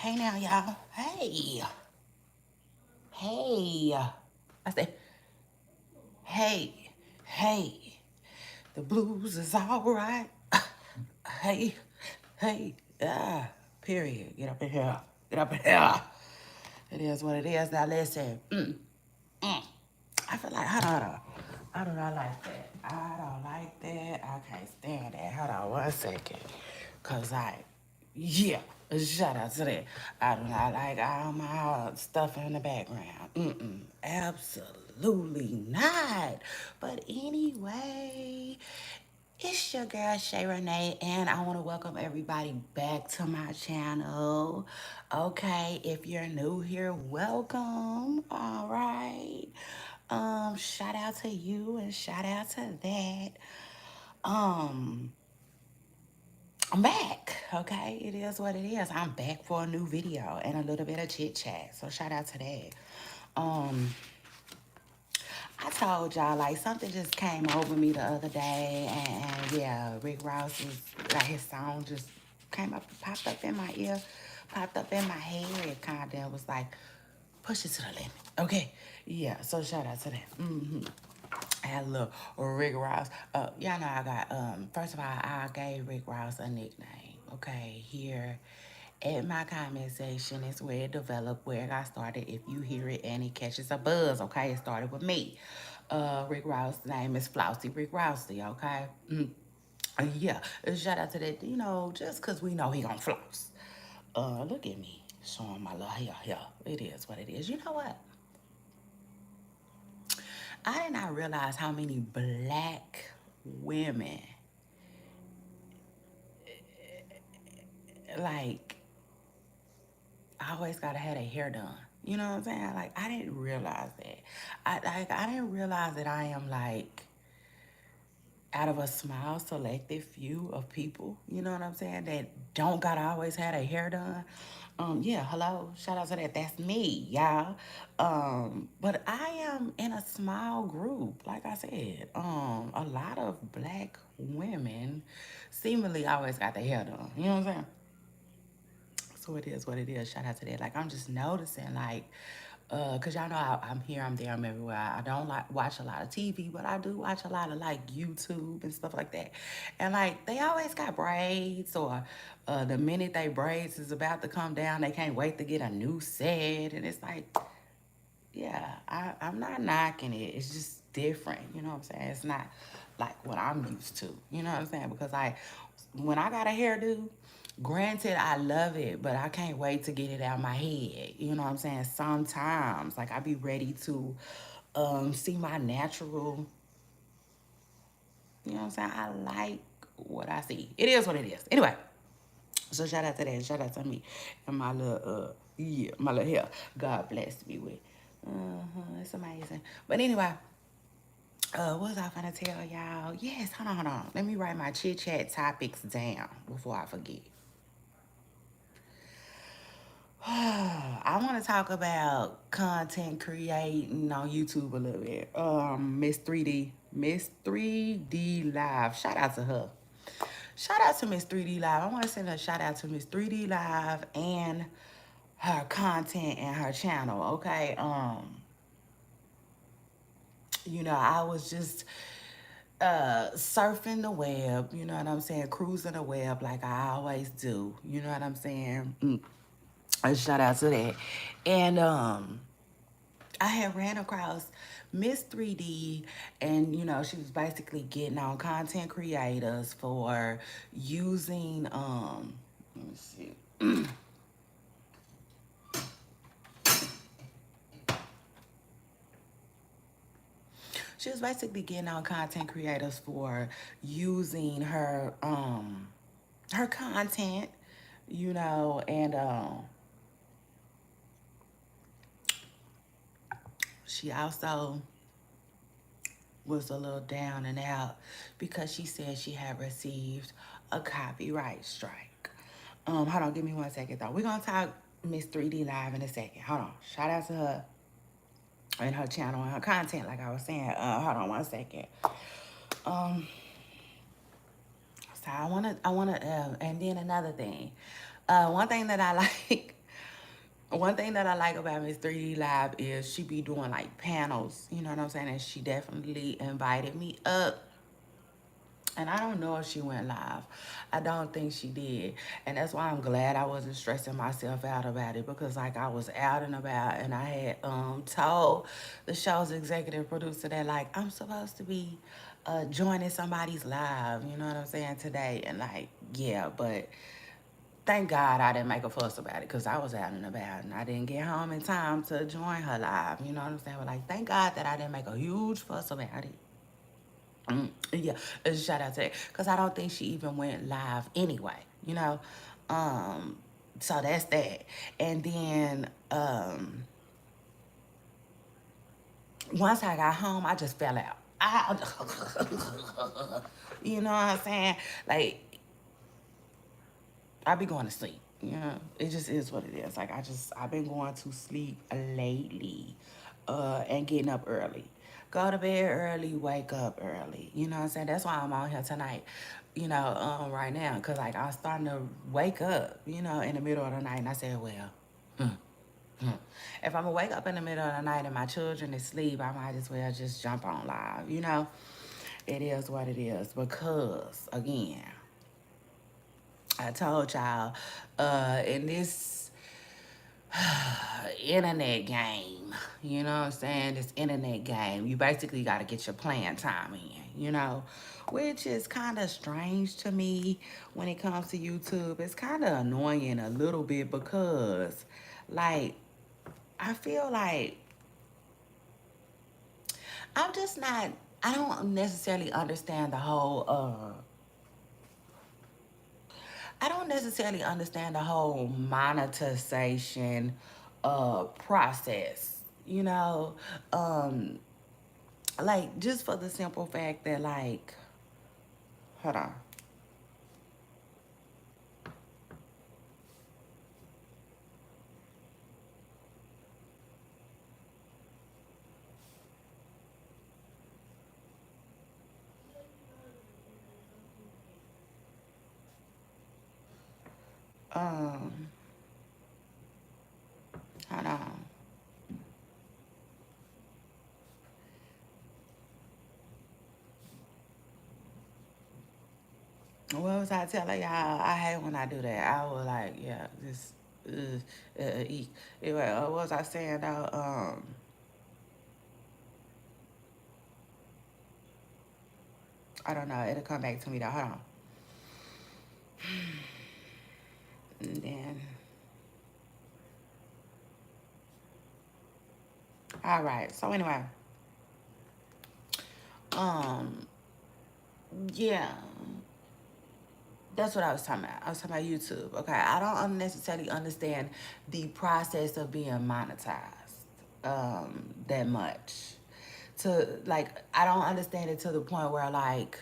Hey now, y'all. Hey. Hey. I said, hey. Hey. The blues is all right. Hey. Hey. Ah. Period. Get up in here. Get up in here. It is what it is. Now listen. I feel like, hold on. I do not like that. I don't like that. I can't stand that. Hold on 1 second. Cause yeah, shout out to that. I do not like all my stuff in the background. Absolutely not. But anyway, it's your girl Shay Renee, and I want to welcome everybody back to my channel. Okay, if you're new here, welcome. All right. Shout out to you and shout out to that. Um, I'm back. Okay, it is what it is. I'm back for a new video and a little bit of chit chat. So shout out to that. Um, I told y'all, like, something just came over me the other day, and yeah, Rick Ross was, like, his song just came up, popped up in my ear, popped up in my head. It kind of was like, push it to the limit. Okay, yeah, so shout out to that. I had a little Rick Ross. Y'all know I got, first of all, I gave Rick Ross a nickname, okay, here at my comment section is where it developed, where it got started. If you hear it and it catches a buzz, okay, it started with me. Rick Ross' name is Flousy Rick Rousey, okay? Yeah, shout out to that, just because we know he gonna floss. Look at me, showing my little hair here. It is what it is. You know what? I did not realize how many black women, like, I always gotta have their hair done. You know what I'm saying? Like, I didn't realize that. I didn't realize that I am, like, out of a small selected few of people, you know what I'm saying, that don't gotta always have their hair done. Yeah, hello, shout out to that. That's me, y'all. But I am in a small group, like I said. A lot of black women seemingly always got their hair done. You know what I'm saying? So it is what it is. Shout out to that. Like, I'm just noticing, like, cause y'all know I'm here, I'm there, I'm everywhere. I don't like watch a lot of TV, but I do watch a lot of like YouTube and stuff like that. And like, they always got braids, or the minute they braids is about to come down, they can't wait to get a new set. And it's like, yeah, I'm not knocking it. It's just different. You know what I'm saying? It's not like what I'm used to. You know what I'm saying? Because when I got a hairdo, granted, I love it, but I can't wait to get it out my head. You know what I'm saying? Sometimes, like, I be ready to see my natural, you know what I'm saying? I like what I see. It is what it is. Anyway, so shout out to that. Shout out to me and my little, yeah, my little hair. God bless me with. It's amazing. But anyway, what was I gonna tell y'all? Yes, hold on. Let me write my chit chat topics down before I forget. I want to talk about content creating on YouTube a little bit. Miss 3D Live. Shout out to her. Shout out to Miss 3D Live. I want to send a shout out to Miss 3D Live and her content and her channel. Okay. I was just surfing the web, you know what I'm saying, cruising the web like I always do, you know what I'm saying. A shout out to that. And I had ran across Miss 3D, and she was basically getting on content creators for using let me see. She was basically getting on content creators for using her content, and she also was a little down and out because she said she had received a copyright strike. Hold on, give me 1 second though. We're gonna talk Miss 3D Live in a second. Hold on. Shout out to her and her channel and her content, like I was saying. Hold on 1 second. So I wanna, and then another thing. One thing that I like, One thing that I like about Miss 3D Live is she be doing like panels, you know what I'm saying? And she definitely invited me up. And I don't know if she went live. I don't think she did. And that's why I'm glad I wasn't stressing myself out about it, because like I was out and about, and I had told the show's executive producer that like I'm supposed to be joining somebody's live, you know what I'm saying, today. And like, yeah, but thank God I didn't make a fuss about it, because I was out and about and I didn't get home in time to join her live, you know what I'm saying? But like, thank God that I didn't make a huge fuss about it. Yeah, shout out to that, because I don't think she even went live anyway, you know. Um, so that's that. And then once I got home, I just fell out. You know what I'm saying? Like, I be going to sleep. You know, it just is what it is. Like I've been going to sleep lately, and getting up early. Go to bed early, wake up early. You know what I'm saying? That's why I'm out here tonight. You know, right now, cause like I'm starting to wake up. You know, in the middle of the night, and I said, well, hmm, hmm. If I'm gonna wake up in the middle of the night and my children is asleep, I might as well just jump on live. You know, it is what it is. Because again, I told y'all, in this internet game, you know what I'm saying? This internet game, you basically got to get your playing time in, you know, which is kind of strange to me when it comes to YouTube. It's kind of annoying a little bit because, like, I feel like I'm just not, I don't necessarily understand the whole, I don't necessarily understand the whole monetization process. You know, um, like just for the simple fact that like, hold on, um, hold on. What was I telling y'all? I hate when I do that. I was like, yeah, just eat. Anyway, what was I saying though? I don't know. It'll come back to me though. Hold on. And then, all right. So anyway, um, yeah. That's what I was talking about. I was talking about YouTube. Okay, I don't necessarily understand the process of being monetized that much. To like, I don't understand it to the point where like,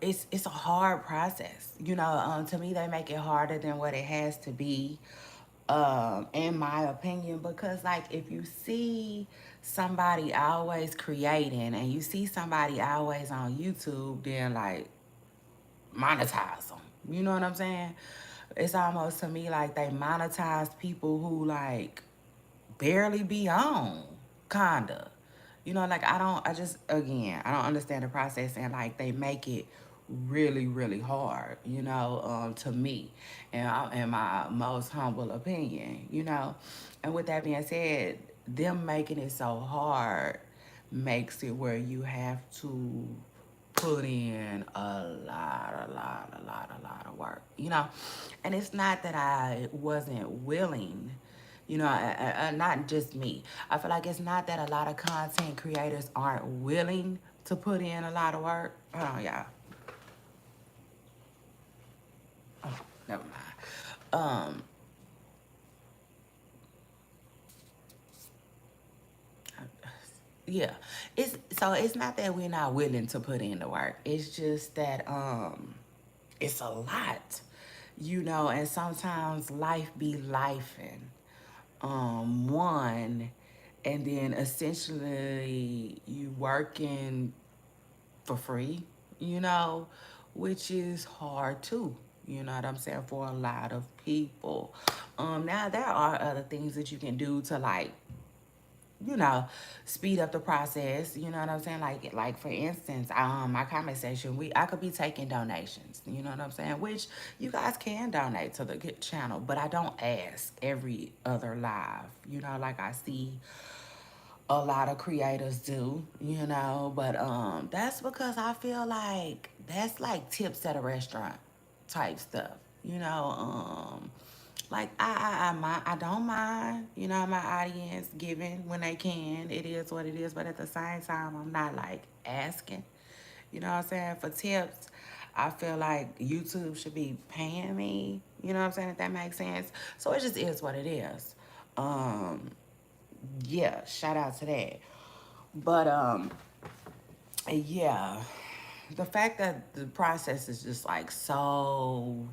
it's a hard process. You know, to me they make it harder than what it has to be, in my opinion. Because like, if you see somebody always creating and you see somebody always on YouTube, then like monetize them. You know what I'm saying? It's almost to me like they monetize people who like barely be on, kinda. You know, like I just, again, I don't understand the process, and like they make it really, really hard, you know, to me, and in my most humble opinion, you know. And with that being said, them making it so hard makes it where you have to put in a lot of work, you know. And it's not that I wasn't willing, you know, not just me. I feel like it's not that a lot of content creators aren't willing to put in a lot of work. Hold on, y'all. Oh, never mind. Um, yeah, it's not that we're not willing to put in the work. It's just that it's a lot, you know. And sometimes life be life, and one, and then essentially you working for free, you know, which is hard too, You know what I'm saying? For a lot of people. Now there are other things that you can do to like, you know, speed up the process. You know what I'm saying? Like for instance, my comment section, I could be taking donations. You know what I'm saying? Which you guys can donate to the channel, but I don't ask every other live. You know, like I see a lot of creators do, you know, but that's because I feel like that's like tips at a restaurant type stuff, you know. Like I don't mind, you know, my audience giving when they can. It is what it is, but at the same time, I'm not like asking, you know what I'm saying, for tips. I feel like YouTube should be paying me, you know what I'm saying, if that makes sense. So it just is what it is. Um, yeah, shout out to that. But yeah, the fact that the process is just like so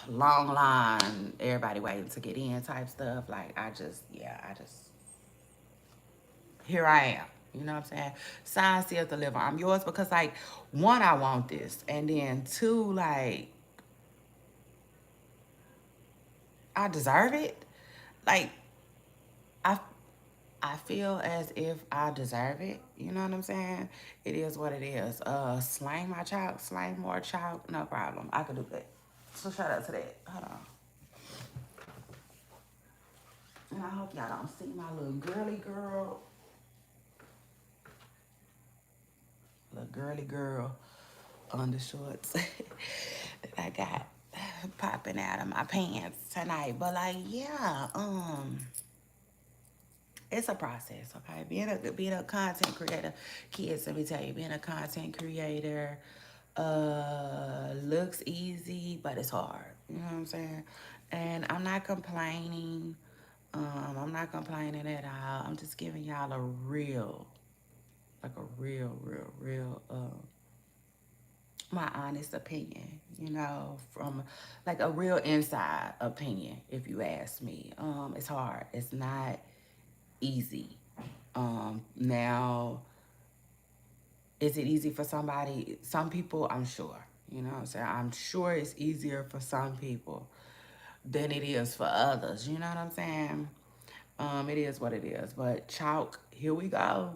long line, everybody waiting to get in type stuff. Like I just here I am. You know what I'm saying? Sign, seal, deliver. I'm yours because like one, I want this, and then two, like I deserve it. Like I I feel as if I deserve it. You know what I'm saying? It is what it is. Slang my chalk, slang more chalk, no problem. I could do that. So shout out to that. Hold on. And I hope y'all don't see my little girly girl undershorts that I got popping out of my pants tonight. But like, yeah, it's a process, okay? Being a content creator, kids, let me tell you, being a content creator looks easy, but it's hard. You know what I'm saying? And I'm not complaining. I'm not complaining at all. I'm just giving y'all a real, like a real my honest opinion, you know, from like a real inside opinion, if you ask me. It's hard. It's not easy. Now, is it easy for somebody? Some people, I'm sure. You know what I'm saying? I'm sure it's easier for some people than it is for others. You know what I'm saying? It is what it is. But chalk, here we go.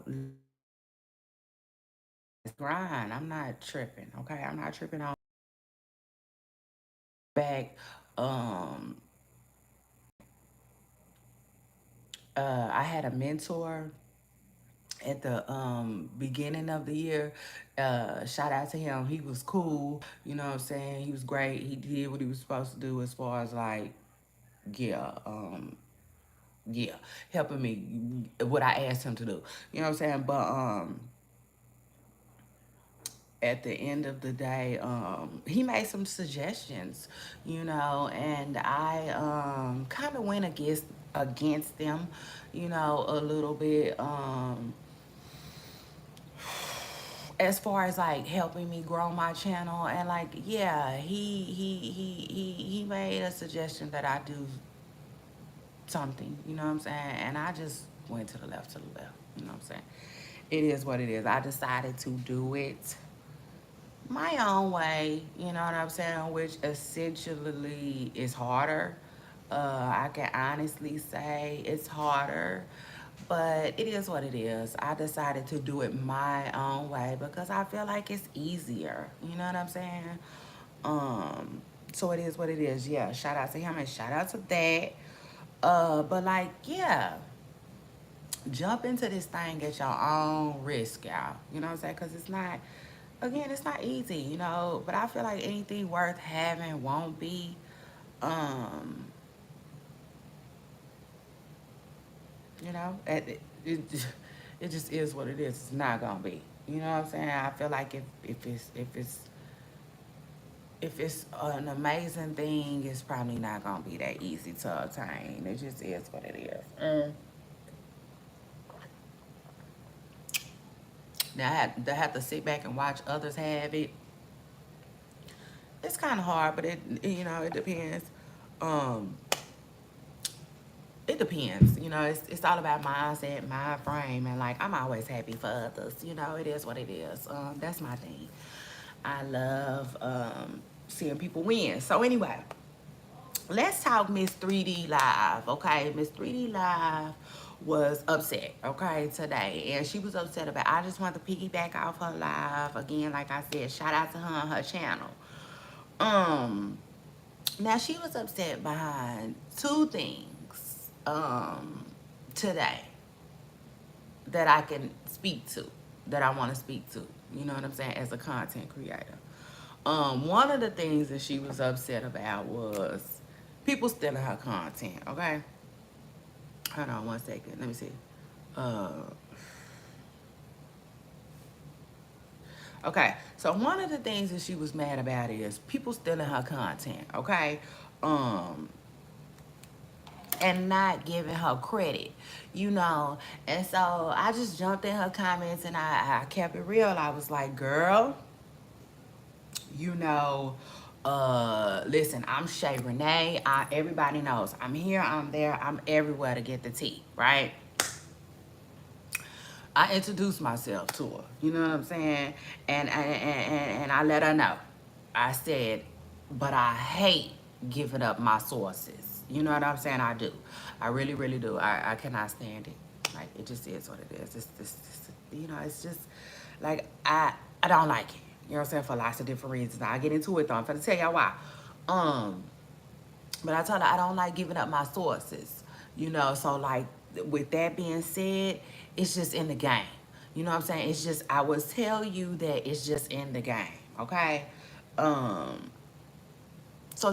Grind. I'm not tripping. Okay, I'm not tripping on back. Um, I had a mentor at the beginning of the year. Shout out to him. He was cool. You know what I'm saying? He was great. He did what he was supposed to do as far as like, yeah, yeah, helping me what I asked him to do. You know what I'm saying? But at the end of the day, he made some suggestions, you know, and I kind of went against them, you know, a little bit. As far as like helping me grow my channel and like yeah, he made a suggestion that I do something, you know what I'm saying? And I just went to the left, you know what I'm saying? It is what it is. I decided to do it my own way, you know what I'm saying, which essentially is harder. I can honestly say it's harder, but it is what it is. I decided to do it my own way because I feel like it's easier, you know what I'm saying? So it is what it is. Yeah, shout out to him and shout out to that. But like, yeah, jump into this thing at your own risk, y'all. You know what I'm saying? Because it's not, again, it's not easy, you know. But I feel like anything worth having won't be. Um, you know, it just is what it is. It's not gonna be. You know what I'm saying? I feel like if it's an amazing thing, it's probably not gonna be that easy to obtain. It just is what it is. Now I have to sit back and watch others have it. It's kind of hard, but you know it depends. Um, it depends. You know, it's all about mindset, mind frame, and like I'm always happy for others. You know, it is what it is. That's my thing. I love seeing people win. So anyway, let's talk Miss 3D Live, okay? Miss 3D Live was upset, okay, today. And she was upset about, I just want to piggyback off her live. Again, like I said, shout out to her and her channel. Now she was upset behind two things today that I can speak to, that I want to speak to. You know what I'm saying? As a content creator. One of the things that she was upset about was people stealing her content, okay? Hold on one second. Let me see. Uh, okay, so one of the things that she was mad about is people stealing her content, okay? Um, and not giving her credit, you know. And so I just jumped in her comments and I kept it real. I was like, girl, you know, listen, I'm Shay Renee. Everybody knows I'm here, I'm there, I'm everywhere to get the tea, right? I introduced myself to her, you know what I'm saying? And I let her know. I said, but I hate giving up my sources. You know what I'm saying? I do. I really, really do. I cannot stand it. Like, it just is what it is. You know, it's just, like, I don't like it. You know what I'm saying? For lots of different reasons. I'll get into it, though. I'm going to tell y'all why. But I told her I don't like giving up my sources. You know, so, like, with that being said, it's just in the game. You know what I'm saying? It's just, I will tell you that it's just in the game, okay? So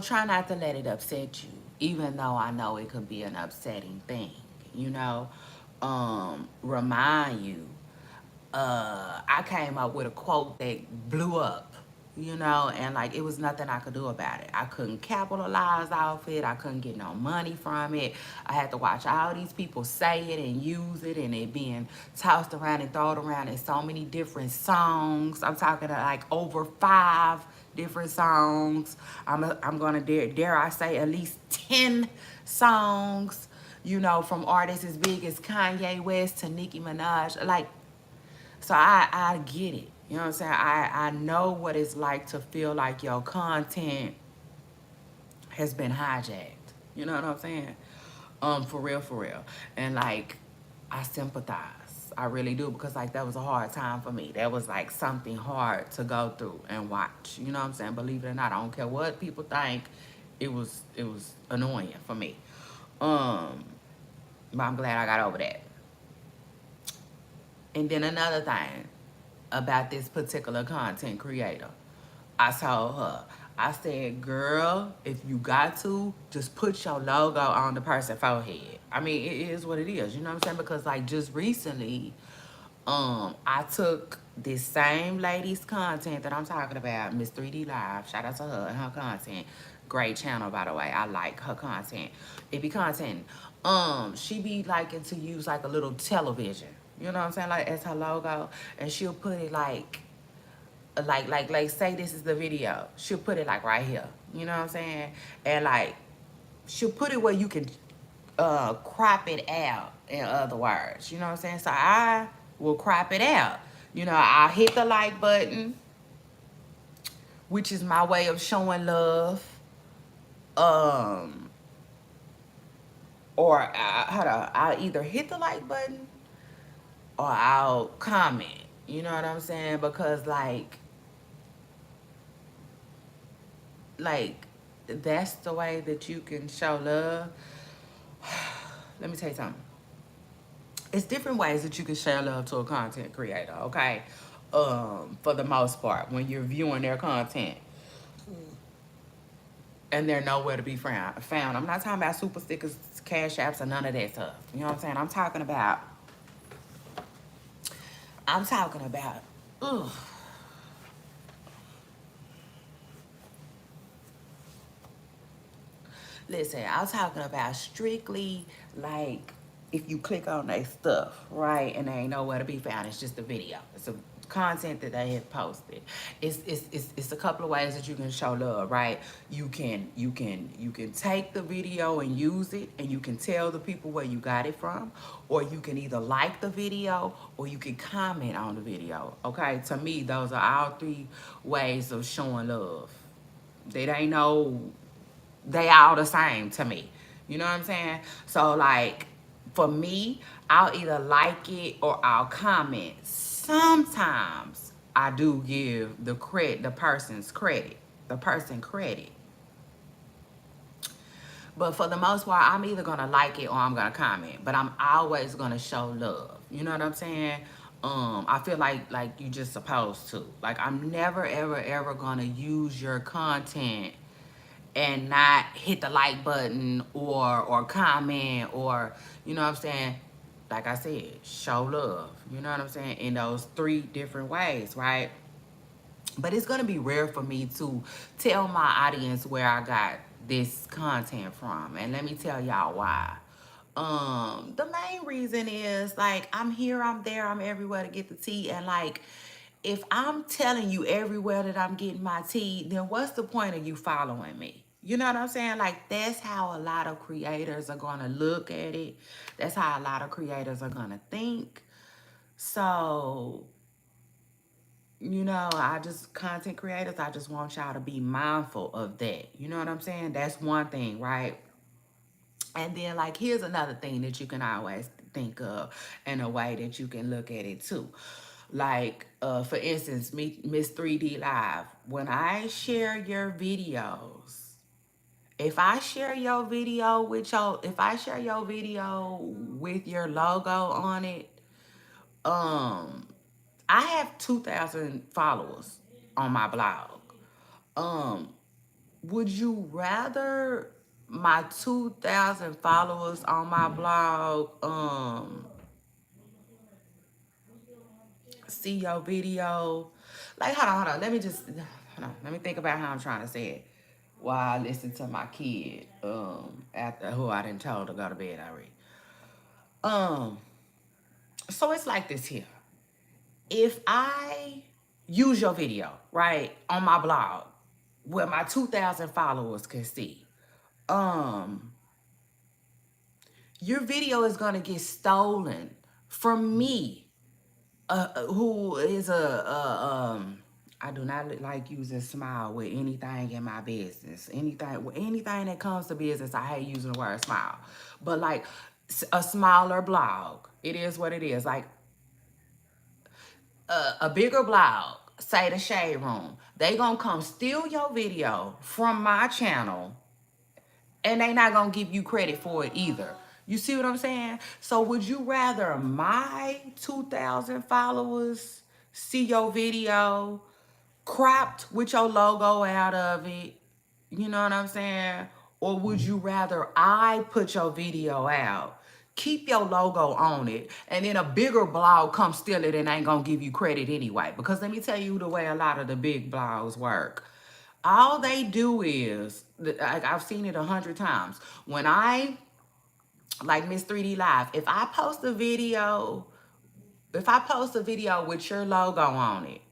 try not to let it upset you, even though I know it could be an upsetting thing, you know? Remind you, I came up with a quote that blew up, you know, and like it was nothing I could do about it. I couldn't capitalize off it. I couldn't get no money from it. I had to watch all these people say it and use it, and it being tossed around and thrown around in so many different songs. I'm talking like over 5 different songs. I'm gonna dare I say at least 10 songs, you know, from artists as big as Kanye West to Nicki Minaj. Like, so I get it. You know what I'm saying? I know what it's like to feel like your content has been hijacked. You know what I'm saying? For real, for real. And like, I sympathize. I really do, because like that was a hard time for me. That was like something hard to go through and watch. You know what I'm saying? Believe it or not, I don't care what people think. It was annoying for me. But I'm glad I got over that. And then another thing about this particular content creator, I told her, I said, girl, if you got to, just put your logo on the person's forehead. I mean, it is what it is, you know what I'm saying? Because like just recently, I took this same lady's content that I'm talking about, Miss 3D Live, shout out to her and her content. Great channel, by the way. I like her content. It be content. She be liking to use like a little television. You know what I'm saying? Like as her logo. And she'll put it like say this is the video. She'll put it like right here. You know what I'm saying? And like she'll put it where you can crop it out, in other words. You know what I'm saying? So I will crop it out. You know, I'll hit the like button, which is my way of showing love. Or I'll either hit the like button or I'll comment. You know what I'm saying? Because like that's the way that you can show love. Let me tell you something. It's different ways that you can share love to a content creator, okay? For the most part, when you're viewing their content and they're nowhere to be found. I'm not talking about super stickers, cash apps, or none of that stuff. You know what I'm saying? I'm talking about, ugh. Listen, I'm talking about strictly like if you click on their stuff, right, and they ain't nowhere to be found, it's just a video. It's a content that they have posted. It's a couple of ways that you can show love, right? You can take the video and use it, and you can tell the people where you got it from, or you can either like the video or you can comment on the video. Okay, to me, those are all three ways of showing love. They ain't no, they all the same to me. You know what I'm saying? So like for me, I'll either like it or I'll comment. Sometimes I do give the person's credit, the person credit. But for the most part, I'm either gonna like it or I'm gonna comment. But I'm always gonna show love. You know what I'm saying? I feel like you just supposed to. Like I'm never ever gonna use your content and not hit the like button or comment, or you know what I'm saying, like I said, show love, you know what I'm saying, in those three different ways, right? But it's gonna be rare for me to tell my audience where I got this content from, and let me tell y'all why. The main reason is like I'm here, I'm there, I'm everywhere to get the tea, and like if I'm telling you everywhere that I'm getting my tea, then what's the point of you following me? You know what I'm saying? Like that's how a lot of creators are gonna look at it. That's how a lot of creators are gonna think. So you know, content creators, I just want y'all to be mindful of that. You know what I'm saying? That's one thing, right? And then, like, here's another thing that you can always think of in a way that you can look at it too. Like, for instance, Miss 3D Live, when I share your videos, if I share your video with your logo on it, um, I have 2,000 followers on my blog. Um, would you rather my 2,000 followers on my blog see your video? Like, hold on. Let me think about how I'm trying to say it while I listen to my kid after who I didn't told to go to bed already. Um, so it's like this here. If I use your video, right, on my blog where my 2,000 followers can see, um, your video is gonna get stolen from me, who is I do not like using smile with anything in my business. Anything that comes to business, I hate using the word smile. But like a smaller blog, it is what it is. Like a bigger blog, say the Shade Room, they gonna come steal your video from my channel, and they not gonna give you credit for it either. You see what I'm saying? So would you rather my 2,000 followers see your video cropped with your logo out of it? You know what I'm saying? Or would you rather I put your video out, keep your logo on it, and then a bigger blog come steal it and ain't gonna give you credit anyway? Because let me tell you the way a lot of the big blogs work. All they do is, like I've seen it 100 times. When I, like Miss 3D Live, if I post a video with your logo on it,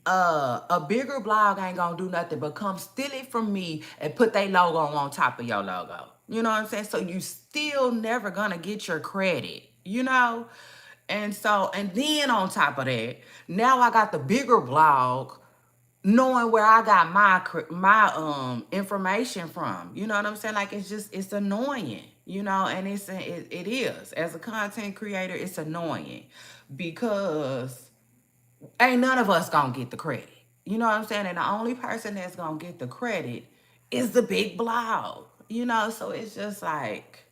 a bigger blog ain't gonna do nothing but come steal it from me and put their logo on top of your logo. You know what I'm saying? So you still never gonna get your credit, you know? And then on top of that, now I got the bigger blog knowing where I got my information from. You know what I'm saying? Like it's annoying, you know, and it is. As a content creator, it's annoying because ain't none of us gonna get the credit. You know what I'm saying? And the only person that's gonna get the credit is the big blog. You know, so it's just like,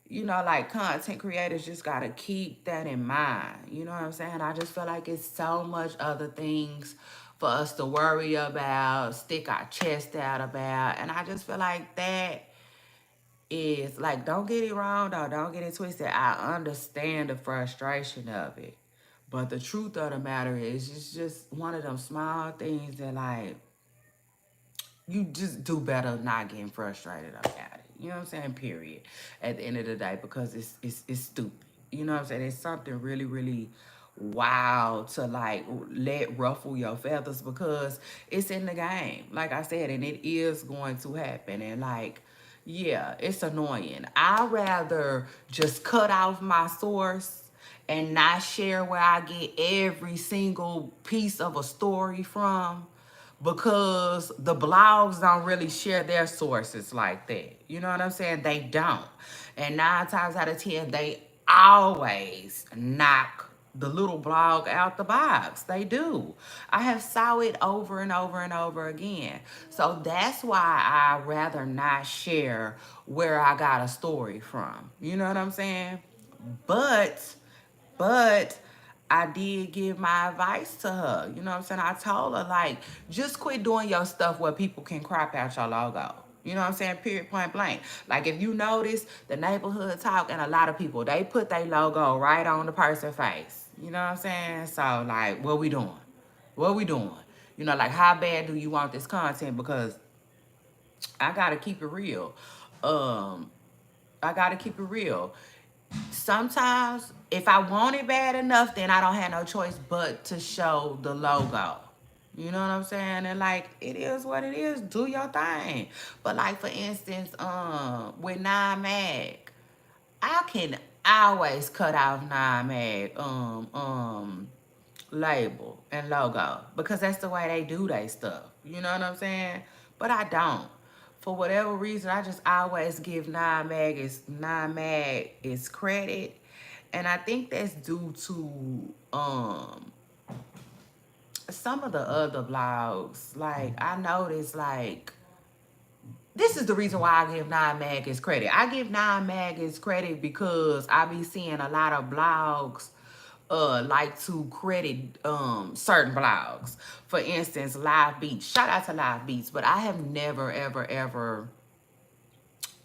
you know, like content creators just gotta keep that in mind. You know what I'm saying? I just feel like it's so much other things for us to worry about, stick our chest out about. And I just feel like that is like, don't get it wrong though, don't get it twisted. I understand the frustration of it. But the truth of the matter is it's just one of them small things that like you just do better not getting frustrated about it. You know what I'm saying? Period. At the end of the day, because it's stupid. You know what I'm saying? It's something really, really wow to like let ruffle your feathers because it's in the game, like I said, and it is going to happen. And like, yeah, it's annoying. I'd rather just cut off my source and not share where I get every single piece of a story from, because the blogs don't really share their sources like that. You know what I'm saying? They don't. And 9 times out of 10, they always knock the little blog out the box. They do. I have saw it over and over and over again. So that's why I rather not share where I got a story from. You know what I'm saying? But but I did give my advice to her. You know what I'm saying? I told her, like, just quit doing your stuff where people can crop out your logo. You know what I'm saying? Period, point blank. Like, if you notice the neighborhood talk, and a lot of people, they put their logo right on the person's face. You know what I'm saying? So, like, what we doing? What we doing? You know, like, how bad do you want this content? Because I got to keep it real. Um, I got to keep it real. Sometimes if I want it bad enough, then I don't have no choice but to show the logo. You know what I'm saying? And like, it is what it is. Do your thing. But like, for instance, with Nine Mag, I can always cut off Nine Mag label and logo, because that's the way they do their stuff. You know what I'm saying? But I don't. For whatever reason, I just always give Nine Mag its credit. And I think that's due to some of the other blogs. Like, I noticed, like, this is the reason why I give Nine Mag its credit. I give Nine Mag its credit because I be seeing a lot of blogs like to credit certain blogs. For instance, Live Beats. Shout out to Live Beats, but I have never ever ever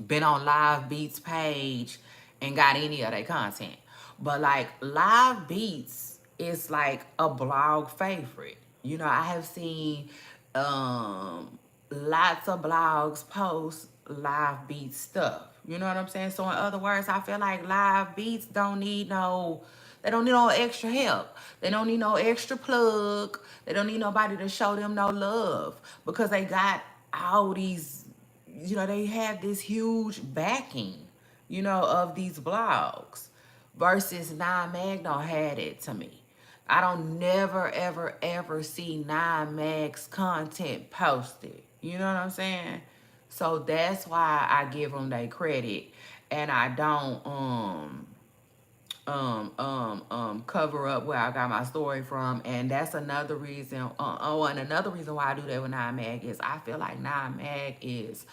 been on Live Beats page and got any of their content. But like, Live Beats is like a blog favorite. You know, I have seen lots of blogs post Live Beats stuff. You know what I'm saying? So in other words, I feel like Live Beats don't need no, they don't need no extra help. They don't need no extra plug. They don't need nobody to show them no love, because they got all these, you know, they have this huge backing, you know, of these blogs, versus Nine Mag don't had it to me. I don't never, ever, ever see Nine Mag's content posted. You know what I'm saying? So that's why I give them their credit, and I don't cover up where I got my story from. And that's another reason. And another reason why I do that with Nine Mag is I feel like Nine Mag is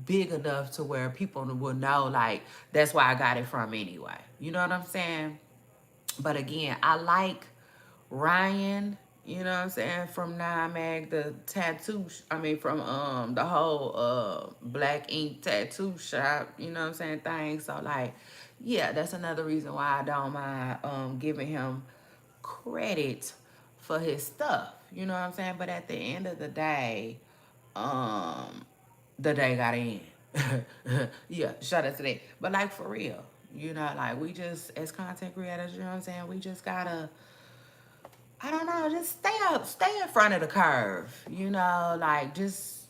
big enough to where people will know, like, that's where I got it from anyway. You know what I'm saying? But again, I like Ryan, you know what I'm saying, from Nine Mag, the tattoo, I mean, from the whole Black Ink tattoo shop, you know what I'm saying, thing. So like, yeah, that's another reason why I don't mind giving him credit for his stuff. You know what I'm saying? But at the end of the day, um, the day got in. Yeah, shout out to that. But like, for real, you know, like, we just, as content creators, you know what I'm saying, we just gotta, I don't know, just stay in front of the curve, you know, like, just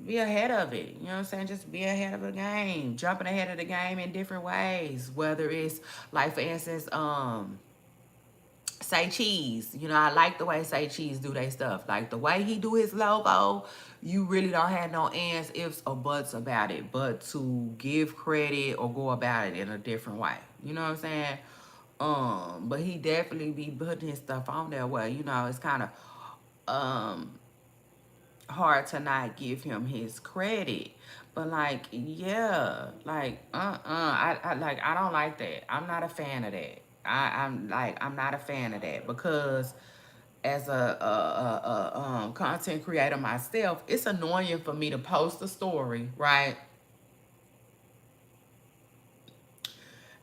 be ahead of it. You know what I'm saying? Just be ahead of the game, jumping ahead of the game in different ways. Whether it's like, for instance, Say Cheese. You know, I like the way Say Cheese do their stuff. Like, the way he do his logo, you really don't have no ands, ifs, or buts about it, but to give credit or go about it in a different way. You know what I'm saying? But he definitely be putting his stuff on there where, you know, it's kind of um hard to not give him his credit. But like, yeah, like, I like, I don't like that. I'm not a fan of that. I'm not a fan of that, because as a content creator myself, it's annoying for me to post a story, right?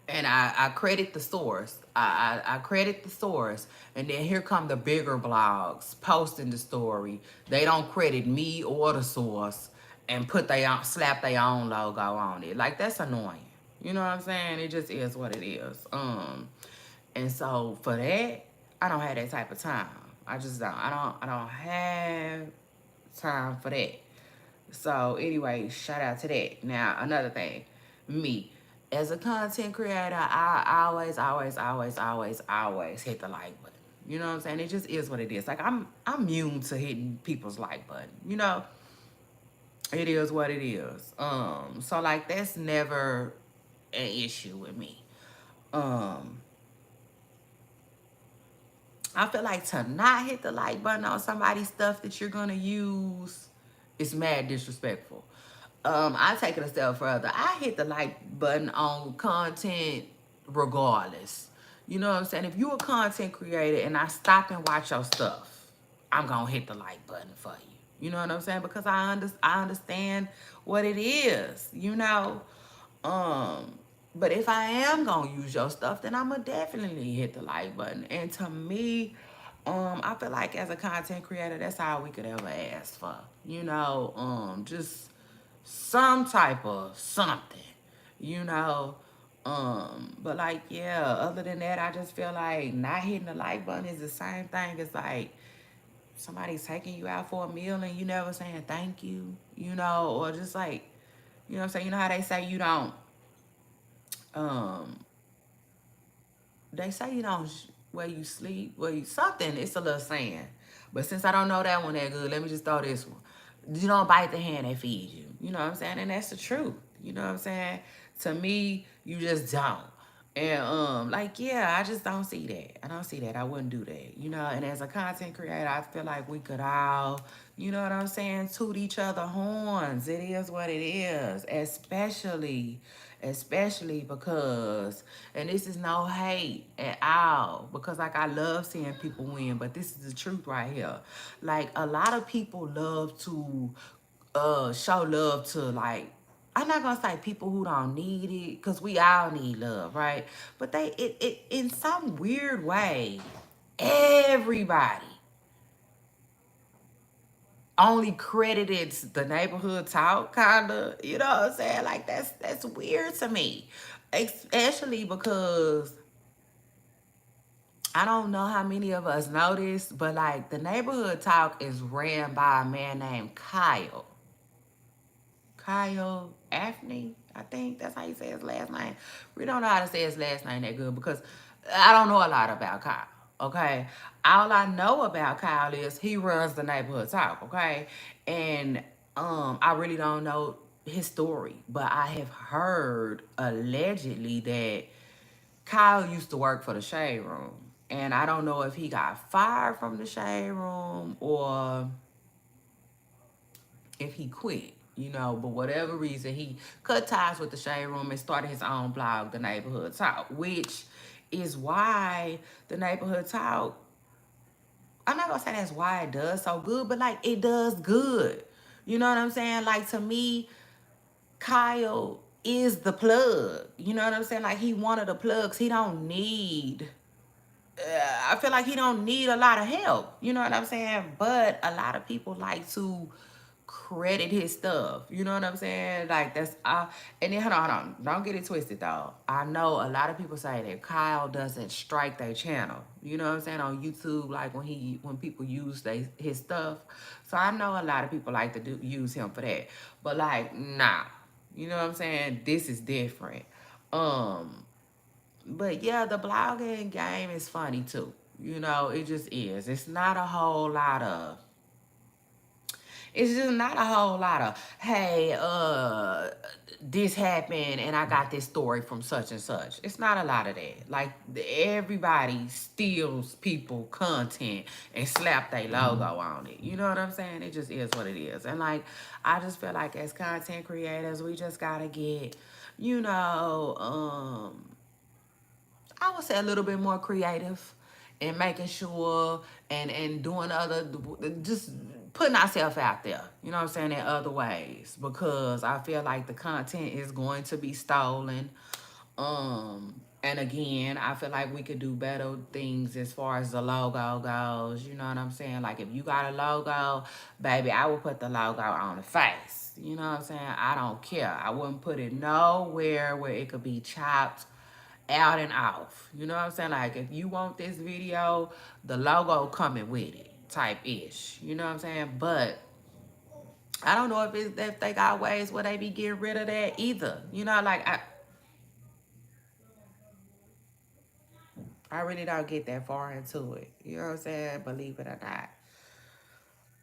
And I credit the source. I credit the source, and then here come the bigger blogs posting the story. They don't credit me or the source, and put they own, slap their own logo on it. Like, that's annoying. You know what I'm saying? It just is what it is. And so for that, I don't have that type of time. I just don't. I don't have time for that. So anyway, shout out to that. Now another thing, me as a content creator, I always hit the like button. You know what I'm saying? It just is what it is. Like I'm immune to hitting people's like button. You know, it is what it is. So like that's never an issue with me. Um, I feel like to not hit the like button on somebody's stuff that you're gonna use is mad disrespectful. I take it a step further. I hit the like button on content regardless. You know what I'm saying? If you a content creator and I stop and watch your stuff, I'm gonna hit the like button for you. You know what I'm saying? Because I understand what it is, you know? Um, but if I am gonna use your stuff, then I'ma definitely hit the like button. And to me, I feel like as a content creator, that's all we could ever ask for. You know, just some type of something, you know. But like, yeah, other than that, I just feel like not hitting the like button is the same thing as like somebody's taking you out for a meal and you never saying thank you, you know, or just like, you know what I'm saying? You know how they say you don't, um, they say you don't where you sleep, where you something. It's a little saying, but since I don't know that one that good, let me just throw this one. You don't bite the hand that feeds you. You know what I'm saying? And that's the truth. You know what I'm saying? To me, you just don't. And like yeah, I just don't see that. I don't see that. I wouldn't do that. You know, and as a content creator, I feel like we could all, you know what I'm saying, toot each other horns. It is what it is. Especially because, and this is no hate at all, because like I love seeing people win, but this is the truth right here. Like a lot of people love to show love to, like, I'm not gonna say people who don't need it, because we all need love, right? But it in some weird way, everybody only credited the neighborhood talk, kinda. You know what I'm saying? Like that's weird to me, especially because I don't know how many of us know this, but like the neighborhood talk is ran by a man named Kyle. Kyle Afney, I think that's how you say his last name. We don't know how to say his last name that good because I don't know a lot about Kyle. Okay, all I know about Kyle is he runs the neighborhood talk. Okay, and I really don't know his story, but I have heard allegedly that Kyle used to work for the Shade Room, and I don't know if he got fired from the Shade Room or if he quit, you know, but whatever reason, he cut ties with the Shade Room and started his own blog, The Neighborhood Talk, which is why The Neighborhood Talk, I'm not gonna say that's why it does so good, but like it does good. You know what I'm saying? Like to me, Kyle is the plug. You know what I'm saying? Like he one of the plugs. He don't need I feel like he don't need a lot of help. You know what I'm saying? But a lot of people like to credit his stuff. You know what I'm saying? Like that's and then hold on. Don't get it twisted though. I know a lot of people say that Kyle doesn't strike their channel. You know what I'm saying? On YouTube, like when people use his stuff. So I know a lot of people like to use him for that. But like, nah. You know what I'm saying? This is different. Um but yeah, the blogging game is funny too. You know, it just is. It's just not a whole lot of, hey, this happened and I got this story from such and such. It's not a lot of that. Like everybody steals people content and slap their logo on it. You know what I'm saying? It just is what it is. And like I just feel like as content creators, we just gotta get, you know, I would say a little bit more creative and making sure and doing other, just putting ourselves out there, you know what I'm saying, in other ways, because I feel like the content is going to be stolen. And again, I feel like we could do better things as far as the logo goes. You know what I'm saying? Like if you got a logo, baby, I would put the logo on the face. You know what I'm saying? I don't care. I wouldn't put it nowhere where it could be chopped out and off. You know what I'm saying? Like, if you want this video, the logo coming with it, type ish. You know what I'm saying? But I don't know if they got ways where they be getting rid of that either. You know, like I really don't get that far into it. You know what I'm saying? Believe it or not.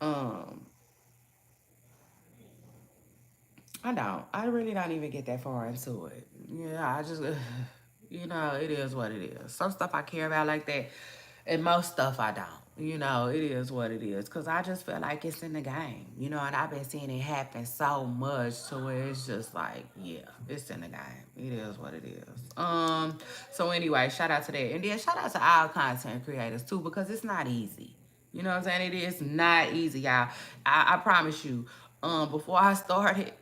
Um, I don't. I really don't even get that far into it. Yeah, I just, you know, it is what it is. Some stuff I care about like that, and most stuff I don't. You know, it is what it is. Because I just feel like it's in the game. You know, and I've been seeing it happen so much to where it's just like, yeah, it's in the game. It is what it is. So anyway, shout out to that. And then shout out to all content creators too, because it's not easy. You know what I'm saying? It is not easy, y'all. I promise you. Before I started,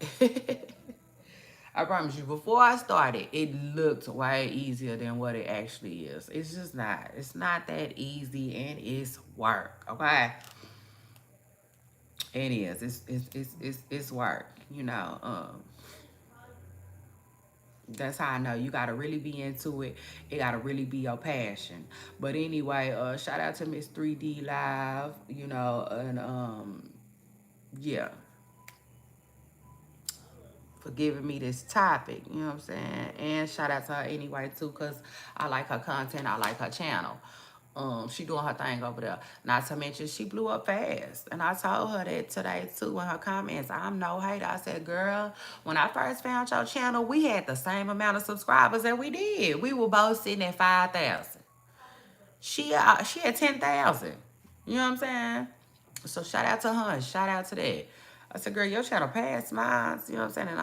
I promise you, before I started, it looked way easier than what it actually is. It's just not. It's not that easy, and it's work. Okay, it is. It's work. You know. That's how I know you gotta really be into it. It gotta really be your passion. But anyway, shout out to Miss 3D Live. You know, and yeah, for giving me this topic, you know what I'm saying? And shout out to her anyway too, cause I like her content, I like her channel. She doing her thing over there. Not to mention she blew up fast. And I told her that today too in her comments. I'm no hater. I said, girl, when I first found your channel, we had the same amount of subscribers that we did. We were both sitting at 5,000. She had 10,000. You know what I'm saying? So shout out to her. Shout out to that. I said, girl, your channel passed mine. You know what I'm saying? And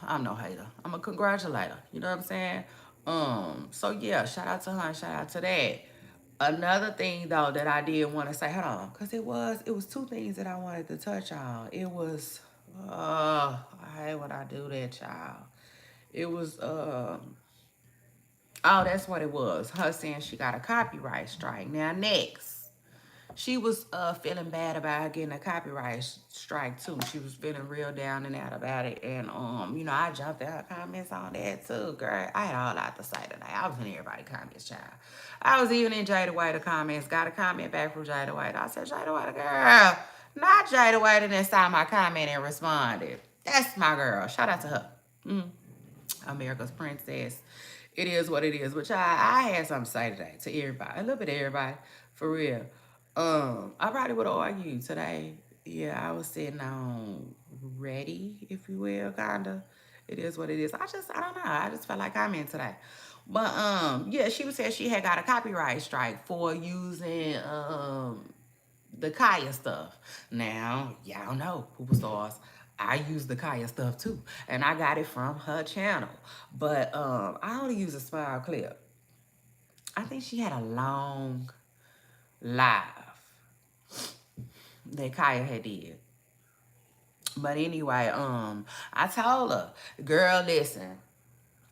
I'm no hater. I'm a congratulator. You know what I'm saying? So yeah, shout out to her and shout out to that. Another thing though that I did want to say, hold on, because it was two things that I wanted to touch on. It was I hate when I do that, child. It was oh, that's what it was. Her saying she got a copyright strike. Now next. She was feeling bad about her getting a copyright strike too. She was feeling real down and out about it. And you know, I jumped at her comments on that too, girl. I had all out to say today. I was in everybody's comments, child. I was even in Jada White comments. Got a comment back from Jada White. I said, Jada White, girl, not Jada White, and then saw my comment and responded. That's my girl. Shout out to her. America's princess. It is what it is. But I had something to say today to everybody. A little bit of everybody. For real. I probably would have argued today. Yeah, I was sitting on ready, if you will, kinda. It is what it is. I don't know. I just felt like I'm in today. But yeah, she was saying she had got a copyright strike for using the Kaya stuff. Now, y'all know, Poopa Stars, I use the Kaya stuff too. And I got it from her channel. But I only use a small clip. I think she had a long live that Kaya had did. But anyway, I told her, girl, listen.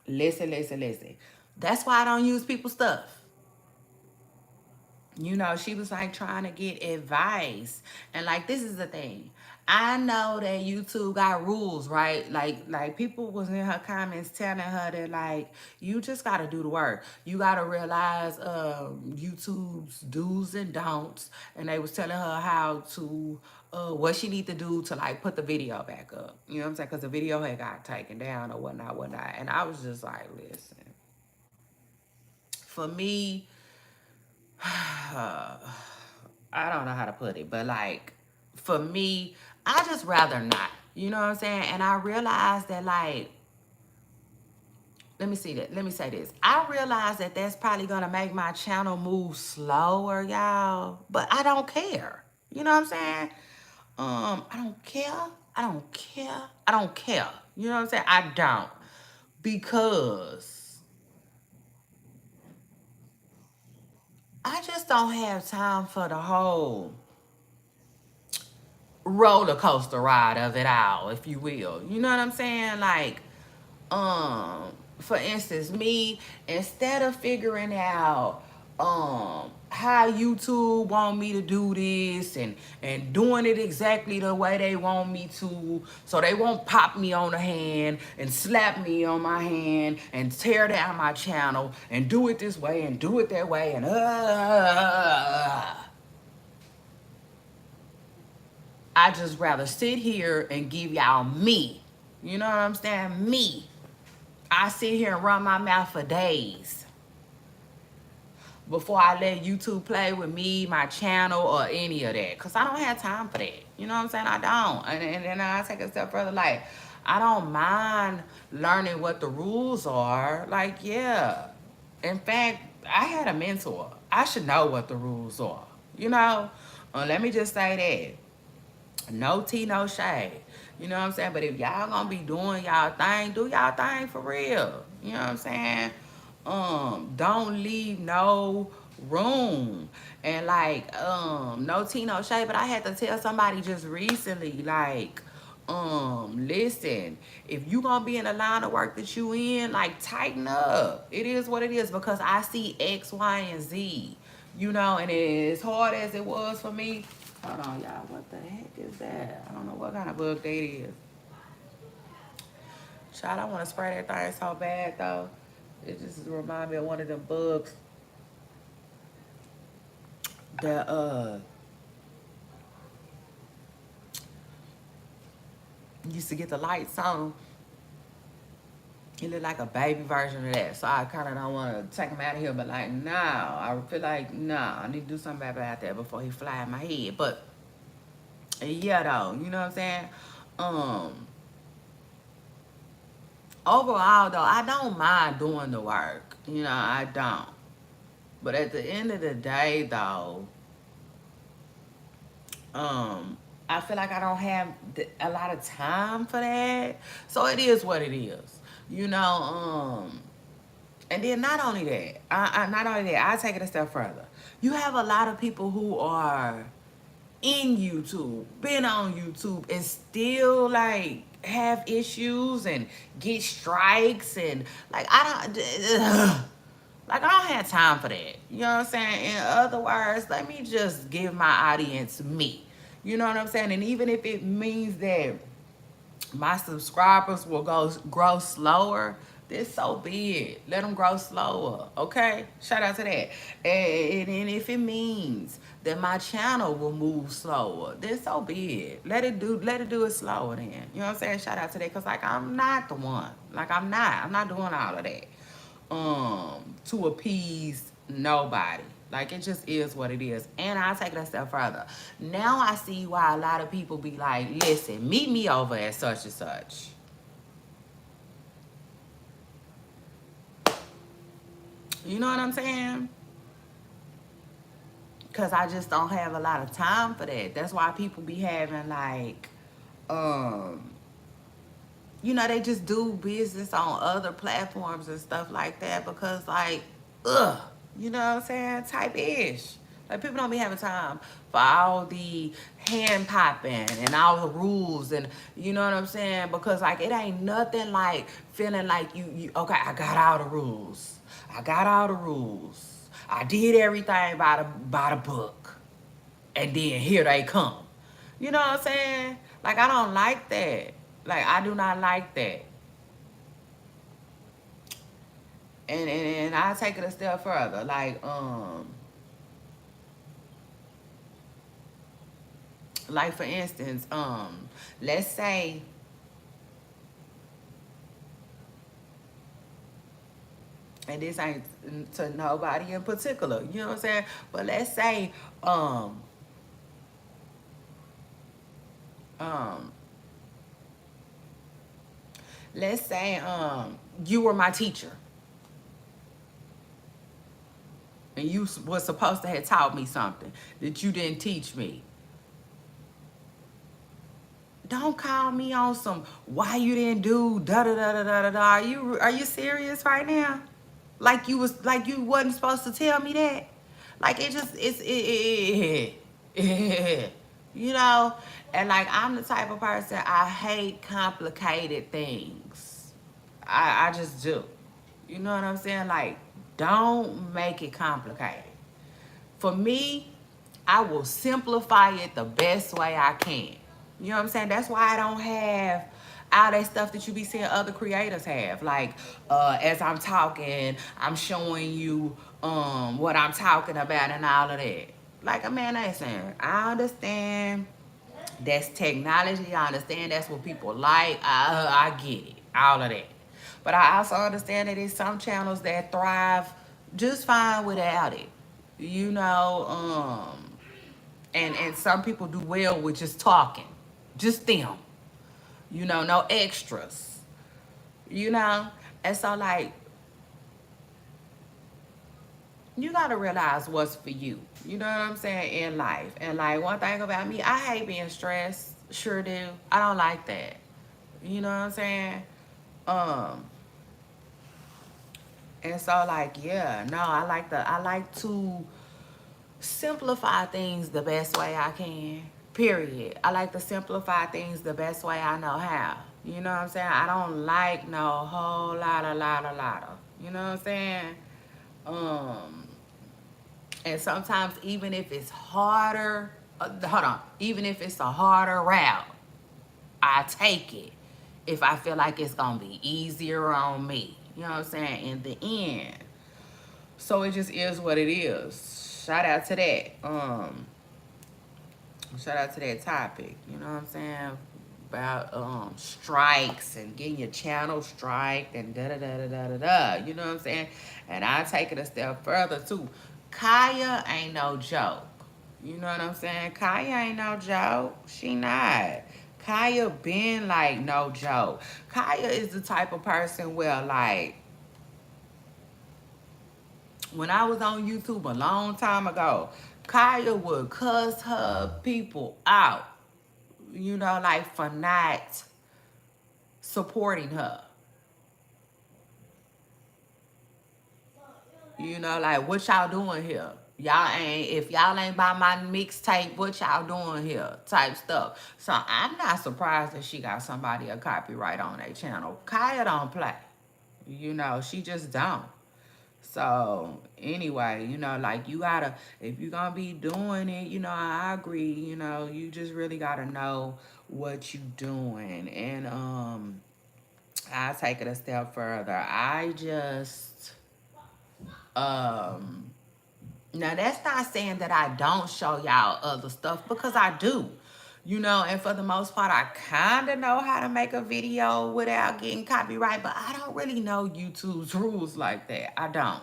Listen. That's why I don't use people's stuff. You know, she was like trying to get advice. And like, this is the thing. I know that YouTube got rules, right? Like people was in her comments telling her that like, you just gotta do the work. You gotta realize YouTube's do's and don'ts. And they was telling her how to what she need to do to like put the video back up. You know what I'm saying? Because the video had got taken down or whatnot. And I was just like, listen. For me, I don't know how to put it, but like for me, I just rather not. You know what I'm saying? And I realized that like, let me see that. Let me say this. I realize that that's probably gonna make my channel move slower, y'all. But I don't care. You know what I'm saying? I don't care. I don't care. I don't care. You know what I'm saying? I don't. Because I just don't have time for the whole roller coaster ride of it all, if you will. You know what I'm saying? Like, for instance, me, instead of figuring out how YouTube want me to do this, and doing it exactly the way they want me to, so they won't pop me on the hand and slap me on my hand and tear down my channel and do it this way and do it that way and I just rather sit here and give y'all me. You know what I'm saying? Me. I sit here and run my mouth for days before I let YouTube play with me, my channel, or any of that. Because I don't have time for that. You know what I'm saying? I don't. And then I take a step further. Like, I don't mind learning what the rules are. Like, yeah. In fact, I had a mentor. I should know what the rules are. You know? Let me just say that. No tea, no shade. You know what I'm saying? But if y'all gonna be doing y'all thing, do y'all thing for real. You know what I'm saying? Don't leave no room. And like, no tea, no shade. But I had to tell somebody just recently, like, listen, if you gonna be in the line of work that you in, like, tighten up. It is what it is, because I see X, Y, and Z. You know, and as hard as it was for me. Hold on, y'all. What the heck is that? I don't know what kind of bug that is. Child, I want to spray that thing so bad, though. It just remind me of one of them bugs that, used to get the lights on. He looked like a baby version of that. So I kind of don't want to take him out of here. But, like, no. I feel like, no. I need to do something about that before he fly in my head. But, yeah, though. You know what I'm saying? Overall, though, I don't mind doing the work. You know, I don't. But at the end of the day, though, I feel like I don't have a lot of time for that. So it is what it is. You know, and then not only that, I take it a step further. You have a lot of people who are in YouTube, been on YouTube, and still like have issues and get strikes and like I don't like I don't have time for that. You know what I'm saying? In other words, let me just give my audience me. You know what I'm saying? And even if it means that my subscribers will grow slower, then so be it. Let them grow slower, okay? Shout out to that. And if it means that my channel will move slower, then so be it. Let it do it slower then. You know what I'm saying? Shout out to that, because like I'm not the one. Like I'm not doing all of that to appease nobody. Like, it just is what it is. And I'll take it a step further. Now I see why a lot of people be like, listen, meet me over at such and such. You know what I'm saying? Because I just don't have a lot of time for that. That's why people be having, like, you know, they just do business on other platforms and stuff like that because, like, ugh, you know what I'm saying? Type ish. Like, people don't be having time for all the hand popping and all the rules and, you know what I'm saying? Because, like, it ain't nothing like feeling like you okay, I got all the rules. I got all the rules. I did everything by the book. And then here they come. You know what I'm saying? Like, I don't like that. Like, I do not like that. And I take it a step further. Like for instance, let's say and this ain't to nobody in particular, you know what I'm saying? But let's say let's say you were my teacher and you was supposed to have taught me something that you didn't teach me. Don't call me on some why you didn't do da da da da da da da. Are you serious right now? Like you wasn't supposed to tell me that? Like you know? And like I'm the type of person, I hate complicated things. I just do. You know what I'm saying? Like Don't make it complicated. For me, I will simplify it the best way I can. You know what I'm saying? That's why I don't have all that stuff that you be seeing other creators have. Like, as I'm talking, I'm showing you what I'm talking about and all of that. Like, man, listen, I understand that's technology. I understand that's what people like. I get it, all of that. But I also understand that there's some channels that thrive just fine without it. You know, and some people do well with just talking, just them. You know, no extras. You know, and so like you gotta realize what's for you. You know what I'm saying in life. And like one thing about me, I hate being stressed. Sure do. I don't like that. You know what I'm saying? Um, and so like yeah, no, I like to simplify things the best way I can. Period. I like to simplify things the best way I know how. You know what I'm saying? I don't like no whole lot of. You know what I'm saying? Um, and sometimes even if it's harder, hold on, even if it's a harder route, I take it if I feel like it's gonna be easier on me. You know what I'm saying? In the end. So it just is what it is. Shout out to that. Shout out to that topic. You know what I'm saying? About strikes and getting your channel striked and da da da da da da da. You know what I'm saying? And I take it a step further too. Kaya ain't no joke. You know what I'm saying? Kaya ain't no joke. She not. Kaya been like no joke. Kaya is the type of person where like when I was on YouTube a long time ago, Kaya would cuss her people out, you know, like for not supporting her. You know, like what y'all doing here? Y'all ain't if y'all ain't buy my mixtape, what y'all doing here? Type stuff. So I'm not surprised that she got somebody a copyright on their channel. Kaya don't play. You know, she just don't. So anyway, you know, like you gotta if you're gonna be doing it, you know, I agree, you know, you just really gotta know what you doing. And I'll take it a step further. I just um now that's not saying that I don't show y'all other stuff because I do. You know, and for the most part, I kind of know how to make a video without getting copyright, but I don't really know YouTube's rules like that. I don't.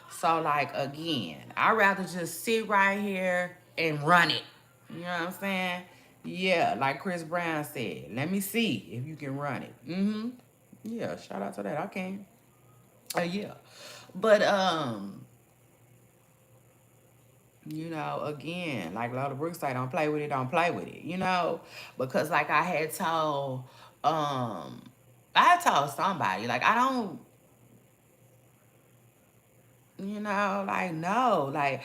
So, like, again, I'd rather just sit right here and run it. You know what I'm saying? Yeah, like Chris Brown said, let me see if you can run it. Mm-hmm. Yeah, shout out to that. I can. Yeah. But, you know, again, like Lola Brooks say, don't play with it, don't play with it, you know? Because like um, I had told somebody, like I don't, you know, like no, like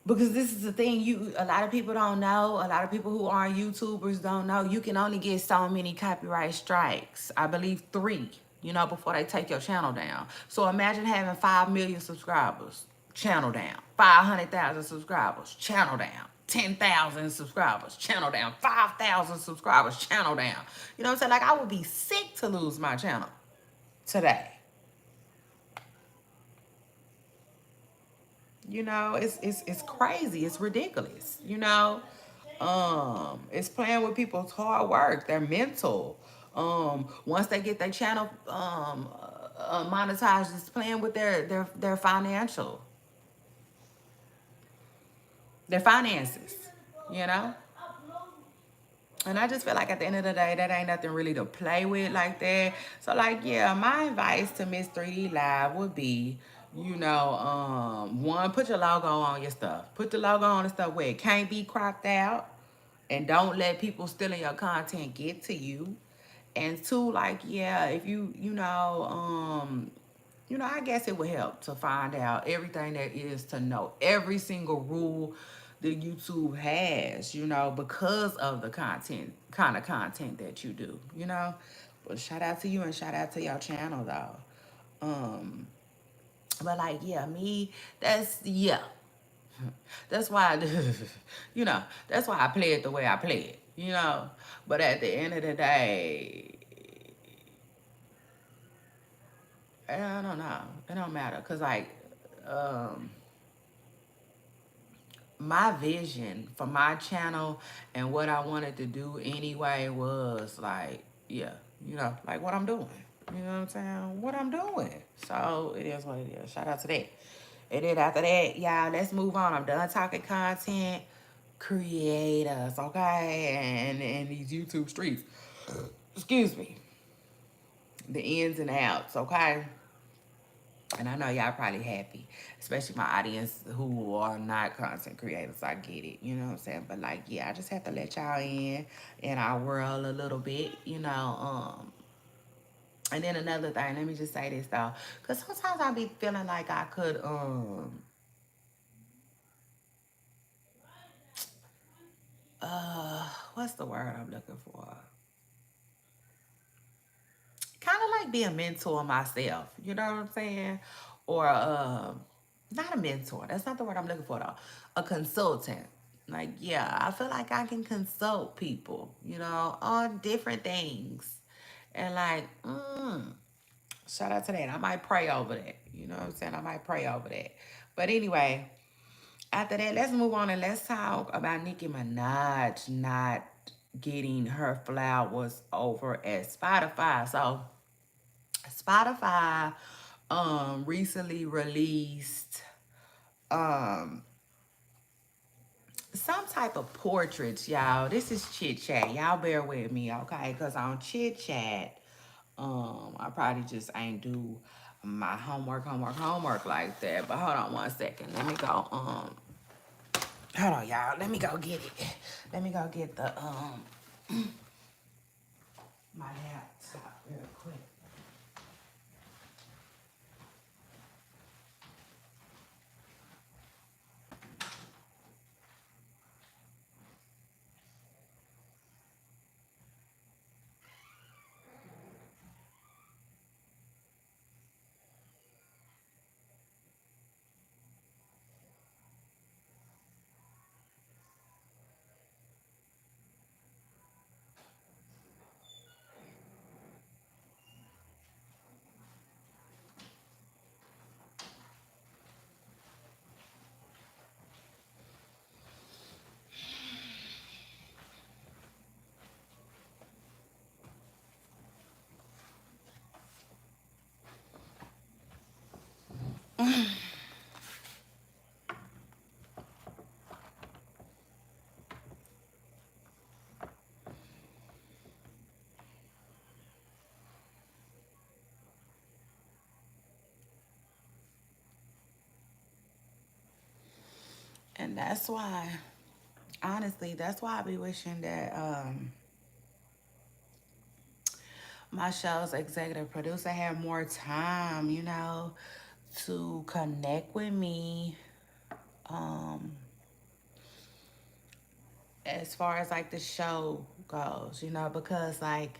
because this is the thing you a lot of people don't know, a lot of people who aren't YouTubers don't know, you can only get so many copyright strikes. I believe 3, you know, before they take your channel down. So imagine having 5 million subscribers, channel down. 500,000 subscribers, channel down. 10,000 subscribers, channel down. 5,000 subscribers, channel down. You know what I'm saying? Like I would be sick to lose my channel today. You know, it's crazy. It's ridiculous. You know, it's playing with people's hard work, their mental. Once they get their channel monetized, it's playing with their financial, their finances. You know, and I just feel like at the end of the day, that ain't nothing really to play with like that. So like, yeah, my advice to Miss 3D Live would be, you know, one, put your logo on your stuff. Put the logo on the stuff where it can't be cropped out. And don't let people stealing your content get to you. And 2, like, yeah, if you know, I guess it would help to find out everything there is to know. Every single rule that YouTube has, you know, because of the kind of content that you do, you know. But shout out to you and shout out to your channel, though. Um, But like, yeah, me, that's, yeah. That's why, that's why I play it the way I play it. But at the end of the day, I don't know. It don't matter. Because, like, um, my vision for my channel and what I wanted to do anyway was, like, yeah, like what I'm doing. You know what I'm saying? What I'm doing. So, it is what it is. Shout out to that. And then after that, y'all, let's move on. I'm done talking content creators, okay? And in these YouTube streets. Excuse me. The ins and outs, okay? And I know y'all probably happy, especially my audience who are not content creators. I get it, you know what I'm saying? But like, yeah, I just have to let y'all in our world a little bit. And then another thing, let me just say this though, because sometimes I be feeling like I could what's the word I'm looking for? Kind of like be a mentor myself. You know what I'm saying? Or not a mentor. That's not the word I'm looking for though. A consultant. Like, yeah, I feel like I can consult people, on different things. And like, shout out to that. I might pray over that. You know what I'm saying? I might pray over that. But anyway, after that, let's move on and let's talk about Nicki Minaj not getting her flowers over at Spotify. So Spotify recently released um some type of portraits, y'all. This is chit chat. Y'all bear with me, okay? Because on chit chat, I probably just ain't do my homework like that. But hold on one second. Let me go hold on, y'all. Let me go get it. Let me go get the my laptop real quick. And that's why, honestly, that's why I be wishing that my show's executive producer had more time, to connect with me um, as far as like the show goes, because like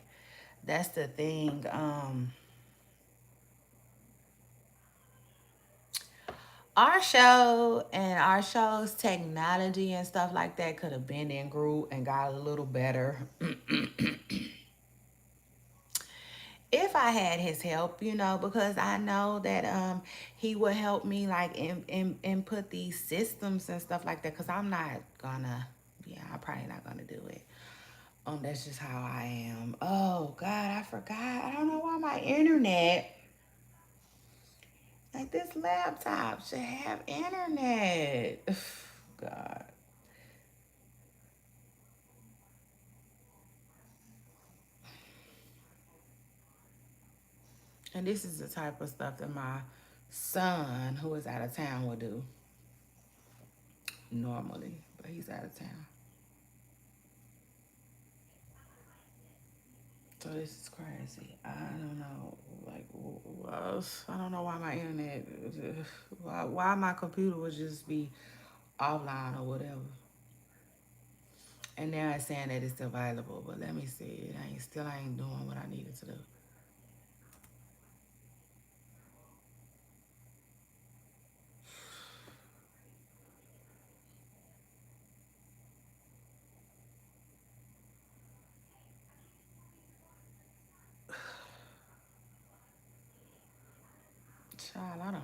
that's the thing. Our show and our show's technology and stuff like that could have been and grew and got a little better if I had his help, because I know that he would help me like input these systems and stuff like that. Because I'm not gonna, yeah, I'm probably not gonna do it. That's just how I am. Oh God, I forgot. I don't know why my internet, like this laptop should have internet. God. And this is the type of stuff that my son, who is out of town, will do normally, but he's out of town. So this is crazy. I don't know, like, I don't know why my internet, why my computer would just be offline or whatever. And now it's saying that it's available, but let me see. It ain't still ain't doing what I needed to do. Child, I don't know.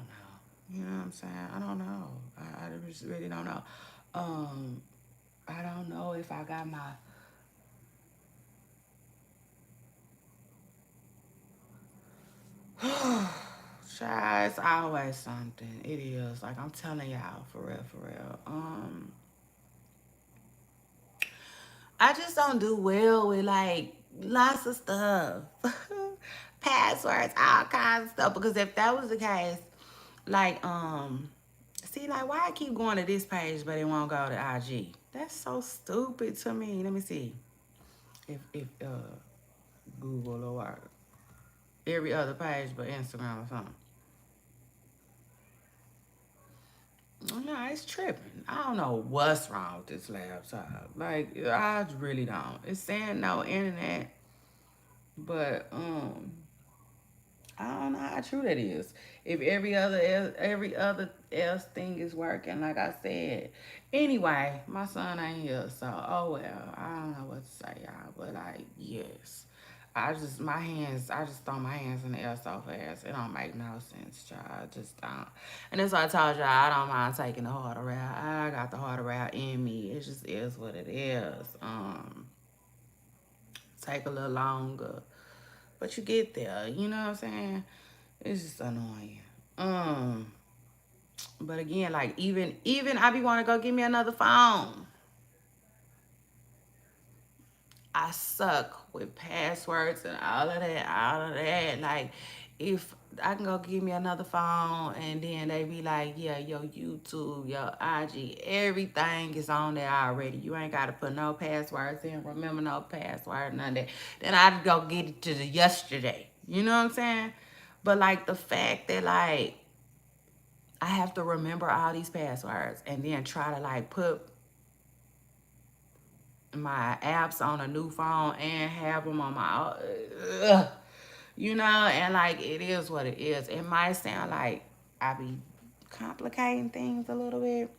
You know what I'm saying? I don't know. I just really don't know. Um, I don't know if I got my child, it's always something. It is. Like I'm telling y'all, for real, for real. I just don't do well with like lots of stuff. Passwords, all kinds of stuff. Because if that was the case, like, see, like, why I keep going to this page but it won't go to IG? That's so stupid to me. Let me see if Google will work. Every other page but Instagram or something. No, it's tripping. I don't know what's wrong with this laptop. Like, I really don't. It's saying no internet, but I don't know how true that is. If every other else thing is working, like I said. Anyway, my son ain't here, so oh well. I don't know what to say, y'all. But like, yes. I just throw my hands in the air so fast. It don't make no sense, y'all. I just don't. And that's why I told y'all I don't mind taking the harder route. I got the harder route in me. It just is what it is. Take a little longer. But you get there, you know what I'm saying? It's just annoying. Um, but again, like even I be wanna go get me another phone. I suck with passwords and all of that, all of that. Like, if I can go get me another phone and then they be like, yeah, your YouTube, your IG, everything is on there already. You ain't got to put no passwords in, remember no password, none of that. Then I'd go get it to the yesterday. You know what I'm saying? But like the fact that like I have to remember all these passwords and then try to like put my apps on a new phone and have them on my you know, and like it is what it is. It might sound like I be complicating things a little bit,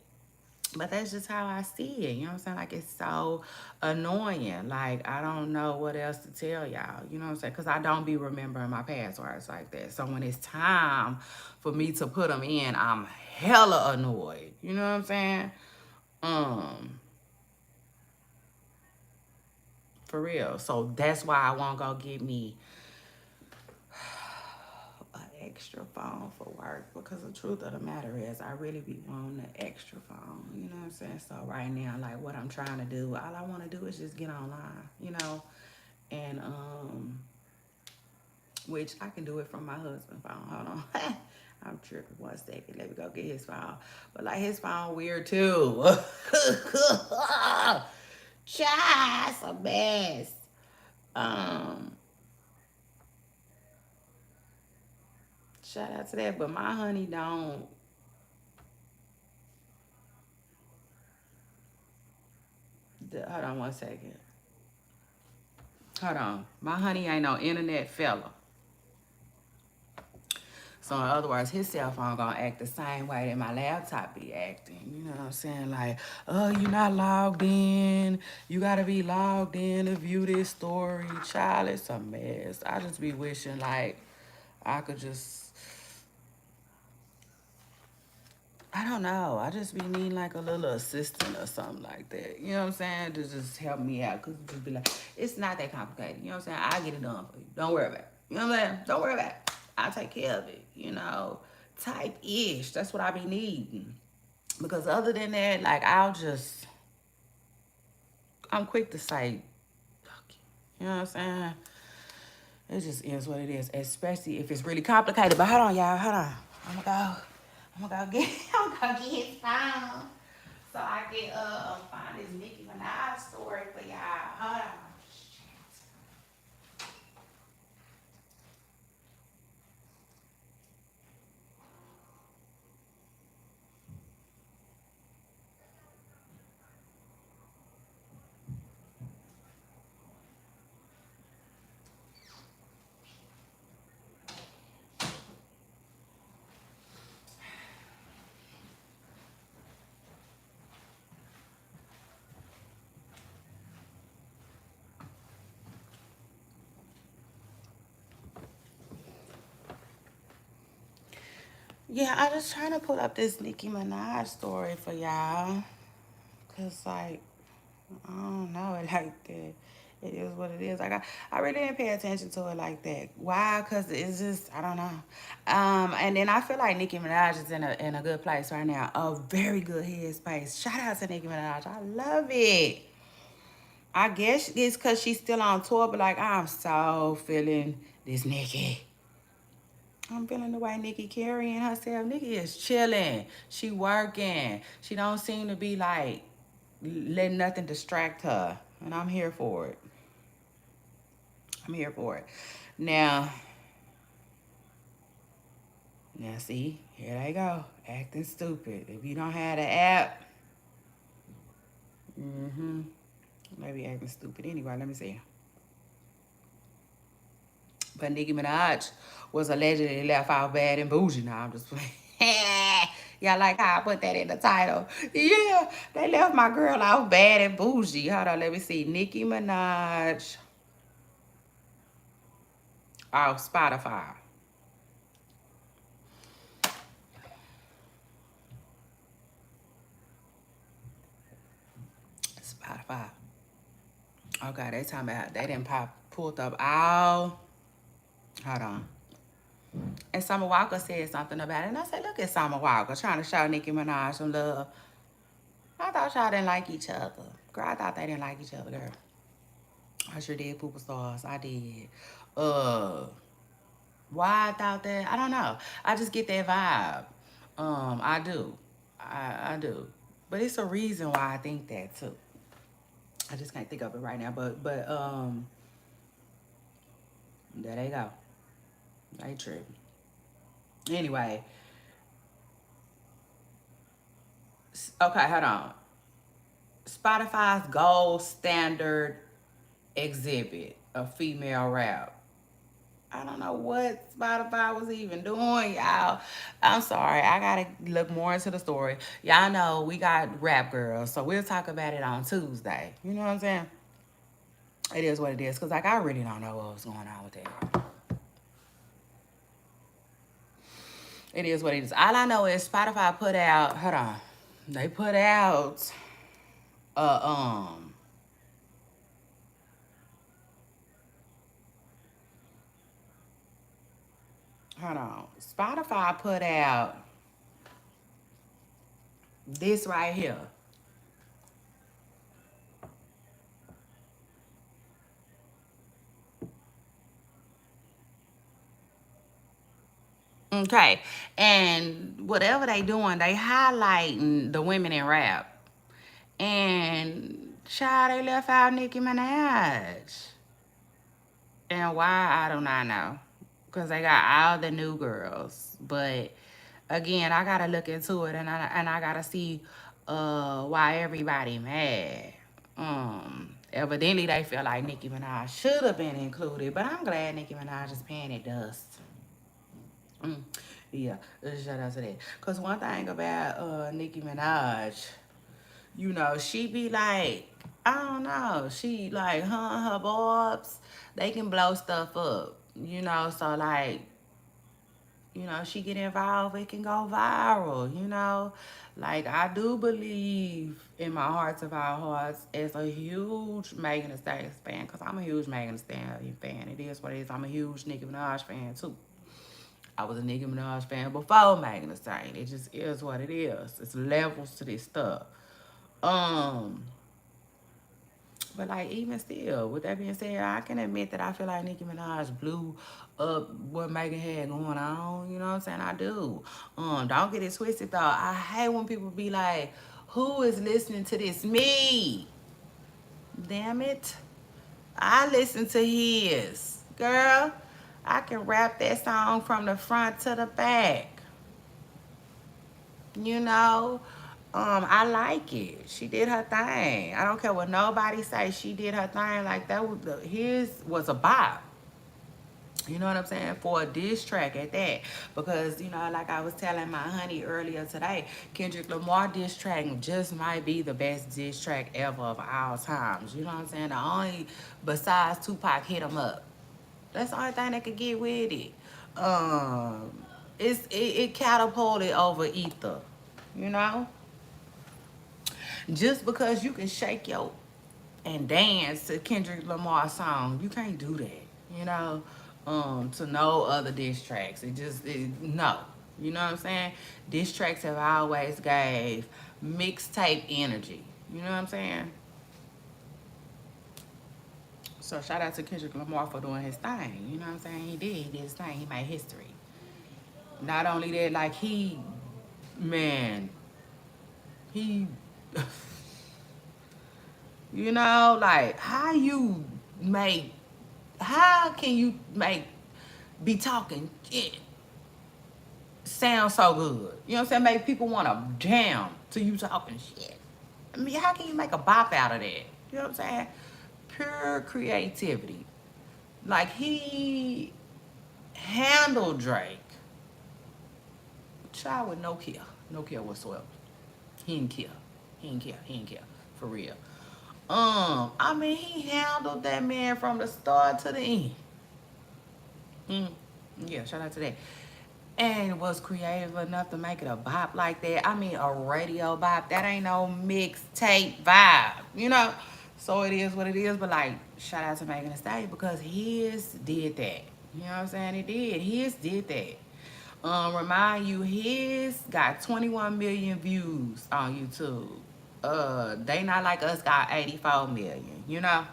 but that's just how I see it. You know what I'm saying? Like it's so annoying. Like I don't know what else to tell y'all. You know what I'm saying? Because I don't be remembering my passwords like that. So when it's time for me to put them in, I'm hella annoyed. You know what I'm saying? Um, for real. So that's why I won't go get me an extra phone for work, because the truth of the matter is I really be wanting an extra phone. You know what I'm saying? So right now, like what I'm trying to do, all I want to do is just get online, you know, and which I can do it from my husband's phone. Hold on. I'm tripping. 1 second. Let me go get his phone. But like his phone weird too. Just a mess. Um, Shout out to that. But my honey don't. Hold on 1 second. Hold on. My honey ain't no internet fella. So in other words, his cell phone gonna act the same way that my laptop be acting. You know what I'm saying? Like, oh, you not logged in. You gotta be logged in to view this story. Child, it's a mess. I just be wishing like I could just, I don't know. I just be needing like a little assistant or something like that. You know what I'm saying? To just help me out. Cause just be like, it's not that complicated. You know what I'm saying? I get it done for you. Don't worry about it. You know what I'm saying? Don't worry about it. I'll take care of it. You know, type ish. That's what I be needing. Because other than that, like I'm quick to say, fuck you. You know what I'm saying? It just is what it is. Especially if it's really complicated. But hold on, y'all. Hold on. I'm gonna go get his phone. So I can find this Nicki Minaj story for y'all. Hold on. Yeah, I just trying to pull up this Nicki Minaj story for y'all. Cause like, I don't know it like that. It is what it is. Like I really didn't pay attention to it like that. Why? Cause it's just I don't know. And then I feel like Nicki Minaj is in a good place right now. A very good headspace. Shout out to Nicki Minaj. I love it. I guess it's cause she's still on tour, but like I'm so feeling this Nicki. I'm feeling the way Nicki carrying herself. Nicki is chilling. She working. She don't seem to be like letting nothing distract her. And I'm here for it. I'm here for it. Now, now see, here they go. Acting stupid. If you don't have the app, maybe acting stupid. Anyway, let me see. But Nicki Minaj was allegedly left out bad and bougie. Now I'm just playing. Y'all like how I put that in the title? Yeah, they left my girl out bad and bougie. Hold on, let me see. Nicki Minaj off Spotify. Spotify. Okay, they talking about they didn't pulled up all. Hold on. And Summer Walker said something about it. And I said, look at Summer Walker trying to show Nicki Minaj some love. I thought y'all didn't like each other. Girl, I thought they didn't like each other, girl. I sure did, Pooper Stars. I did. Uh, why I thought that? I don't know. I just get that vibe. I do. I do. But it's a reason why I think that too. I just can't think of it right now. But there they go. They tripping. Anyway, okay, hold on. Spotify's gold standard exhibit, a female rap. I don't know what Spotify was even doing, y'all. I'm sorry. I gotta look more into the story. Y'all know we got rap girls, so we'll talk about it on Tuesday. You know what I'm saying? It is what it is. Cause like I really don't know what's going on with that. It is what it is. All I know is Spotify put out. Hold on. They put out a hold on. Spotify put out this right here. Okay. And whatever they doing, they highlighting the women in rap. And child, they left out Nicki Minaj. And why, I do not know. Because they got all the new girls. But again, I gotta look into it and I gotta see why everybody mad. Evidently they feel like Nicki Minaj should have been included, but I'm glad Nicki Minaj is paying it dust. Mm. Yeah, shout out to that. Cause one thing about Nicki Minaj, you know, she be like, I don't know, she like her bobs, they can blow stuff up. You know, so like, you know, she get involved, it can go viral, you know. Like I do believe in my heart of our hearts as a huge Megan Thee Stallion fan, because I'm a huge Megan Thee Stallion fan. It is what it is. I'm a huge Nicki Minaj fan too. I was a Nicki Minaj fan before Megan Thee Stallion. It just is what it is. It's levels to this stuff. Um, but like even still, with that being said, I can admit that I feel like Nicki Minaj blew up what Megan had going on. You know what I'm saying? I do. Don't get it twisted though. I hate when people be like, "Who is listening to this?" Me. Damn it. I listen to his. Girl, I can rap that song from the front to the back. You know, I like it. She did her thing. I don't care what nobody say. She did her thing. Like that was his was a bop. You know what I'm saying? For a diss track at that. Because, you know, like I was telling my honey earlier today, Kendrick Lamar diss track just might be the best diss track ever of all times. You know what I'm saying? The only, besides Tupac, Hit 'Em Up. That's the only thing that could get with it. Um, it catapulted over ether, you know. Just because you can shake your and dance to Kendrick Lamar's song, you can't do that, you know. To no other diss tracks, no, you know what I'm saying. Diss tracks have always gave mixtape energy, you know what I'm saying. So shout out to Kendrick Lamar for doing his thing, you know what I'm saying. He did his thing, he made history. Not only that, like man, he you know, like how can you make be talking shit sound so good? You know what I'm saying? Make people want to jam to you talking shit. I mean, how can you make a bop out of that? You know what I'm saying? Pure creativity. Like he handled Drake. Child with no care. No care whatsoever. He didn't care. He didn't care. He didn't care. For real. I mean, he handled that man from the start to the end. Mm, yeah, shout out to that. And was creative enough to make it a bop like that. I mean, a radio bop. That ain't no mixtape vibe, you know? So it is what it is. But, like, shout out to Megan Thee Stallion because his did that. You know what I'm saying? It did. His did that. Remind you, his got 21 million views on YouTube. They Not Like Us got 84 million, you know?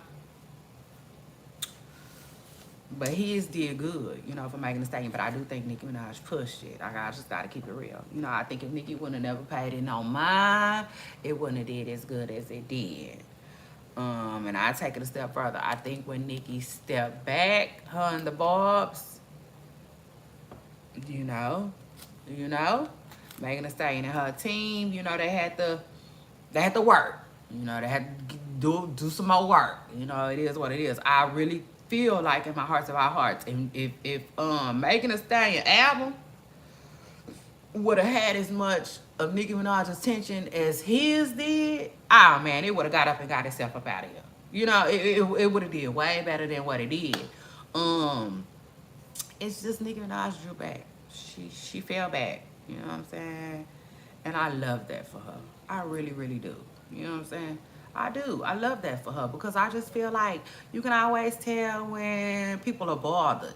But his did good, you know, for making a statement. But I do think Nicki Minaj pushed it. I just gotta keep it real. You know, I think if Nicki wouldn't have never paid it no mind, it wouldn't have did as good as it did. And I take it a step further. I think when Nicki stepped back, her and the Barbs, you know, Megan Thee Stallion and her team, you know, they had to work. You know, they had to do some more work. You know, it is what it is. I really feel like in my hearts of our hearts, and if Megan Thee Stallion album would have had as much of Nicki Minaj's attention as his did, oh man, it would have got up and got itself up out of here. You know, it would have did way better than what it did. It's just Nicki Minaj drew back. She fell back. You know what I'm saying? And I love that for her. I really, really do. You know what I'm saying? I do. I love that for her because I just feel like you can always tell when people are bothered.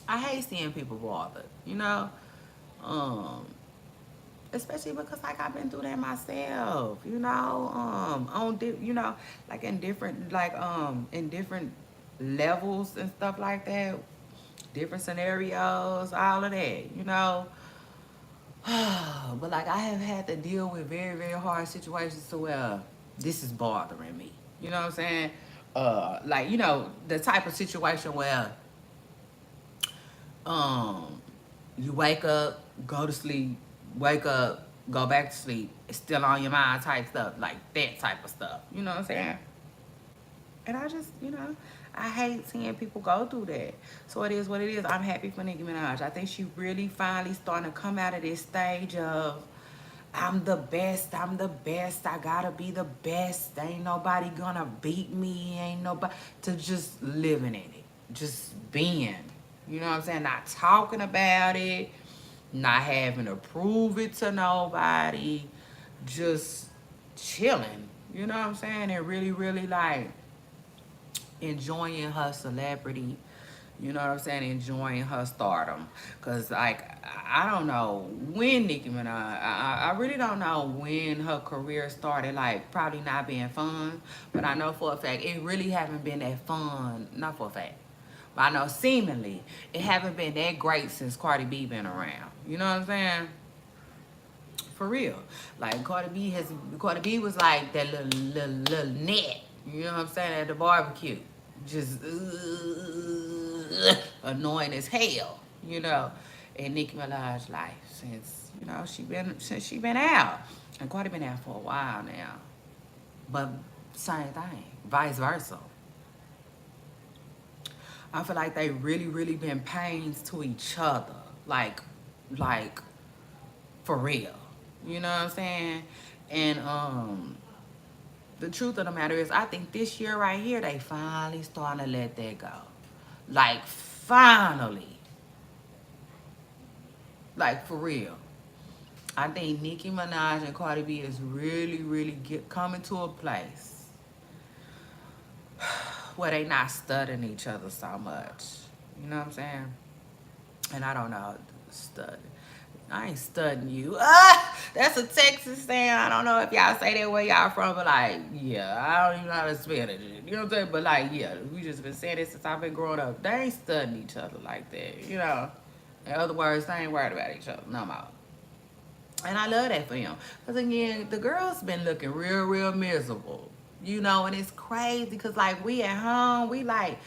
I hate seeing people bothered, you know? Especially because like I've been through that myself, you know, you know, like in different levels and stuff like that, different scenarios, all of that, you know. But like I have had to deal with very, very hard situations to where this is bothering me. You know what I'm saying? Like, you know, the type of situation where um you wake up, go to sleep, wake up, go back to sleep, it's still on your mind type stuff, like that type of stuff. You know what I'm saying? And I just, you know, I hate seeing people go through that. So it is what it is. I'm happy for Nicki Minaj. I think she really finally starting to come out of this stage of I'm the best, I gotta be the best. Ain't nobody gonna beat me, ain't nobody, to just living in it. Just being. You know what I'm saying? Not talking about it, not having to prove it to nobody, just chilling. You know what I'm saying? And really, really like enjoying her celebrity, you know what I'm saying, enjoying her stardom. Because, like, I don't know when Nicki Minaj, I really don't know when her career started, like, probably not being fun. But I know for a fact, it really haven't been that fun, not for a fact. But I know seemingly, it haven't been that great since Cardi B been around. You know what I'm saying? For real. Like, Cardi B was like that little net, you know what I'm saying, at the barbecue. Just annoying as hell, you know. In Nicki Minaj's life since she been out. And Cardi been out for a while now. But same thing, vice versa. I feel like they really, really been pains to each other. Like for real. You know what I'm saying? And the truth of the matter is, I think this year right here, they finally starting to let that go. Like, finally. Like, for real. I think Nicki Minaj and Cardi B is really, really coming to a place where they not studying each other so much. You know what I'm saying? And I don't know how to stud. I ain't studying you. Ah, that's a Texas saying. I don't know if y'all say that where y'all from, but like, yeah, I don't even know how to spell it. You know what I'm saying? But like, yeah, we just been saying this since I've been growing up. They ain't studying each other like that, you know. In other words, they ain't worried about each other no more. And I love that for him. Because again, the girls been looking real, real miserable. You know, and it's crazy because like we at home, we like,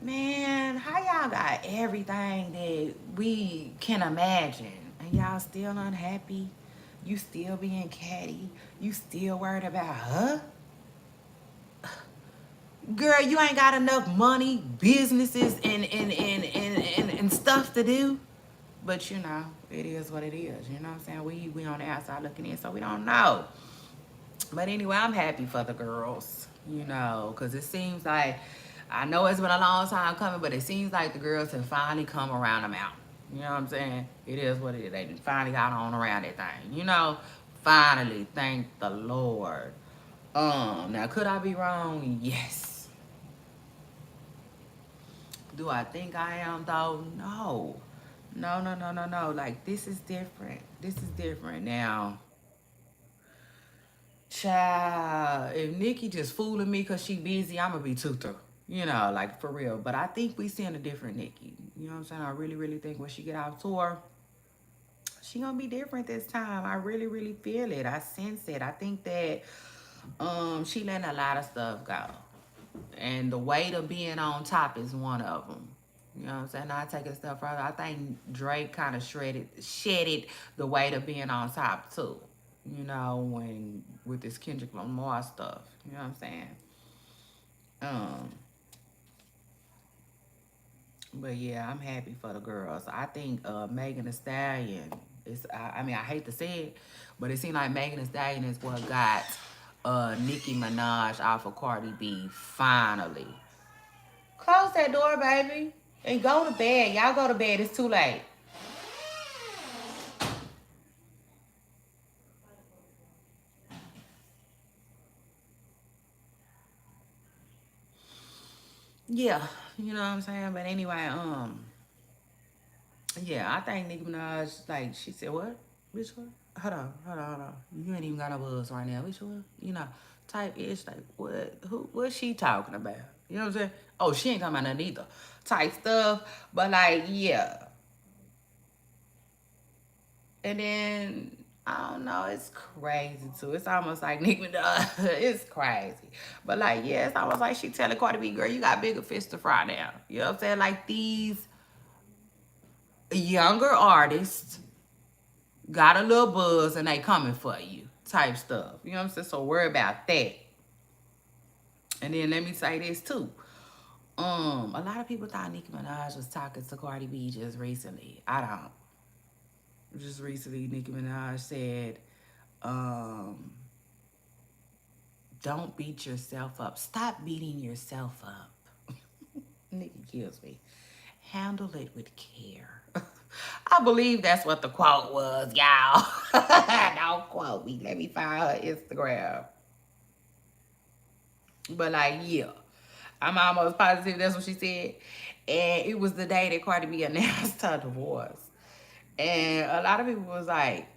man, how y'all got everything that we can imagine? And y'all still unhappy? You still being catty? You still worried about her? Girl, you ain't got enough money, businesses, and stuff to do. But you know, it is what it is. You know what I'm saying? We on the outside looking in, so we don't know. But anyway, I'm happy for the girls, you know, because it seems like, I know it's been a long time coming, but it seems like the girls have finally come around the mountain. You know what I'm saying? It is what it is. They finally got on around that thing. You know, finally, thank the Lord. Now could I be wrong? Yes. Do I think I am though? No. No, no, no, no, no. Like, this is different. This is different. Now, child, if Nicki just fooling me because she busy, I'm going to be too through. You know, like, for real. But I think we seeing a different Nicki. You know what I'm saying? I really, really think when she get off tour, she going to be different this time. I really, really feel it. I sense it. I think that she letting a lot of stuff go. And the weight of being on top is one of them. You know what I'm saying? Now I take it a step further. I think Drake kind of shedded the weight of being on top too. You know, when with this Kendrick Lamar stuff. You know what I'm saying? Um, but yeah, I'm happy for the girls. I think Megan Thee Stallion is. I mean, I hate to say it, but it seems like Megan Thee Stallion is what got Nicki Minaj off of Cardi B finally. Close that door, baby, and go to bed. Y'all go to bed. It's too late. Yeah, you know what I'm saying. But anyway, yeah, I think Nicki Minaj, like, she said, what? Which one? Hold on. You ain't even got no buzz right now. Which one? You know, type ish, like, what? What's she talking about? You know what I'm saying? Oh, she ain't talking about nothing either. Type stuff. But, like, yeah. And then, I don't know, it's crazy, too. It's almost like Nicki Minaj. It's crazy. But, like, yeah, it's almost like she telling Cardi B, girl, you got bigger fish to fry now. You know what I'm saying? Like, these younger artists got a little buzz and they coming for you type stuff. You know what I'm saying? So worry about that. And then let me say this too. A lot of people thought Nicki Minaj was talking to Cardi B just recently. I don't. Just recently, Nicki Minaj said, um, don't beat yourself up. Stop beating yourself up. Nicki kills me. Handle it with care. I believe that's what the quote was, y'all. Don't quote me. Let me find her Instagram. But like, yeah, I'm almost positive that's what she said. And it was the day that Cardi B announced her divorce. And a lot of people was like,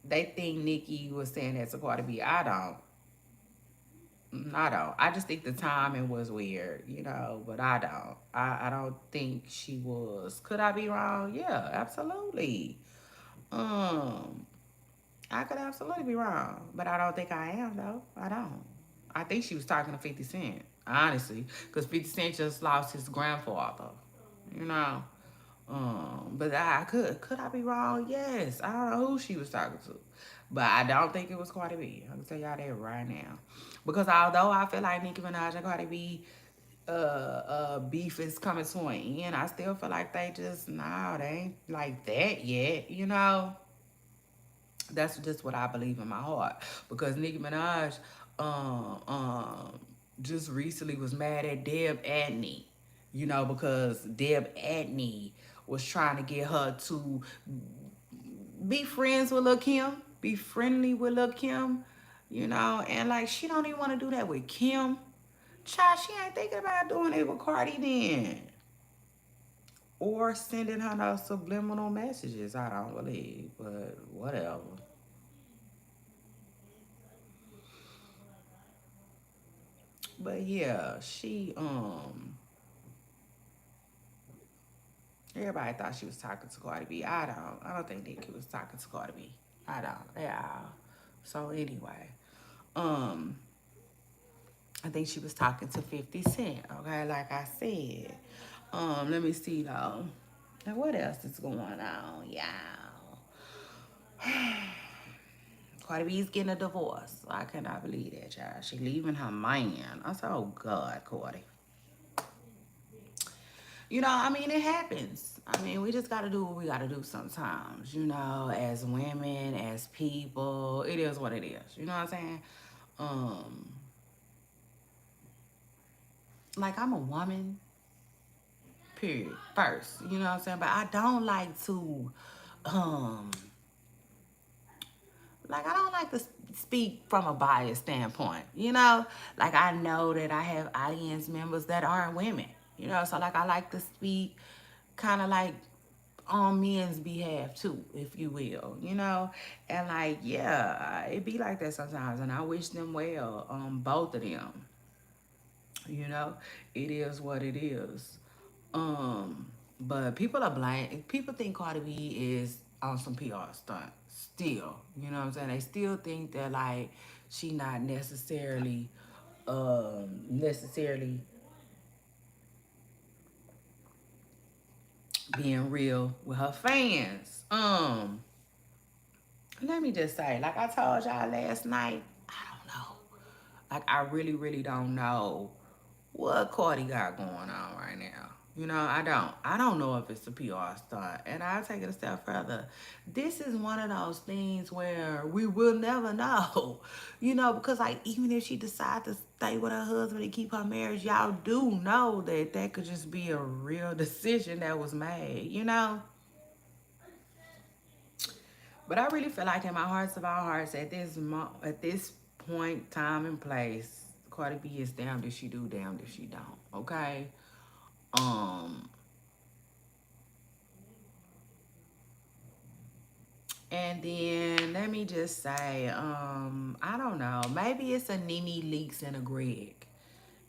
they think Nicki was saying that to Cardi B. I don't. I don't. I just think the timing was weird, you know, but I don't. I don't think she was. Could I be wrong? Yeah, absolutely. Um, I could absolutely be wrong, but I don't think I am though. I don't. I think she was talking to 50 Cent, honestly, because 50 Cent just lost his grandfather, you know. But I could I be wrong? Yes. I don't know who she was talking to, but I don't think it was Cardi B. I'm gonna tell y'all that right now, because although I feel like Nicki Minaj and Cardi B beef is coming to an end, I still feel like they just nah, they ain't like that yet, you know. That's just what I believe in my heart. Because Nicki Minaj um, um, just recently was mad at Deb Adney, you know, because Deb Adney was trying to get her to be friends with Lil Kim, be friendly with Lil Kim, you know, and like she don't even want to do that with Kim. Child, she ain't thinking about doing it with Cardi then. Or sending her no subliminal messages, I don't believe, but whatever. But yeah, everybody thought she was talking to Cardi B. I don't think Nicki was talking to Cardi B. I don't. Yeah. So anyway, um, I think she was talking to 50 Cent, okay, like I said. Let me see though. And what else is going on, y'all? Cardi B's getting a divorce. I cannot believe that, y'all. She leaving her man. I said, oh God, Cardi. You know, I mean, it happens. I mean, we just got to do what we got to do sometimes, you know, as women, as people. It is what it is. You know what I'm saying? Um, like, I'm a woman, period, first. You know what I'm saying? But I don't like to, um, like, I don't like to speak from a biased standpoint, you know? Like, I know that I have audience members that aren't women, you know? So, like, I like to speak kind of like on men's behalf too, if you will, you know? And like, yeah, it be like that sometimes, and I wish them well, both of them, you know? It is what it is. But people are blind. People think Cardi B is on some PR stunt still. You know what I'm saying? They still think that like she not necessarily being real with her fans. Let me just say, like I told y'all last night, I don't know. Like I really, really don't know what Cardi got going on right now. You know, I don't. I don't know if it's a PR stunt. And I'll take it a step further. This is one of those things where we will never know. You know, because like even if she decides to stay with her husband and keep her marriage, y'all do know that that could just be a real decision that was made, you know? But I really feel like in my hearts of all hearts, at this point, time, and place, Cardi B is damned if she do, damned if she don't. Okay. Um, and then let me just say, I don't know, maybe it's a Nene Leaks and a Greg,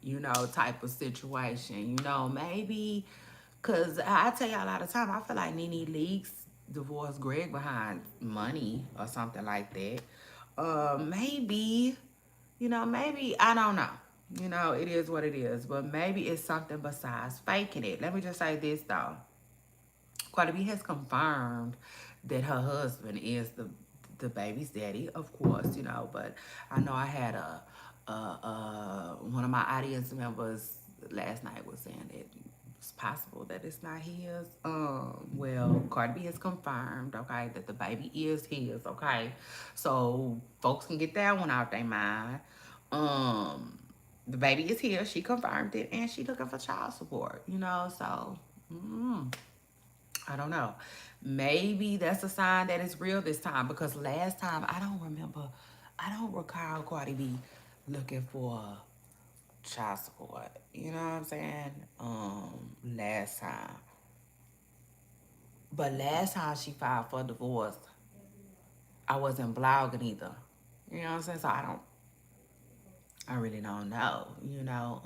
you know, type of situation. You know, maybe, cause I tell y'all a lot of time, I feel like Nene Leaks divorced Greg behind money or something like that. Maybe, you know, maybe I don't know. You know, it is what it is, but maybe it's something besides faking it. Let me just say this though. Cardi B has confirmed that her husband is the baby's daddy, of course, you know. But I know I had one of my audience members last night was saying that it's possible that it's not his. Well, Cardi B has confirmed, okay, that the baby is his, okay. So folks can get that one out their mind. Um, the baby is here. She confirmed it, and she looking for child support, you know. So. I don't know. Maybe that's a sign that it's real this time because last time I don't recall Cardi B looking for child support. You know what I'm saying? Last time. But last time she filed for divorce, I wasn't blogging either. You know what I'm saying? So I really don't know. You know,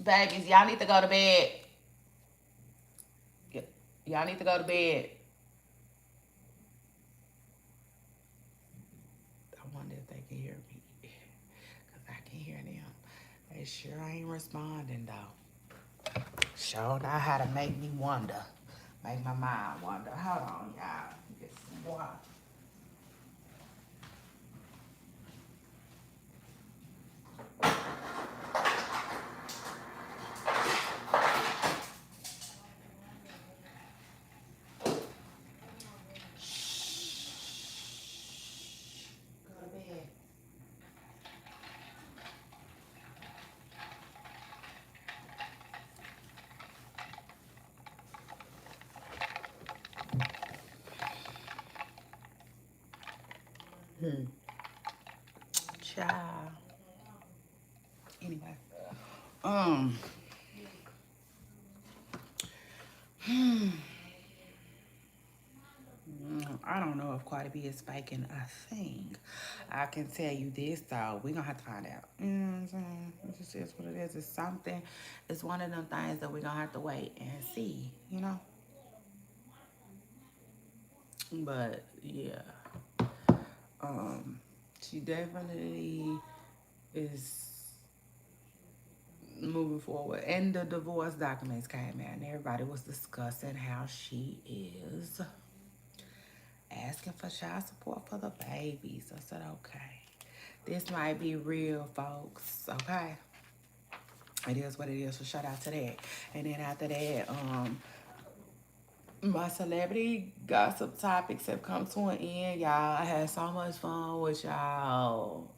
babies, y'all need to go to bed. Y'all need to go to bed. I wonder if they can hear me. Because I can hear them. They sure ain't responding, though. Sure know how to make me wonder. Make my mind wonder. Hold on, y'all. Get some water. Go to bed. Child. Anyway. Um. I don't know if Cardi B is faking a thing. I can tell you this though. We're gonna have to find out. You know what I'm saying? It just is what it is. It's something. It's one of them things that we're gonna have to wait and see, you know? But yeah. She definitely is moving forward. And the divorce documents came out and everybody was discussing how she is asking for child support for the babies. I said, okay. This might be real, folks. Okay. It is what it is. So shout out to that. And then after that, my celebrity gossip topics have come to an end, y'all. I had so much fun with y'all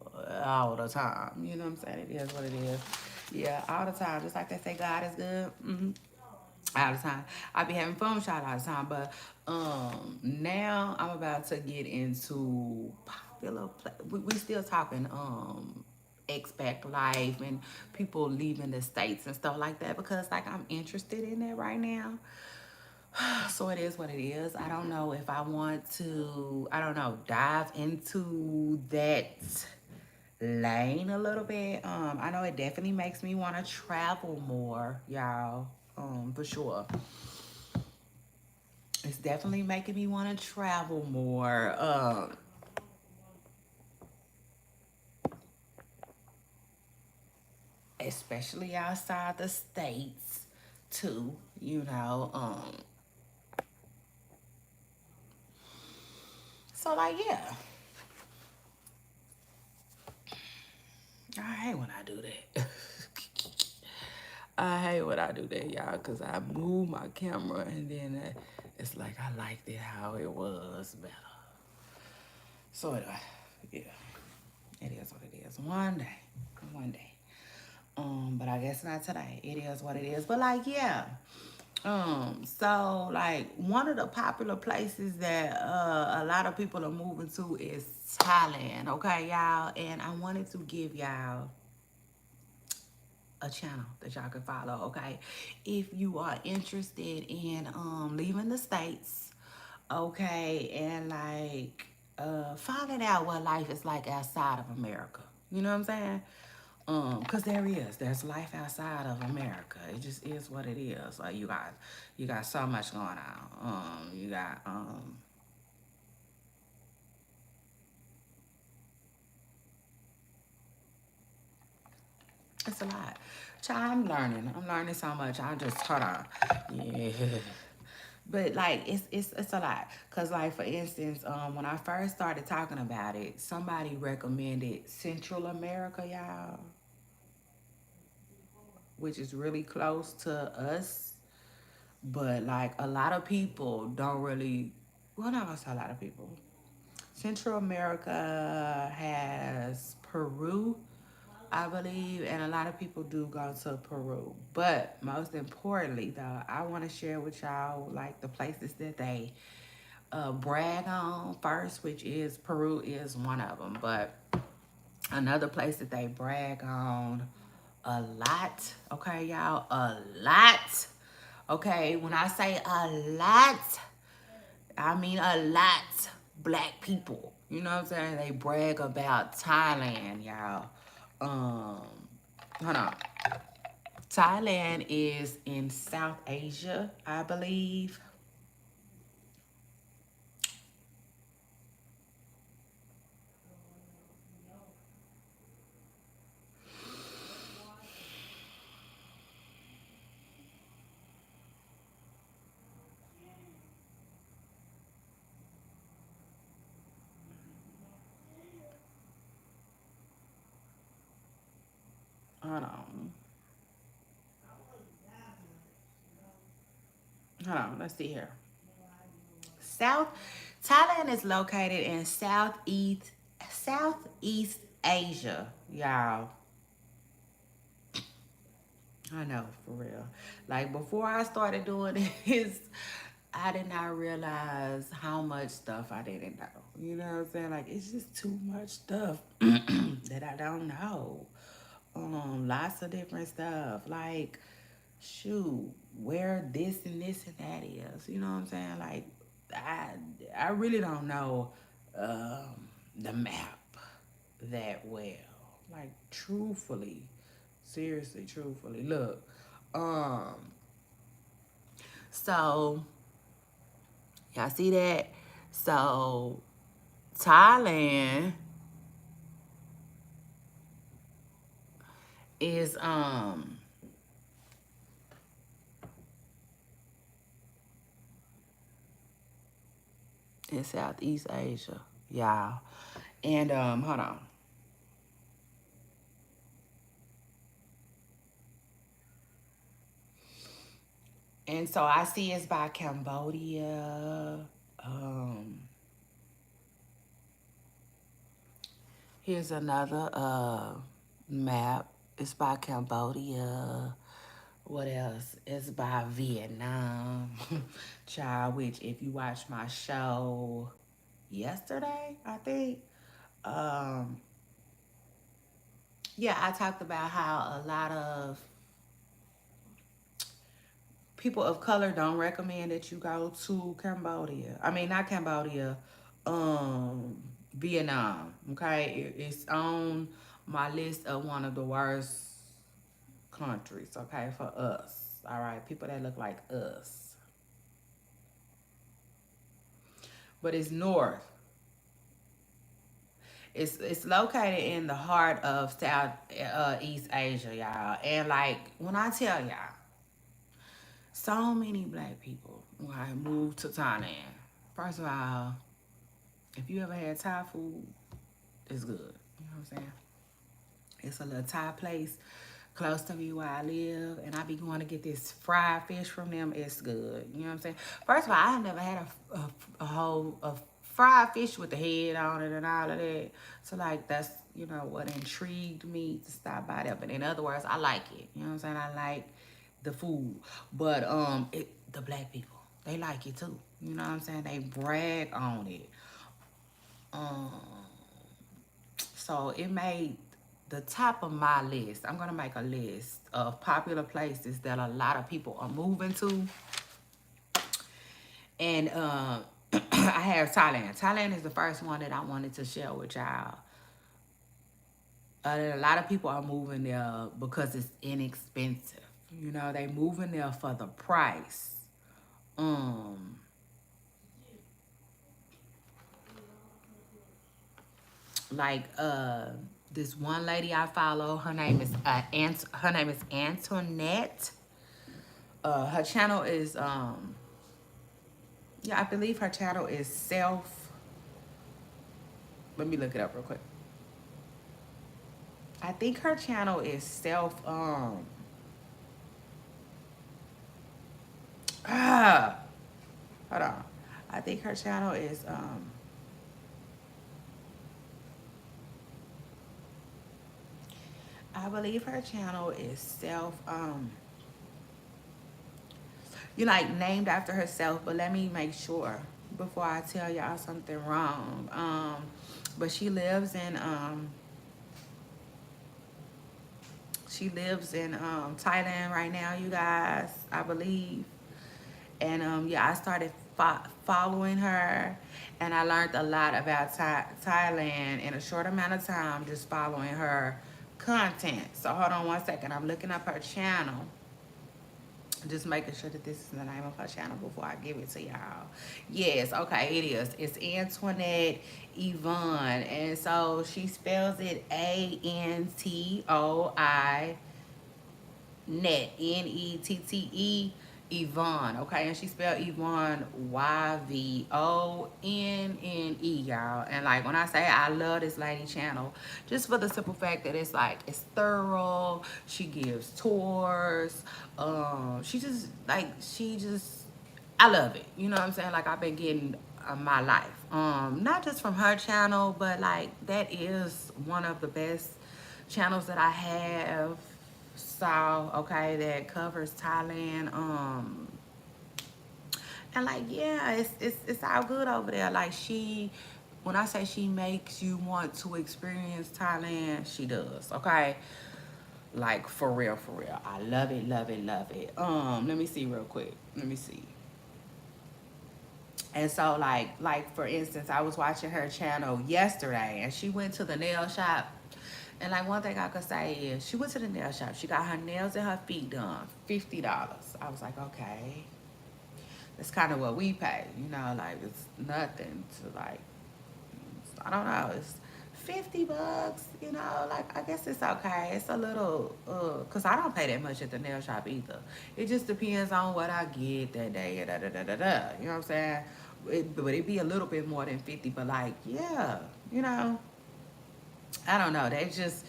all the time. You know what I'm saying? It is what it is. Yeah, all the time. Just like they say, God is good. All the time. I be having fun with y'all all the time. But now I'm about to get into popular we still talking expat life and people leaving the states and stuff like that because like I'm interested in that right now. So it is what it is. I don't know if I want to, I don't know, dive into that lane a little bit. I know it definitely makes me want to travel more, y'all. For sure. It's definitely making me want to travel more. Especially outside the states too, you know. So like yeah. I hate when I do that. I hate when I do that, y'all, because I move my camera and then it's like I liked it how it was better. So anyway, yeah, it is what it is. One day, one day. But I guess not today. It is what it is. But like, yeah. So like one of the popular places that a lot of people are moving to is Thailand. Okay, y'all, and I wanted to give y'all a channel that y'all can follow, okay? If you are interested in leaving the states, okay, and like finding out what life is like outside of America. You know what I'm saying? Cause there's life outside of America. It just is what it is. Like you got so much going on. You got it's a lot. Child, I'm learning. I'm learning so much. I just hold on. Yeah. But like it's a lot. Cause like for instance, when I first started talking about it, somebody recommended Central America, y'all, which is really close to us. But like a lot of people don't really well not gonna say a lot of people. Central America has Peru, I believe, and a lot of people do go to Peru. But most importantly, though, I want to share with y'all like the places that they brag on first, which is Peru is one of them. But another place that they brag on a lot, okay, y'all, a lot. Okay, when I say a lot, I mean a lot. Black people, you know what I'm saying? They brag about Thailand, y'all. Um, Hold on. Thailand is in South Asia, I believe. Hold on. Hold on. Let's see here. South Thailand is located in Southeast Asia, y'all. I know, for real. Like before I started doing this, I did not realize how much stuff I didn't know. You know what I'm saying? Like, it's just too much stuff that I don't know. Lots of different stuff. Like, shoot, where this and this and that is. You know what I'm saying? Like, I I really don't know the map that well. Like, truthfully, seriously, truthfully. Look, um, so y'all see that? So Thailand is in Southeast Asia, y'all. And hold on. And so I see it's by Cambodia. Um, Here's another map. It's by Cambodia. What else? It's by Vietnam. Child, which if you watch my show yesterday, I think. Um, yeah, I talked about how a lot of people of color don't recommend that you go to Cambodia. I mean, not Cambodia, Vietnam. Okay, it's on my list of one of the worst countries. Okay, for us. All right, people that look like us. But it's north. It's located in the heart of South East Asia, y'all. And like when I tell y'all, so many black people when I moved to Thailand. First of all, if you ever had Thai food, it's good. You know what I'm saying? It's a little Thai place close to me where I live, and I be going to get this fried fish from them. It's good. You know what I'm saying? First of all, I never had a whole fried fish with the head on it and all of that. So like that's what intrigued me to stop by there. But in other words, I like it. You know what I'm saying? I like the food, but the black people they like it too. You know what I'm saying? They brag on it. Um, so it made the top of my list. I'm gonna make a list of popular places that a lot of people are moving to. And I have Thailand. Thailand is the first one that I wanted to share with y'all. A lot of people are moving there because it's inexpensive. They moving there for the price. Um, like this one lady I follow, her name is Antoinette. Her channel is yeah, I believe her channel is self. Let me look it up real quick. I think her channel is self ah hold on. I think her channel is I believe her channel is self like named after herself, but let me make sure before I tell y'all something wrong. But she lives in Thailand right now, you guys, I believe. And yeah, I started following her, and I learned a lot about Thailand in a short amount of time just following her content. So hold on one second. I'm looking up her channel. Just making sure that this is the name of her channel before I give it to y'all. Yes, okay, it is. It's Antoinette Yvonne. And so she spells it Antoi Net, Nette, Yvonne, okay? And she spelled Yvonne Yvonne, y'all. And like when I say I love this lady channel, just for the simple fact that it's like it's thorough. She gives tours. She just I love it. You know what I'm saying? Like I've been getting my life. Not just from her channel, but like that is one of the best channels that I have saw, okay, that covers Thailand. And like, yeah, it's all good over there. Like when I say she makes you want to experience Thailand, she does. Okay, like for real, for real. I love it, love it, love it. Let me see real quick. Let me see. And so like for instance, I was watching her channel yesterday, and she went to the nail shop. And like one thing I could say is, she went to the nail shop. She got her nails and her feet done, $50. I was like, okay, it's kind of what we pay, you know, like it's nothing to like, I don't know, it's $50, you know, like I guess it's okay. It's a little, cause I don't pay that much at the nail shop either. It just depends on what I get that day, da da da da da. You know what I'm saying? But it'd be a little bit more than 50, but like, yeah, you know, I don't know. They just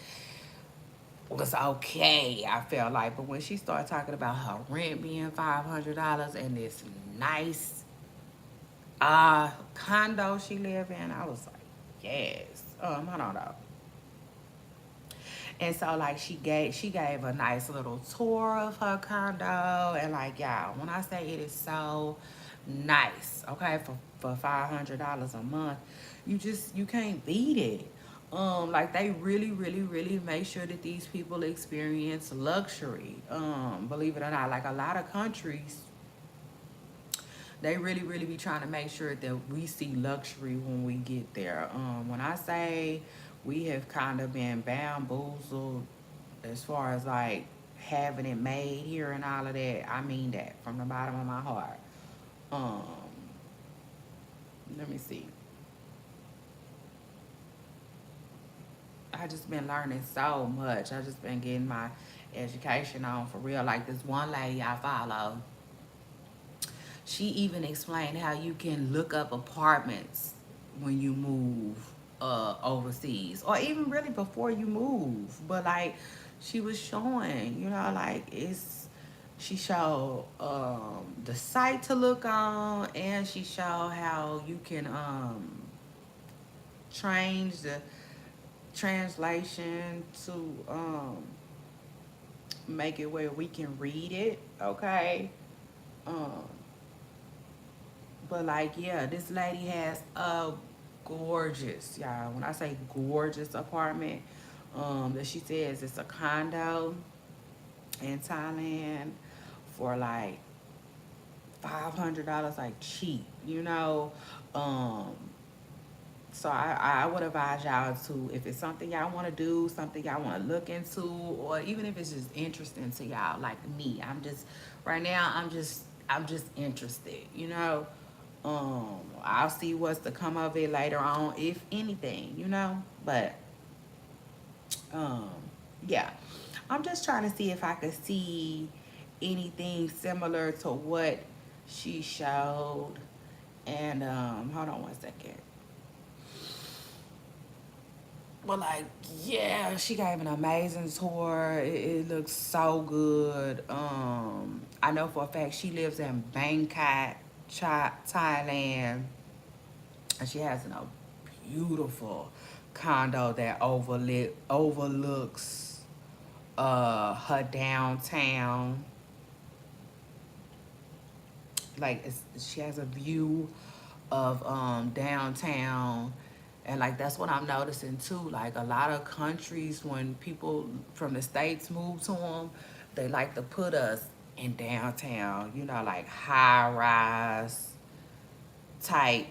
was okay, I felt like. But when she started talking about her rent being $500 and this nice condo she live in, I was like, yes. I don't know. And so like she gave a nice little tour of her condo, and like, y'all, when I say it is so nice, okay, for $500 a month, you can't beat it. Like they really, really, really make sure that these people experience luxury. Believe it or not, like a lot of countries, they really, really be trying to make sure that we see luxury when we get there. When I say we have kind of been bamboozled as far as like having it made here and all of that, I mean that from the bottom of my heart. Um, Let me see. I just been learning so much. I just been getting my education on for real. Like this one lady I follow, she even explained how you can look up apartments when you move overseas, or even really before you move. But like she was showing, you know, like she showed the site to look on, and she showed how you can change the translation to make it where we can read it, okay? Um, but like, yeah, this lady has a gorgeous, y'all. When I say gorgeous apartment, that she says it's a condo in Thailand for like $500, like cheap, you know. Um, so I would advise y'all to, if it's something y'all want to do, something y'all want to look into, or even if it's just interesting to y'all, like me. Right now, I'm just interested, you know. I'll see what's to come of it later on, if anything, you know. But um, yeah, I'm just trying to see if I could see anything similar to what she showed. And hold on one second. But like, yeah, she gave an amazing tour. It looks so good. I know for a fact she lives in Bangkok, Thailand, and she has a beautiful condo that overlooks her downtown. Like she has a view of downtown, and like that's what I'm noticing too. Like a lot of countries, when people from the states move to them, they like to put us in downtown, you know, like high rise type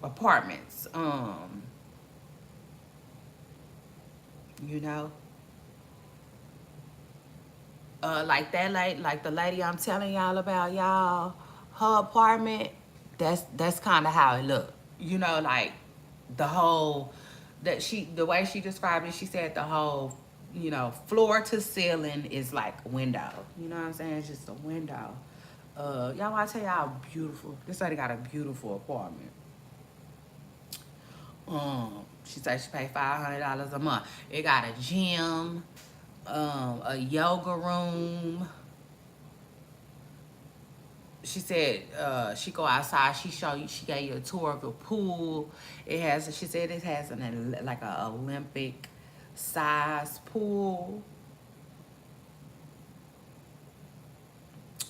apartments, you know. Like that lady, like the lady I'm telling y'all about, y'all, her apartment, that's kind of how it looked. You know, like the whole, the way she described it, she said the whole, you know, floor to ceiling is like a window. You know what I'm saying? It's just a window. Y'all want to tell y'all beautiful. This lady got a beautiful apartment. She said she paid $500 a month. It got a gym, a yoga room. She said she go outside. She gave you a tour of the pool. She said it has like a Olympic size pool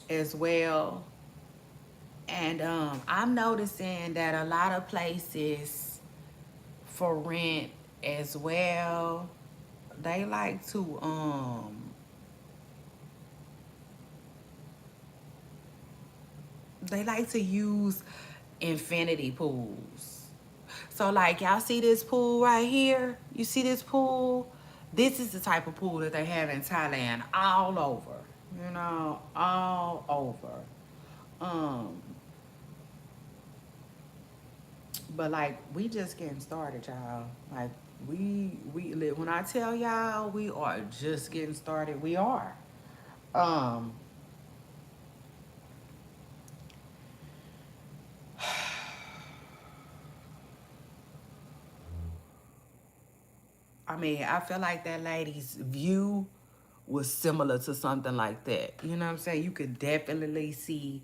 as well. And I'm noticing that a lot of places for rent as well, they like to use infinity pools. So like y'all see this pool right here? You see this pool? This is the type of pool that they have in Thailand all over. You know, all over. Um, but like we just getting started, y'all. Like when I tell y'all we are just getting started, we are. Um, I mean, I feel like that lady's view was similar to something like that. You know what I'm saying? You could definitely see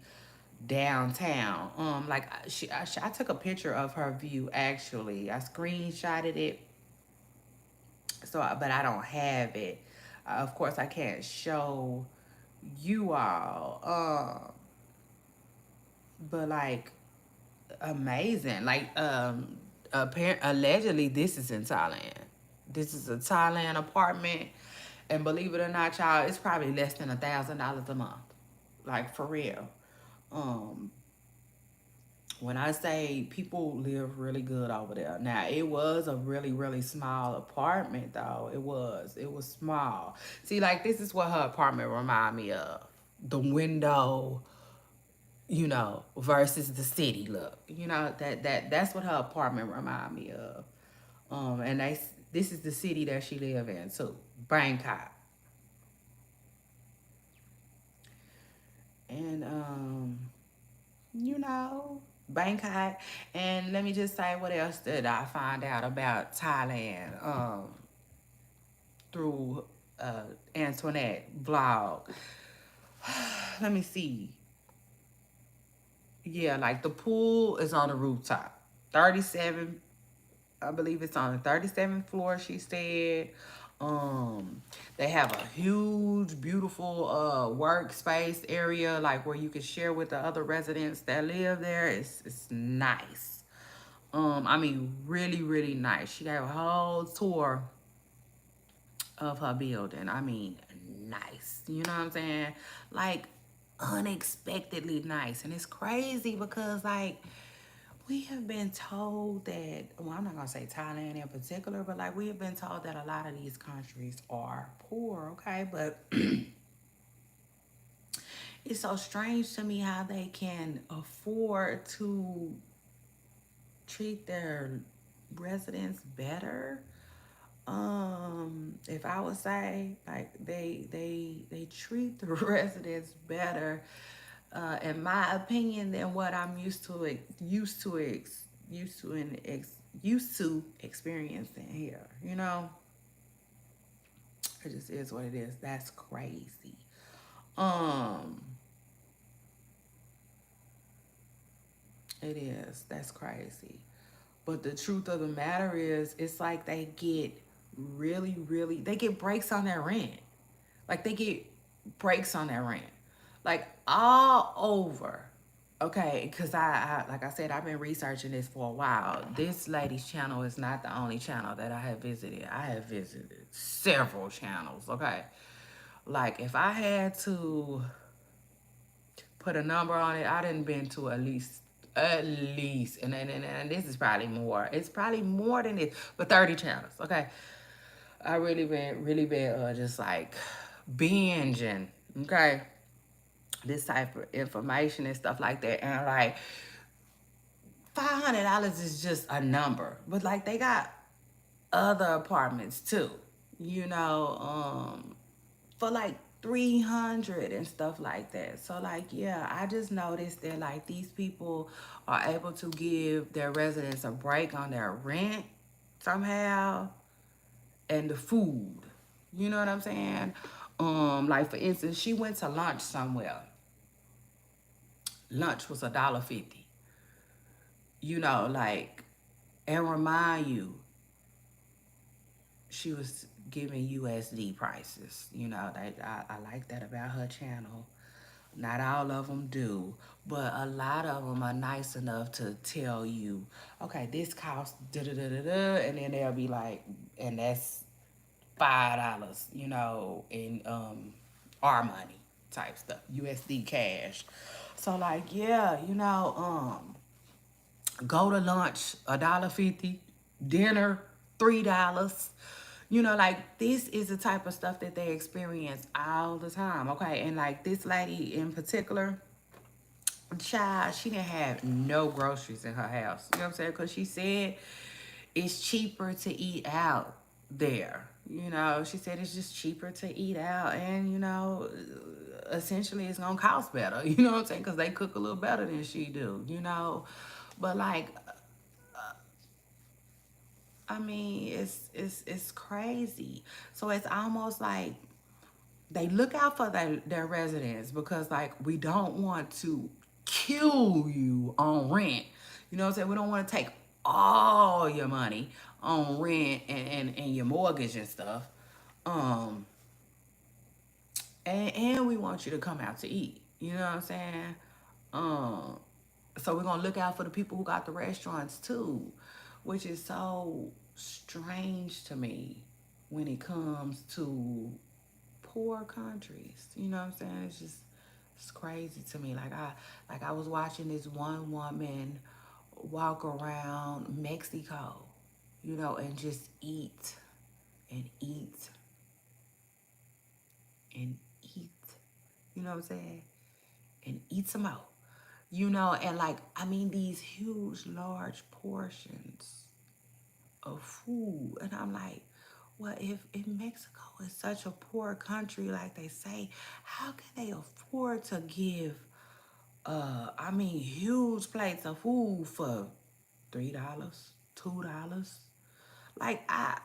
downtown. Like I took a picture of her view actually. I screenshotted it, so but I don't have it. Of course, I can't show you all. But like amazing. Like allegedly this is in Thailand. This is a Thailand apartment, and believe it or not, y'all, it's probably less than $1,000 a month. Like for real. Um, when I say people live really good over there. Now it was a really, really small apartment though. It was small. See, like this is what her apartment remind me of. The window, you know, versus the city look. You know, that's what her apartment remind me of. And this is the city that she live in too, Bangkok. And you know, Bangkok. And let me just say what else did I find out about Thailand through Antoinette vlog. Let me see. Yeah, like the pool is on the rooftop. 37, I believe it's on the 37th floor, she said. They have a huge, beautiful workspace area, like where you can share with the other residents that live there. It's nice. I mean, really, really nice. She gave a whole tour of her building. I mean, nice. You know what I'm saying? Like unexpectedly nice. And it's crazy because like we have been told that, well, I'm not gonna say Thailand in particular, but like we have been told that a lot of these countries are poor, okay? But it's so strange to me how they can afford to treat their residents better. If I would say like they treat the residents better, in my opinion, than what I'm used to experiencing here. You know, it just is what it is. That's crazy. Um, it is. That's crazy. But the truth of the matter is, it's like they get really, really, they get breaks on their rent. Like they get breaks on their rent. Like all over. Okay, because like I said, I've been researching this for a while. This lady's channel is not the only channel that I have visited. I have visited several channels, okay? Like if I had to put a number on it, I done been to at least, and this is probably more. It's probably more than this, but 30 channels, okay? I really been just like binging, okay? This type of information and stuff like that. And like $500 is just a number. But like they got other apartments too, you know, for like 300 and stuff like that. So like yeah, I just noticed that like these people are able to give their residents a break on their rent somehow, and the food. You know what I'm saying? Like for instance, she went to lunch somewhere. Lunch was $1.50. You know, like, and remind you, she was giving USD prices. You know, I like that about her channel. Not all of them do, but a lot of them are nice enough to tell you, okay, this costs da da da da da, and then they'll be like, and that's $5, in our money type stuff, USD cash. So like, yeah, go to lunch $1.50, dinner $3. Like this is the type of stuff that they experience all the time. Okay, and like this lady in particular, child, she didn't have no groceries in her house. You know what I'm saying? Because she said it's cheaper to eat out there. She said it's just cheaper to eat out, and essentially it's gonna cost better. You know what I'm saying? Because they cook a little better than she do. But like, I mean, it's crazy. So it's almost like they look out for their residents because like we don't want to kill you on rent. You know what I'm saying? We don't want to take all your money on rent and your mortgage and stuff. Um and we want you to come out to eat. You know what I'm saying? Um so we're gonna look out for the people who got the restaurants too, which is so strange to me when it comes to poor countries. You know what I'm saying? It's crazy to me. Like I was watching this one woman walk around Mexico, and just eat and eat and eat. You know what I'm saying? And eat some more. And like I mean these huge large portions of food. And I'm like, well, if Mexico is such a poor country, like they say, how can they afford to give, I mean, huge plates of food for $3, $2? Like, I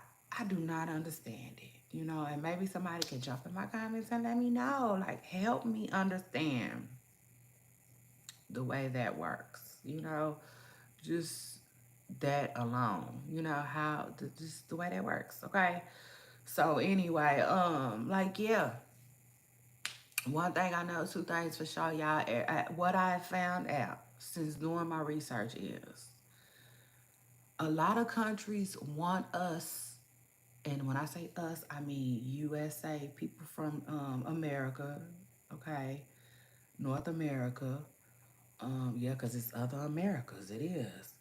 do not understand it, and maybe somebody can jump in my comments and let me know. Like, help me understand the way that works, just that alone, how just the way that works, okay? So anyway, like yeah, one thing I know, two things for sure, y'all. What I found out since doing my research is a lot of countries want us, and when I say us, I mean USA, people from America, okay, North America, yeah, because it's other Americas, it is,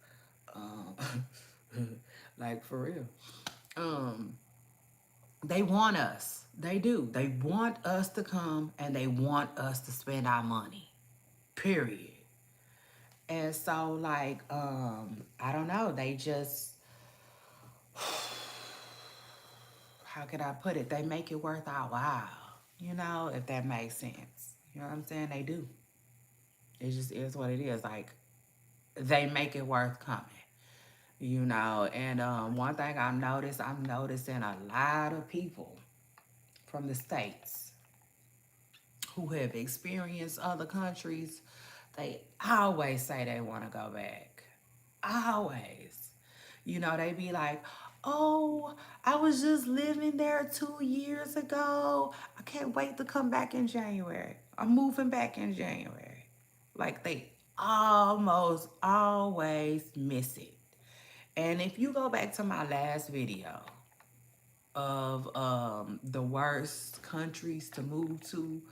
um, like for real. Um, They want us. They do. They want us to come and they want us to spend our money. Period. And so like I don't know, they just how can I put it? They make it worth our while. If that makes sense. You know what I'm saying? They do. It just is what it is. Like they make it worth coming. And one thing I'm noticing a lot of people from the States who have experienced other countries, they always say they want to go back. Always. They be like, oh, I was just living there 2 years ago. I can't wait to come back in January. I'm moving back in January. Like they almost always miss it. And if you go back to my last video of the worst countries to move to,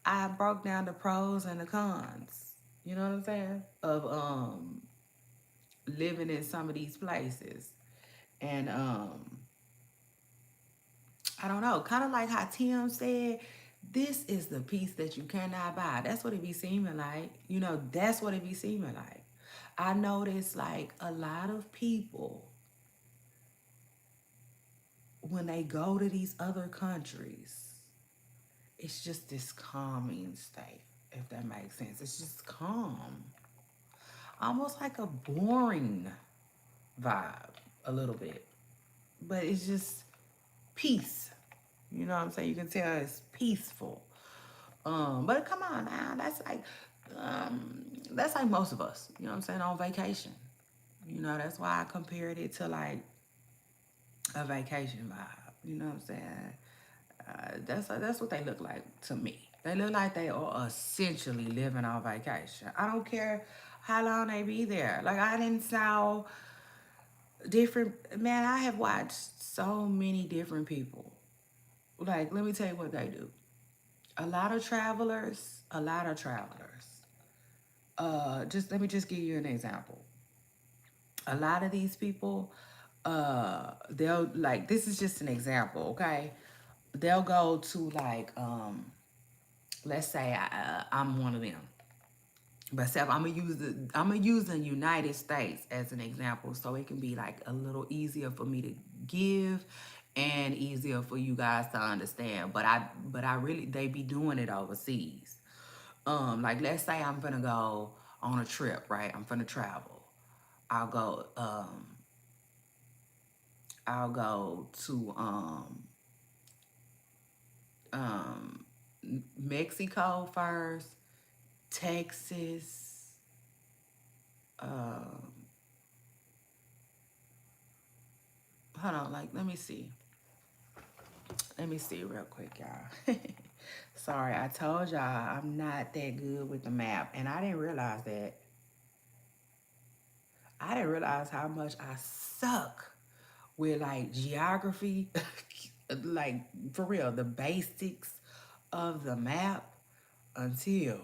I broke down the pros and the cons. You know what I'm saying? Of living in some of these places. And I don't know, kind of like how Tim said, this is the piece that you cannot buy. That's what it be seeming like. That's what it be seeming like. I notice like a lot of people when they go to these other countries, it's just this calming state, if that makes sense. It's just calm. Almost like a boring vibe, a little bit. But it's just peace. You know what I'm saying? You can tell it's peaceful. But come on now, that's like most of us, you know what I'm saying, on vacation. That's why I compared it to like a vacation vibe. You know what I'm saying? That's what they look like to me. They look like they are essentially living on vacation. I don't care how long they be there. Like I didn't saw different man, I have watched so many different people. Like, let me tell you what they do. A lot of travelers, just let me just give you an example. A lot of these people, they'll like this is just an example, okay? They'll go to like let's say I'm one of them. But Seth, I'm gonna use the United States as an example, so it can be like a little easier for me to give, and easier for you guys to understand. But I really they be doing it overseas. Like let's say I'm gonna go on a trip, right? I'm gonna travel. I'll go. I'll go to um, Mexico first, Texas. Um, Hold on, like let me see. Let me see real quick, y'all. Sorry, I told y'all I'm not that good with the map, and I didn't realize that. I didn't realize how much I suck with like geography, like for real, the basics of the map until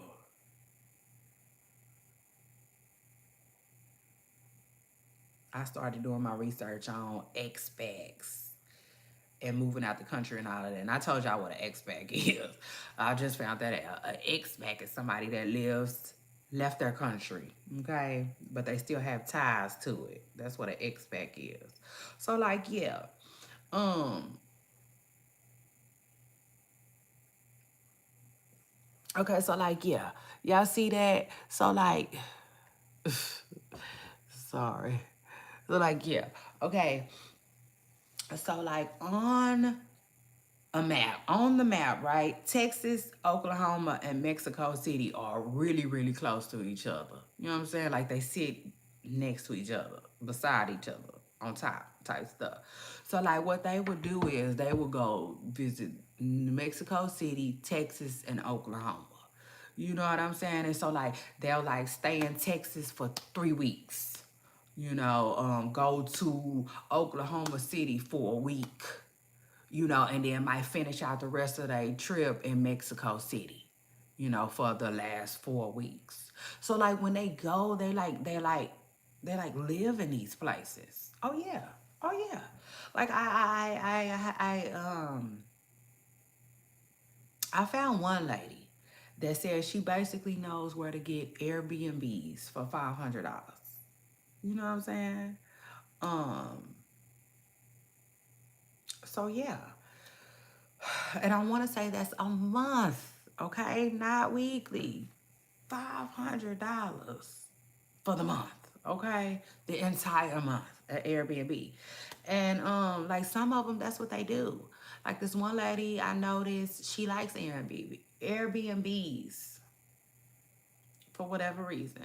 I started doing my research on expats and moving out the country and all of that. And I told y'all what an expat is. I just found that an expat is somebody that left their country, okay, but they still have ties to it. That's what an expat is. So like, yeah, um, okay, so like, yeah, y'all see that? So like, sorry. So like, yeah, okay. So like on the map, right? Texas, Oklahoma, and Mexico City are really, really close to each other. You know what I'm saying? Like they sit next to each other, beside each other, on top type stuff. So like what they would do is they would go visit Mexico City, Texas, and Oklahoma. You know what I'm saying? And so like they'll like stay in Texas for 3 weeks. Go to Oklahoma City for a week, and then might finish out the rest of their trip in Mexico City, for the last 4 weeks. So like when they go, they like live in these places. Oh yeah. Oh yeah. Like I found one lady that says she basically knows where to get Airbnbs for $500. You know what I'm saying? Um, so yeah. And I want to say that's a month, okay? Not weekly. $500 for the month, okay? The entire month at Airbnb. And like some of them, that's what they do. Like this one lady I noticed, she likes Airbnbs for whatever reason.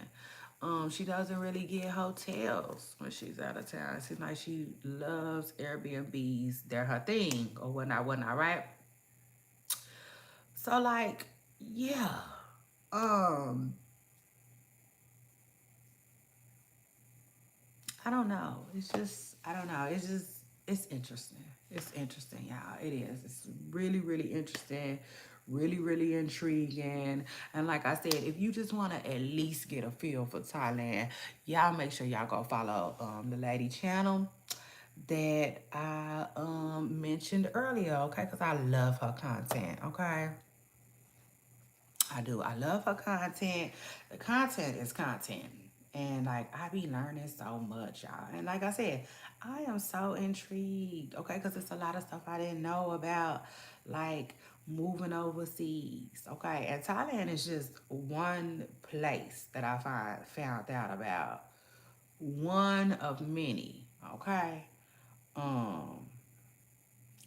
She doesn't really get hotels when she's out of town. It seems like she loves Airbnbs. They're her thing or whatnot, right? So like, yeah. Um, I don't know. It's just I don't know. It's interesting. It's interesting, y'all. It is. It's really, really interesting. Really, really intriguing. And like I said, if you just want to at least get a feel for Thailand, y'all make sure y'all go follow the lady channel that I mentioned earlier, okay? Because I love her content, okay? I do. I love her content. The content is content. And like I be learning so much, y'all. And like I said, I am so intrigued, okay? Because it's a lot of stuff I didn't know about, like moving overseas, okay? And Thailand is just one place that I found out about. One of many, okay? Um,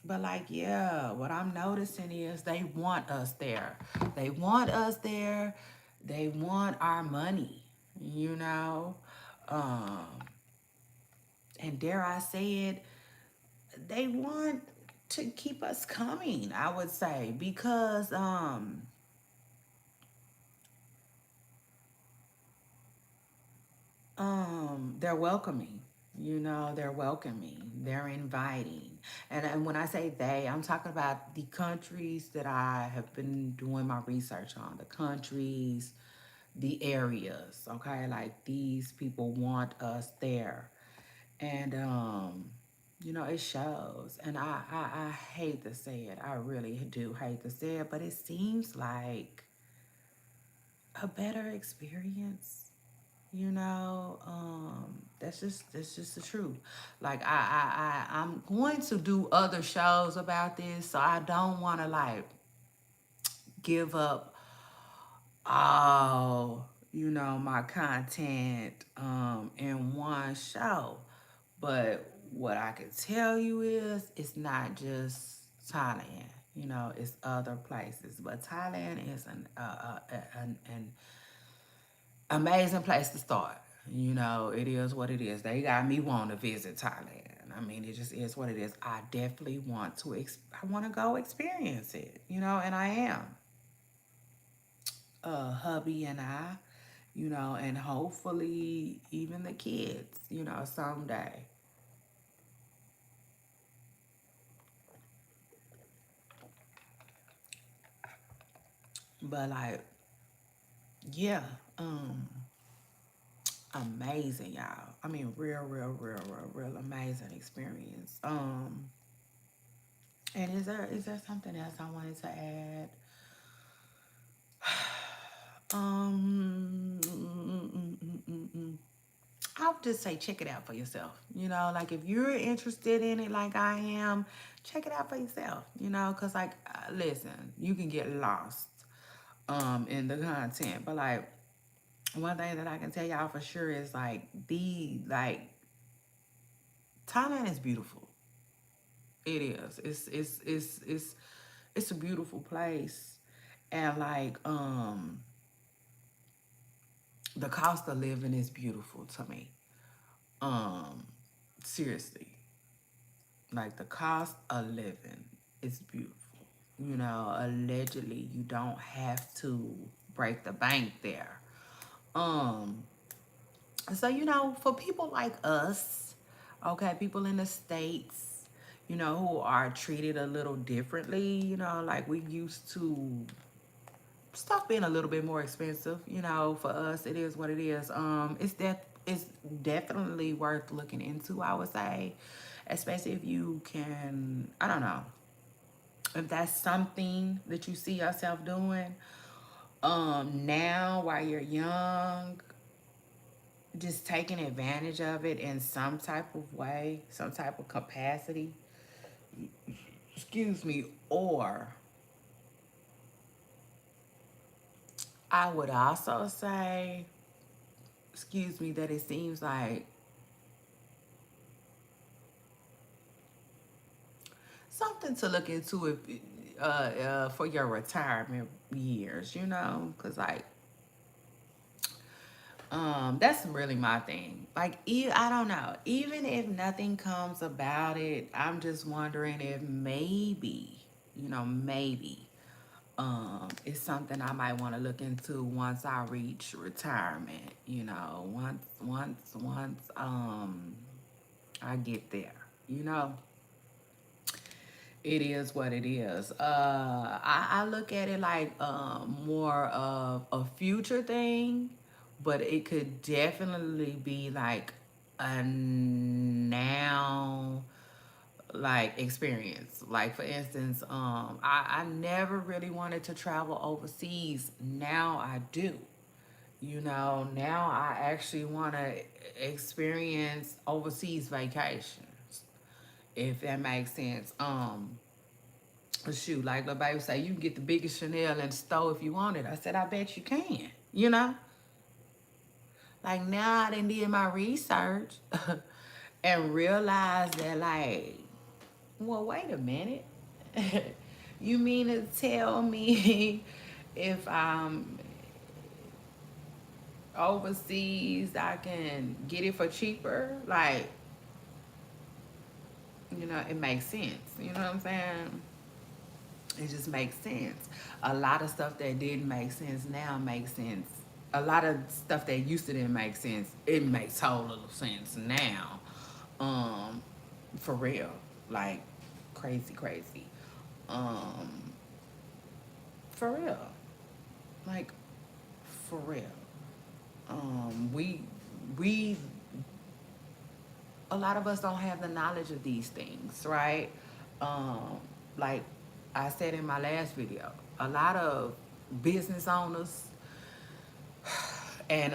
but like, yeah, what I'm noticing is they want us there. They want us there. They want our money, you know? Um, and dare I say it, they want to keep us coming, I would say, because They're welcoming. They're welcoming. They're inviting. And when I say they, I'm talking about the countries that I have been doing my research on. The countries, the areas, okay? Like these people want us there. And it shows. And I hate to say it. I really do hate to say it, but it seems like a better experience. That's just the truth. Like I'm going to do other shows about this, so I don't want to like give up all my content in one show. But what I can tell you is it's not just Thailand. It's other places, but Thailand is an amazing place to start. It is what it is. They got me wanting to visit Thailand. I mean, it just is what it is. I definitely want to. I want to go experience it. And I am. Hubby and I. And hopefully even the kids. Someday. But like, yeah, amazing, y'all. I mean, real amazing experience. And is there something else I wanted to add? Um, mm, mm, mm, mm, mm. I would just say check it out for yourself. Like if you're interested in it, like I am, check it out for yourself. Cause like, listen, you can get lost in the content, but like one thing that I can tell y'all for sure is like Thailand is beautiful. It is. It's a beautiful place, and like the cost of living is beautiful to me. Um, Seriously, like the cost of living is beautiful. Allegedly you don't have to break the bank there. Um, so for people like us, okay, people in the states, who are treated a little differently, like we used to stuff being a little bit more expensive. For us, it is what it is. It's definitely worth looking into, I would say, especially if you can. I don't know if that's something that you see yourself doing. Now while you're young, just taking advantage of it in some type of way, some type of capacity. Excuse me, or I would also say, excuse me, that it seems like something to look into if for your retirement years, because like that's really my thing. Like I don't know, even if nothing comes about it, I'm just wondering if maybe it's something I might want to look into once I reach retirement. Once I get there. You know, it is what it is. I look at it like more of a future thing, but it could definitely be like a now like experience. Like for instance, I never really wanted to travel overseas. Now I do. Now I actually want to experience overseas vacations, if that makes sense. Shoot, like the baby say, you can get the biggest Chanel in the store if you want it. I said, I bet you can. Like now I done did my research and realized that like, well, wait a minute. You mean to tell me if I'm overseas, I can get it for cheaper? Like, it makes sense. You know what I'm saying? It just makes sense. A lot of stuff that didn't make sense now makes sense a lot of stuff that used to didn't make sense, it makes total sense now. Um, for real, like crazy, crazy. Um, for real, like for real. We a lot of us don't have the knowledge of these things, right? Um, like I said in my last video, a lot of business owners and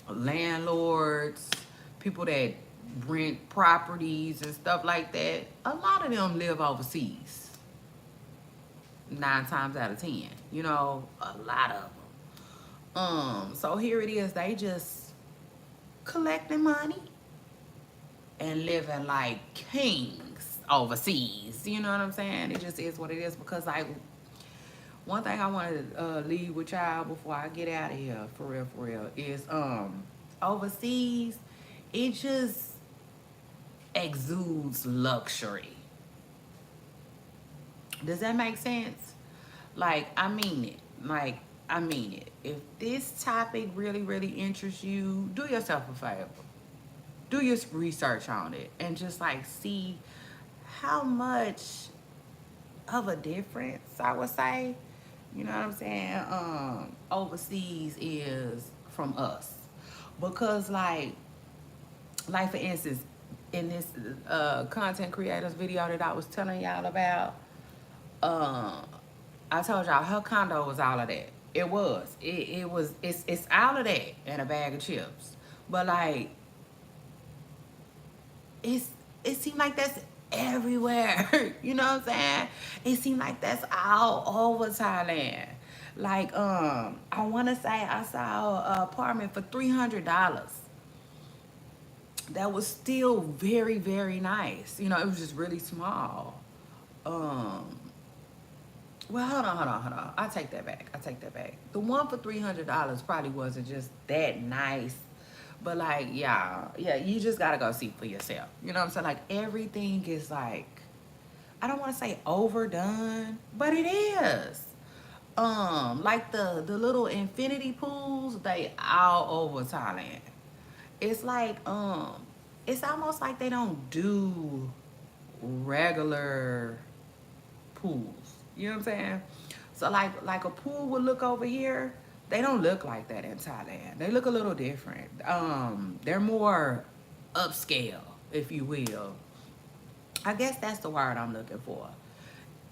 landlords, people that rent properties and stuff like that, a lot of them live overseas. 9 times out of 10, you know, a lot of them. So here it is, they just collecting money and living like kings overseas. You know what I'm saying? It just is what it is. Because like one thing I want to leave with y'all before I get out of here, for real, is overseas. It just exudes luxury. Does that make sense? Like I mean it. Like I mean it. If this topic really, really interests you, do yourself a favor. Do your research on it and just like see how much of a difference I would say, you know what I'm saying, overseas is from us. Because like for instance, in this content creators video that I was telling y'all about, uh, I told y'all her condo was all of that. It was. It's all of that and a bag of chips. But like it's it seemed like that's everywhere. You know what I'm saying? It seemed like that's all over Thailand. Like I want to say I saw an apartment for $300. That was still very, very nice. You know, it was just really small. Um, well, hold on. I take that back. I take that back. The one for $300 probably wasn't just that nice. But like, yeah, you just gotta go see for yourself. You know what I'm saying? Like everything is like, I don't want to say overdone, but it is. Like the little infinity pools, they all over Thailand. It's like it's almost like they don't do regular pools. You know what I'm saying? So like a pool would look over here. They don't look like that in Thailand. They look a little different. They're more upscale, if you will. I guess that's the word I'm looking for.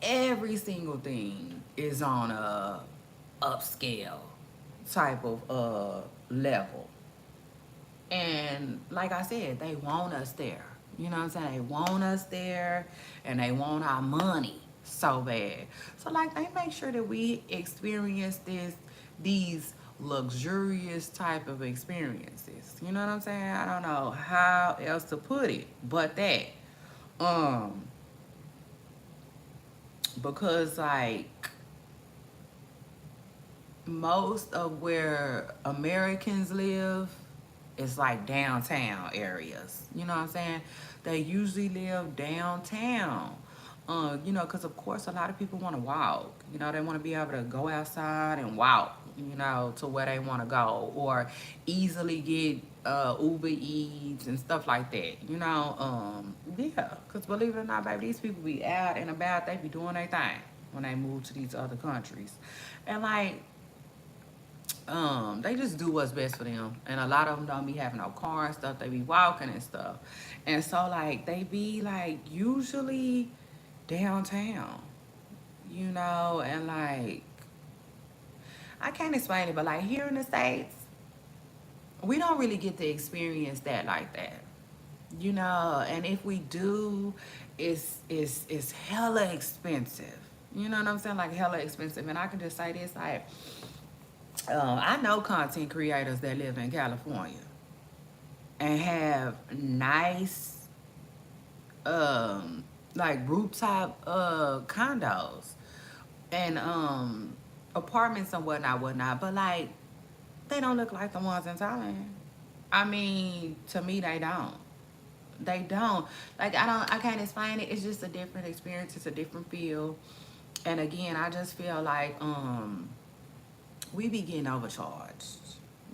Every single thing is on a upscale type of level. And like I said, they want us there. You know what I'm saying? They want us there and they want our money so bad. So like they make sure that we experience these luxurious type of experiences. You know what I'm saying? I don't know how else to put it but that. Um because like most of where Americans live is like downtown areas. You know what I'm saying? They usually live downtown. You know, because of course a lot of people want to walk. You know, they want to be able to go outside and walk, you know, to where they want to go or easily get Uber Eats and stuff like that. You know, yeah, because believe it or not, baby, these people be out and about. They be doing their thing when they move to these other countries. And like they just do what's best for them, and a lot of them don't be having no car and stuff. They be walking and stuff, and so like they be like usually downtown, you know. And like I can't explain it, but like here in the States, we don't really get to experience that like that, you know. And if we do, it's hella expensive. You know what I'm saying? Like hella expensive. And I can just say this, like I know content creators that live in California and have nice, like rooftop condos and apartments and whatnot. But like, they don't look like the ones in Thailand. I mean, to me, they don't. They don't. Like, I can't explain it. It's just a different experience. It's a different feel. And again, I just feel like we be getting overcharged,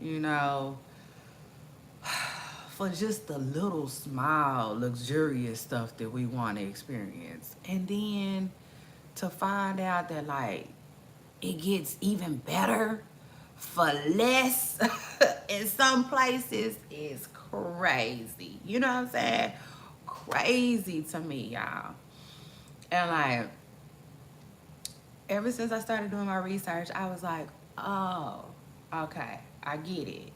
you know, for just the little small luxurious stuff that we want to experience. And then to find out that like it gets even better for less in some places is crazy. You know what I'm saying? Crazy to me, y'all. And like ever since I started doing my research, I was like, oh, okay, I get it.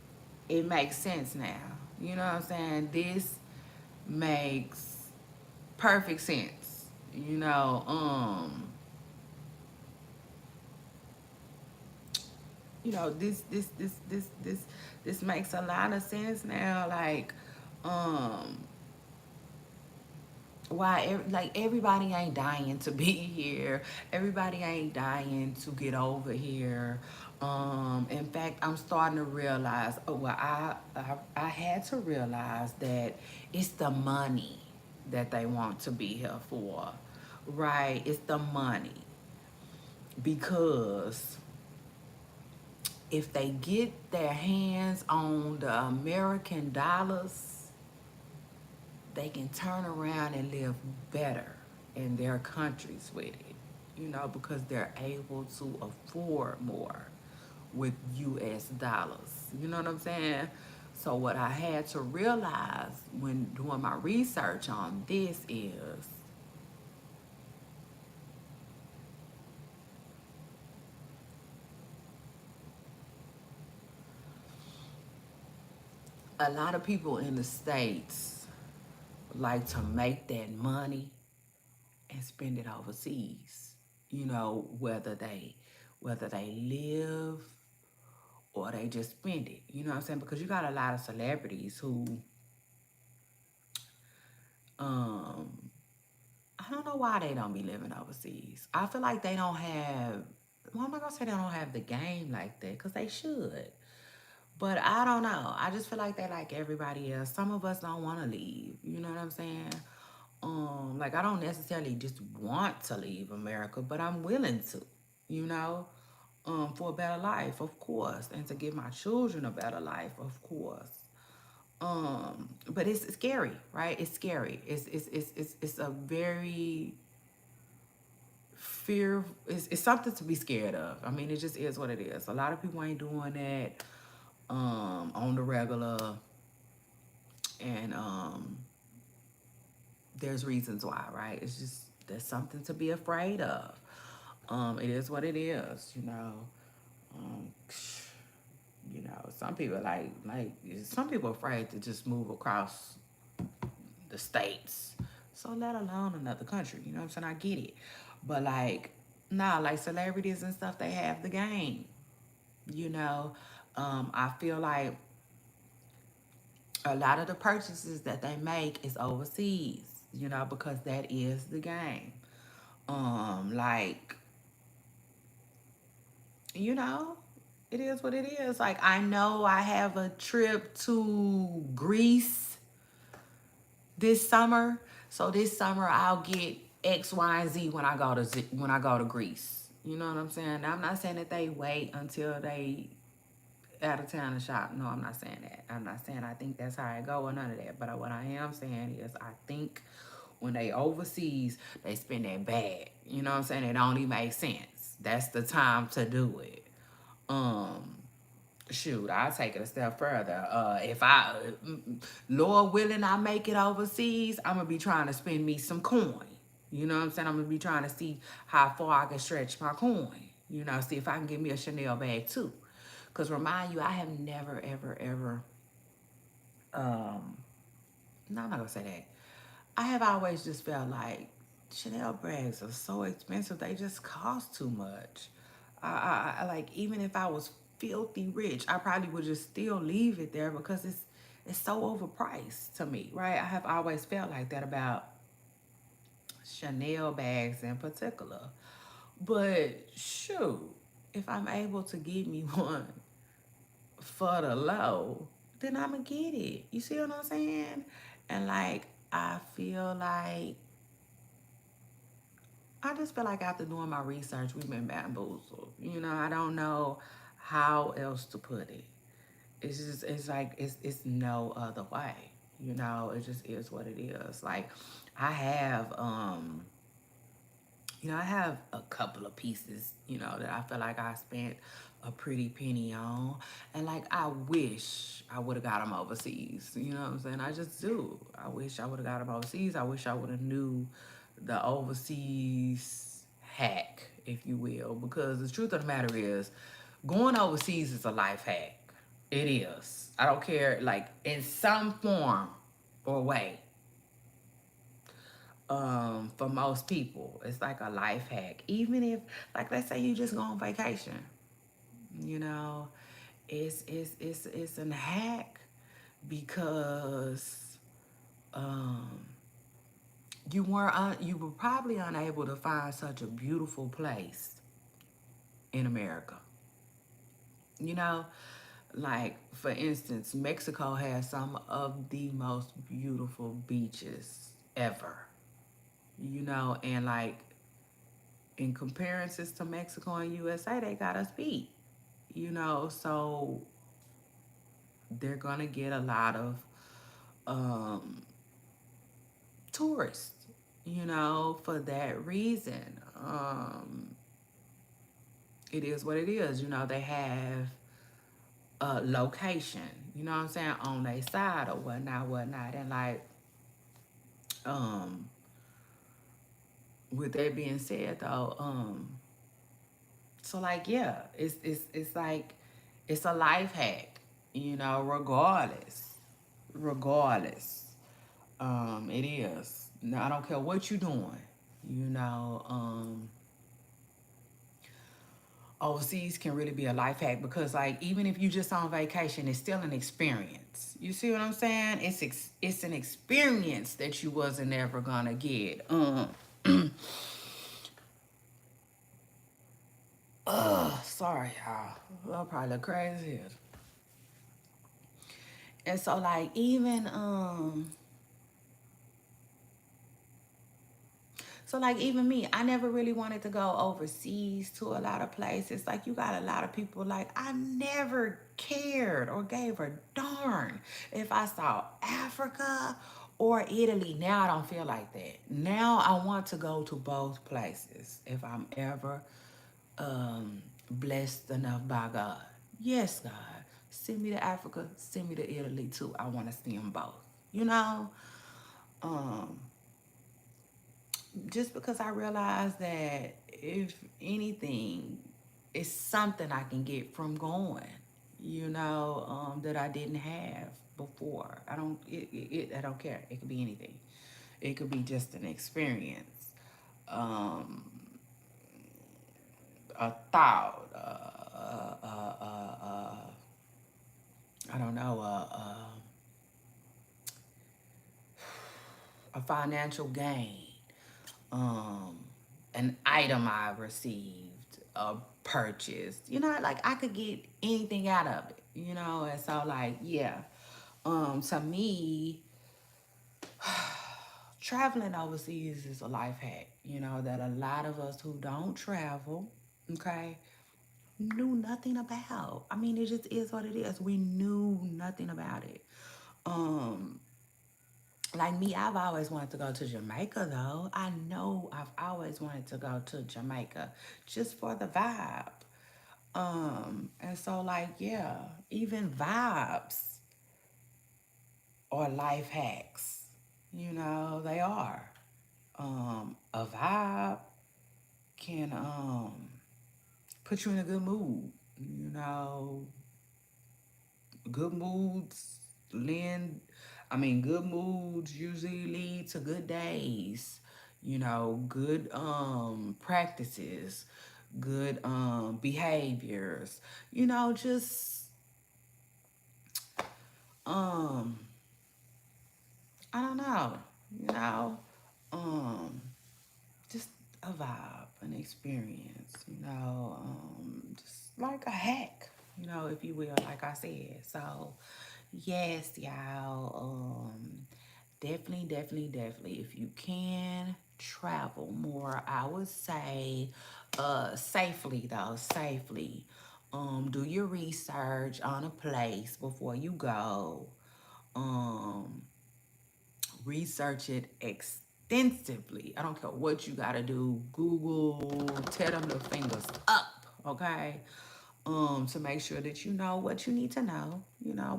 It makes sense now. You know what I'm saying? This makes perfect sense. You know, this makes a lot of sense now. Like, um, like everybody ain't dying to be here. Everybody ain't dying to get over here. In fact, I'm starting to realize. Oh, well, I had to realize that it's the money that they want to be here for, right? It's the money because if they get their hands on the American dollars, they can turn around and live better in their countries with it, you know, because they're able to afford more with US dollars. You know what I'm saying? So, what I had to realize when doing my research on this is a lot of people in the States like to make that money and spend it overseas. You know, whether they live or they just spend it. You know what I'm saying? Because you got a lot of celebrities who um I don't know why they don't be living overseas. I feel like they don't have well, I'm not gonna say they don't have the game like that, because they should. But I don't know. I just feel like they like everybody else. Some of us don't want to leave. You know what I'm saying? Like I don't necessarily just want to leave America, but I'm willing to, you know, for a better life, of course, and to give my children a better life, of course. But it's scary, right? It's scary. It's a very fear. It's something to be scared of. I mean, it just is what it is. A lot of people ain't doing that on the regular, and there's reasons why, right? It's just there's something to be afraid of. It is what it is, you know. Um, some people like some people afraid to just move across the states. So let alone another country. You know what I'm saying? I get it. But like, nah, like celebrities and stuff, they have the game. You know, I feel like a lot of the purchases that they make is overseas, you know, because that is the game. Like, you know, it is what it is. Like, I know I have a trip to Greece this summer. So this summer I'll get X, Y, and Z when I go to Greece. You know what I'm saying? Now, I'm not saying that they wait until they out of town to shop. No, I'm not saying that. I'm not saying I think that's how it go or none of that. But what I am saying is I think when they overseas, they spend that bag. You know what I'm saying? It only makes sense. That's the time to do it. Um, Shoot, I'll take it a step further. If Lord willing, I make it overseas, I'm gonna be trying to spend me some coin. You know what I'm saying? I'm gonna be trying to see how far I can stretch my coin. You know, see if I can get me a Chanel bag too. Cause remind you, I have never, ever, ever. Um, no, I'm not gonna say that. I have always just felt like Chanel bags are so expensive; they just cost too much. I like even if I was filthy rich, I probably would just still leave it there because it's so overpriced to me, right? I have always felt like that about Chanel bags in particular. But shoot, if I'm able to get me one for the low, then I'ma get it. You see what I'm saying? And like I feel like I just feel like after doing my research, we've been bamboozled. You know, I don't know how else to put it? It's just it's like it's no other way. You know, it just is what it is. Like I have I have a couple of pieces, that I feel like I spent a pretty penny on. And like, I wish I would have got them overseas. You know what I'm saying? I just do. I wish I would have got them overseas. I wish I would have knew the overseas hack, if you will. Because the truth of the matter is, going overseas is a life hack. It is. I don't care, like, in some form or way, for most people it's like a life hack. Even if, like, let's say you just go on vacation, you know it's a hack because um you were probably unable to find such a beautiful place in America, you know like, for instance, Mexico has some of the most beautiful beaches ever, and like, in comparisons to Mexico and USA, they got us beat, so they're gonna get a lot of um, tourists, for that reason. It is what it is, they have a location, you know what I'm saying, on their side or whatnot. And like, um, with that being said though, so like, yeah, it's like, it's a life hack, regardless. It is. Now I don't care what you're doing, you know. Overseas can really be a life hack because, like, even if you just on vacation, it's still an experience. You see what I'm saying? It's an experience that you wasn't ever gonna get. Sorry, y'all. I'm probably look crazy. And so, like, even me, I never really wanted to go overseas to a lot of places. Like, you got a lot of people, like, I never cared or gave a darn if I saw Africa or Italy. Now I don't feel like that. Now I want to go to both places if I'm ever blessed enough by God. Yes, God. Send me to Africa, send me to Italy too. I want to see them both. You know? Um, just because I realized that, if anything, it's something I can get from going, that I didn't have before. I don't care. It could be anything. It could be just an experience, um, a thought, I don't know, a financial gain, um, an item I received, a purchase. Like, I could get anything out of it. And so, like, yeah. To me, traveling overseas is a life hack. That a lot of us who don't travel, okay, knew nothing about. I mean, it just is what it is. We knew nothing about it. Um, like me, I've always wanted to go to Jamaica though. I know I've always wanted to go to Jamaica just for the vibe. And so, like, yeah, even vibes are life hacks. They are. A vibe can put you in a good mood. You know, good moods lend good moods usually lead to good days, good practices, good behaviors, just um I don't know, you know um just a vibe, an experience, just like a hack, if you will, like I said. So, yes, y'all, definitely, definitely, definitely, if you can travel more, I would say, safely though, safely. Do your research on a place before you go. Um, Research it extensively. I don't care what you gotta do. Google, tear them the fingers up, okay? To make sure that you know what you need to know,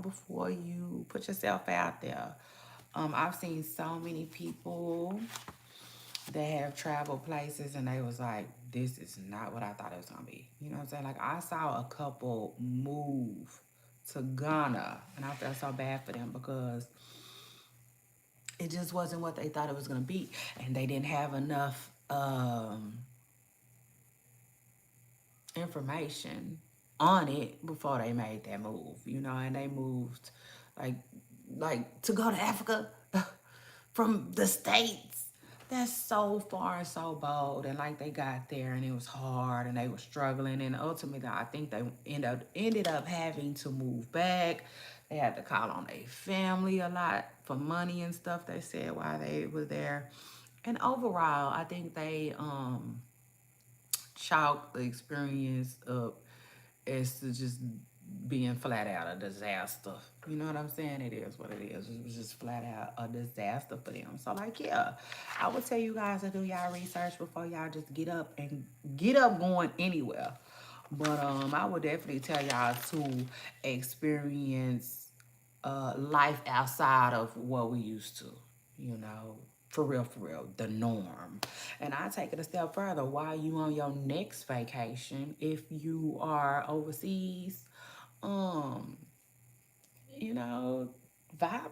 before you put yourself out there. I've seen so many people that have traveled places and they was like, this is not what I thought it was gonna be. You know what I'm saying? Like I saw a couple move to Ghana and I felt so bad for them because it just wasn't what they thought it was gonna be. And they didn't have enough information on it before they made that move, and they moved like to go to Africa from the States. That's so far and so bold. And like they got there and it was hard and they were struggling and ultimately I think they ended up having to move back. They had to call on their family a lot for money and stuff, they said, while they were there. And overall, I think they chalk the experience up as to just being flat out a disaster. You know what I'm saying? It is what it is. It was just flat out a disaster for them. So like, yeah, I would tell you guys to do y'all research before y'all just get up going anywhere. But I would definitely tell y'all to experience life outside of what we used to, you know, for real, the norm. And I take it a step further. While you on your next vacation, if you are overseas, um, you know, vibe,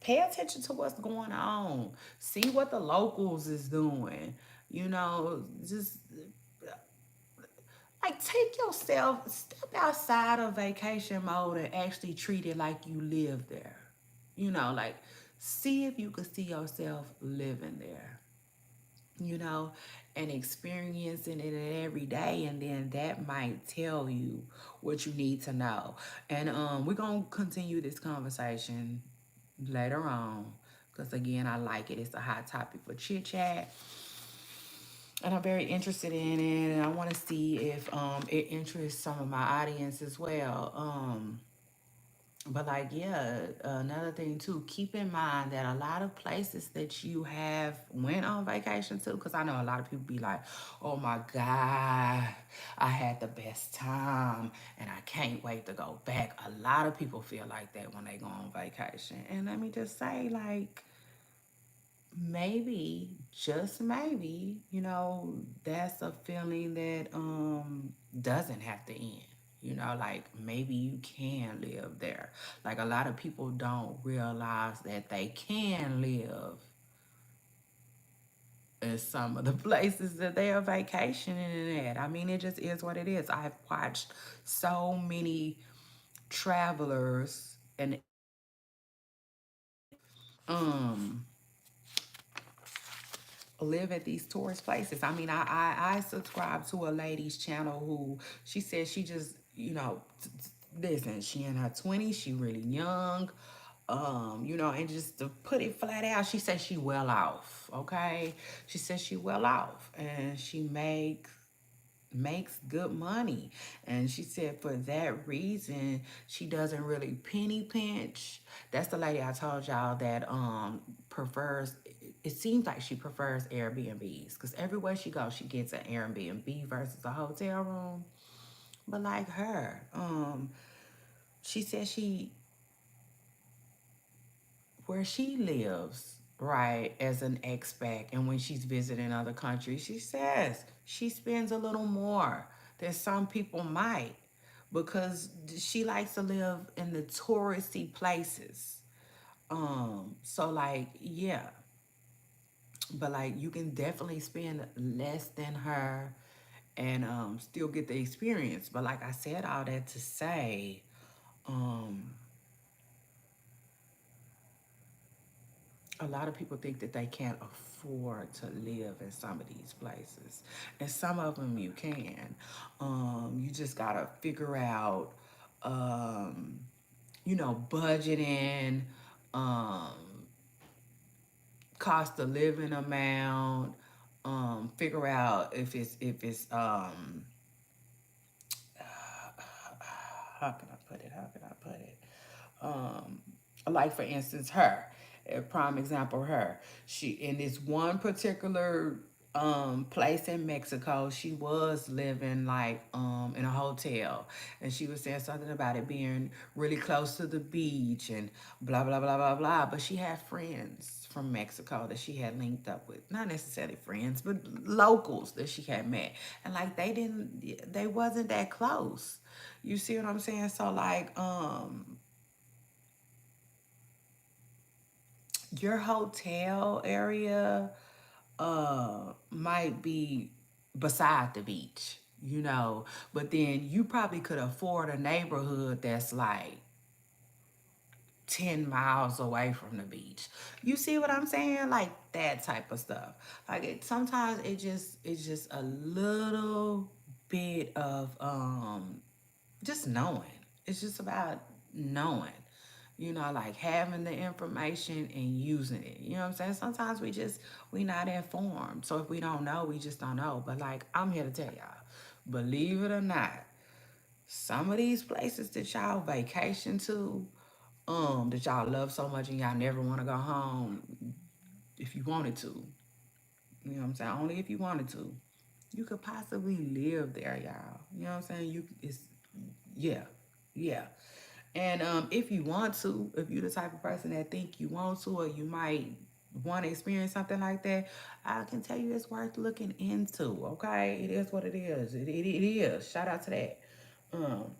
pay attention to what's going on. See what the locals is doing. Just like take yourself, step outside of vacation mode and actually treat it like you live there. Like see if you could see yourself living there, you know, and experiencing it every day, and then that might tell you what you need to know. And we're gonna continue this conversation later on because again, I like it. It's a hot topic for chit chat and I'm very interested in it, and I want to see if it interests some of my audience as well. But like, yeah, another thing too, keep in mind that a lot of places that you have went on vacation to, because I know a lot of people be like, oh my God, I had the best time and I can't wait to go back. A lot of people feel like that when they go on vacation. And let me just say, like, maybe, just maybe, that's a feeling that doesn't have to end. Like maybe you can live there. Like a lot of people don't realize that they can live in some of the places that they are vacationing at. I mean, it just is what it is. I've watched so many travelers and um live at these tourist places. I mean, I subscribe to a lady's channel who she says she just, listen, she in her 20s, she really young. And just to put it flat out, she says she well off, okay? She says she well off and she makes good money. And she said for that reason, she doesn't really penny pinch. That's the lady I told y'all that prefers, it seems like she prefers Airbnbs because everywhere she goes, she gets an Airbnb versus a hotel room. But like her, she said where she lives, right, as an expat, and when she's visiting other countries, she says she spends a little more than some people might because she likes to live in the touristy places. So like, yeah, but like you can definitely spend less than her and still get the experience. But like I said, all that to say, um, a lot of people think that they can't afford to live in some of these places, and some of them you can. You just gotta figure out, um, budgeting, um, cost of living amount. Figure out if it's how can I put it? How can I put it? Like for instance, her, a prime example, her, she in this one particular place in Mexico, she was living like in a hotel, and she was saying something about it being really close to the beach and blah blah blah blah blah. But she had friends from Mexico that she had linked up with, not necessarily friends, but locals that she had met, and like they wasn't that close. You see what I'm saying? So like your hotel area might be beside the beach, you know, but then you probably could afford a neighborhood that's like 10 miles away from the beach. You see what I'm saying? Like that type of stuff. Like sometimes it's just a little bit of just knowing. It's just about knowing. You know, like having the information and using it. You know what I'm saying? Sometimes we not informed. So if we don't know, we just don't know. But like I'm here to tell y'all, believe it or not, some of these places that y'all vacation to, that y'all love so much and y'all never want to go home, if you wanted to, you know what I'm saying? Only if you wanted to, you could possibly live there, y'all. You know what I'm saying? Yeah, yeah. And if you want to, if you're the type of person that think you want to, or you might want to experience something like that, I can tell you it's worth looking into. Okay, it is what it is. It is. Shout out to that. Um,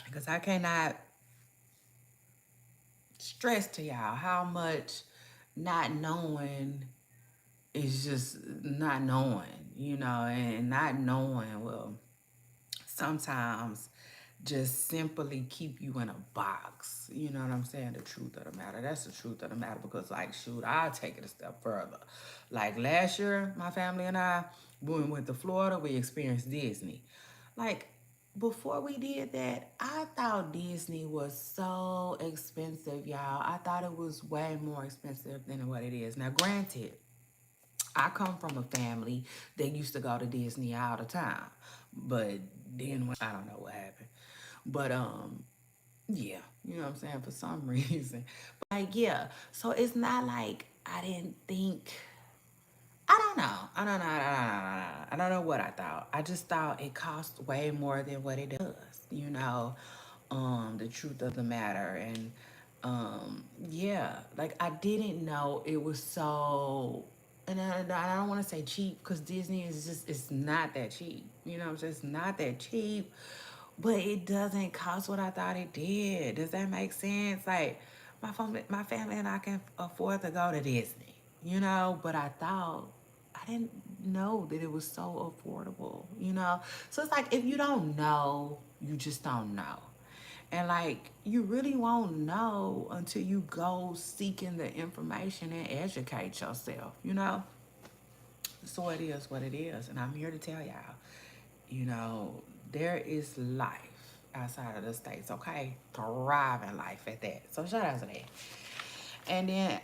because I cannot stress to y'all how much not knowing is just not knowing, you know, and not knowing will sometimes just simply keep you in a box. You know what I'm saying? The truth of the matter. That's the truth of the matter because, like, shoot, I'll take it a step further. Like last year, my family and I, when we went to Florida, we experienced Disney. Like, before we did that, I thought Disney was so expensive, y'all. I thought it was way more expensive than what it is. Now, granted, I come from a family that used to go to Disney all the time. But then when I don't know what happened. But yeah, you know what I'm saying, for some reason. But like yeah, so it's not like I didn't think I don't know. I don't know. I don't know what I thought. I just thought it cost way more than what it does. You know, the truth of the matter, and yeah, like I didn't know it was so. And I don't want to say cheap because Disney is just it's not that cheap. You know, it's just not that cheap. But it doesn't cost what I thought it did. Does that make sense? Like my family and I can afford to go to Disney, you know. But I thought I didn't know that it was so affordable, you know. So it's like if you don't know, you just don't know, and like you really won't know until you go seeking the information and educate yourself, you know. So it is what it is, and I'm here to tell y'all, you know, there is life outside of the states, okay? Thriving life at that. So shout out to that. And then,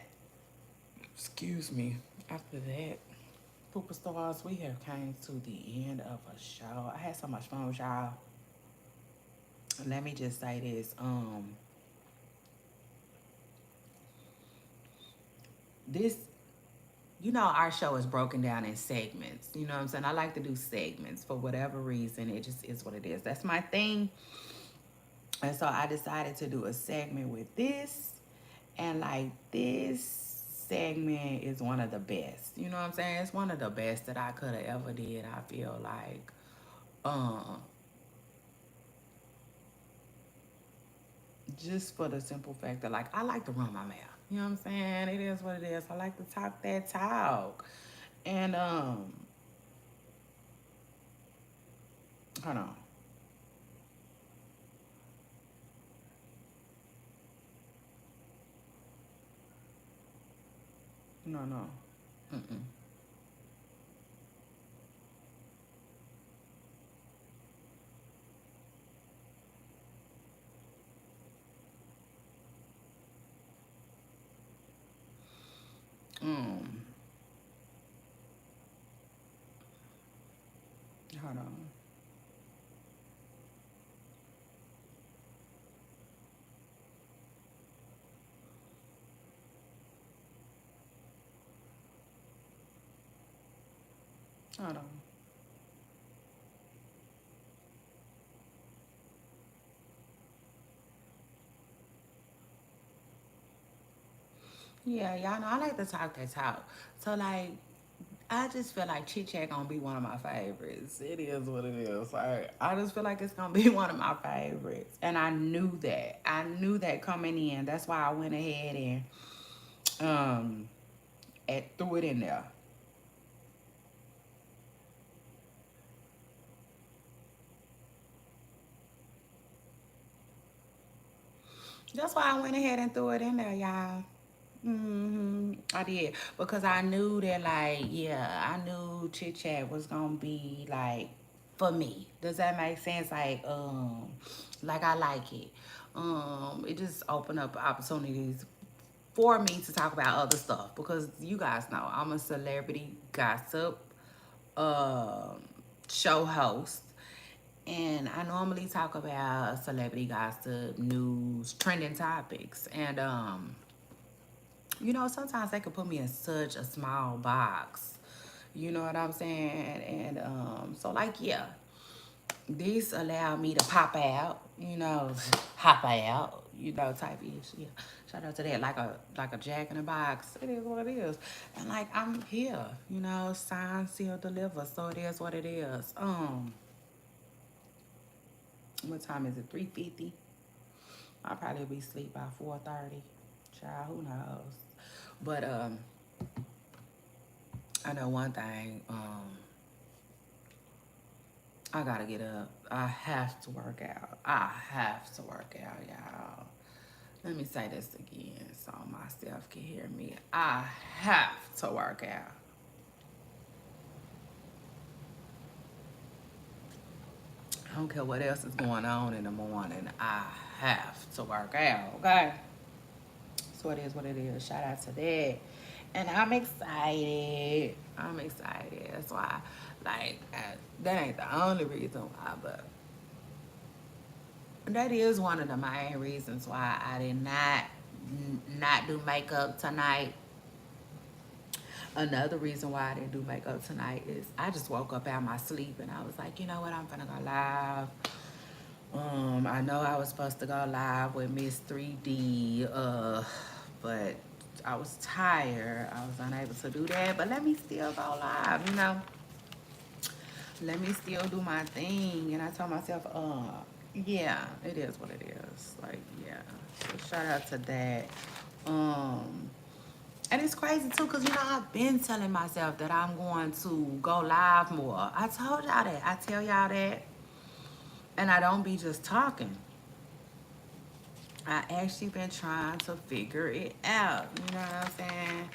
excuse me, after that, Pooper Stars, we have came to the end of a show. I had so much fun with y'all. Let me just say this. This you know, our show is broken down in segments. You know what I'm saying? I like to do segments for whatever reason. It just is what it is. That's my thing. And so I decided to do a segment with this. And like this segment is one of the best. You know what I'm saying? It's one of the best that I could have ever did. I feel like um just for the simple fact that like I like to run my mouth. You know what I'm saying? It is what it is. I like to talk that talk. And hold on. No, no. Mm-mm. Um Hold on. Hold on. Yeah, y'all know I like to talk that talk. So like I just feel like Chit Chat gonna be one of my favorites. It is what it is. Like I just feel like it's gonna be one of my favorites. And I knew that. I knew that coming in. That's why I went ahead and threw it in there. That's why I went ahead and threw it in there, y'all. I did because I knew that, like, yeah, I knew Chit Chat was gonna be like for me. Does that make sense? Like I like it. It just opened up opportunities for me to talk about other stuff because you guys know I'm a celebrity gossip um show host. And I normally talk about celebrity gossip, news, trending topics. And sometimes they could put me in such a small box. You know what I'm saying? And so like yeah, this allowed me to pop out, hop out, type ish. Yeah. Shout out to that. Like a jack in a box. It is what it is. And like I'm here, sign, seal, deliver. So it is what it is. What time is it? 3:50. I'll probably be asleep by 4:30. Child, who knows? But I know one thing. I gotta get up. I have to work out. I have to work out, y'all. Let me say this again so myself can hear me. I have to work out. I don't care what else is going on in the morning. I have to work out, okay? So it is what it is. Shout out to that. And I'm excited. I'm excited. That's why, that ain't the only reason why, but that is one of the main reasons why I did not do makeup tonight. Another reason why I didn't do makeup tonight is I just woke up out my sleep and I was like, you know what, I'm gonna go live. I know I was supposed to go live with Miss 3D, but I was tired. I was unable to do that, but let me still go live. Let me still do my thing. And I told myself, yeah, it is what it is. Like, yeah. So shout out to that. Um, and it's crazy too, cause I've been telling myself that I'm going to go live more. I told y'all that. I tell y'all that, and I don't be just talking. I actually been trying to figure it out. You know what I'm saying?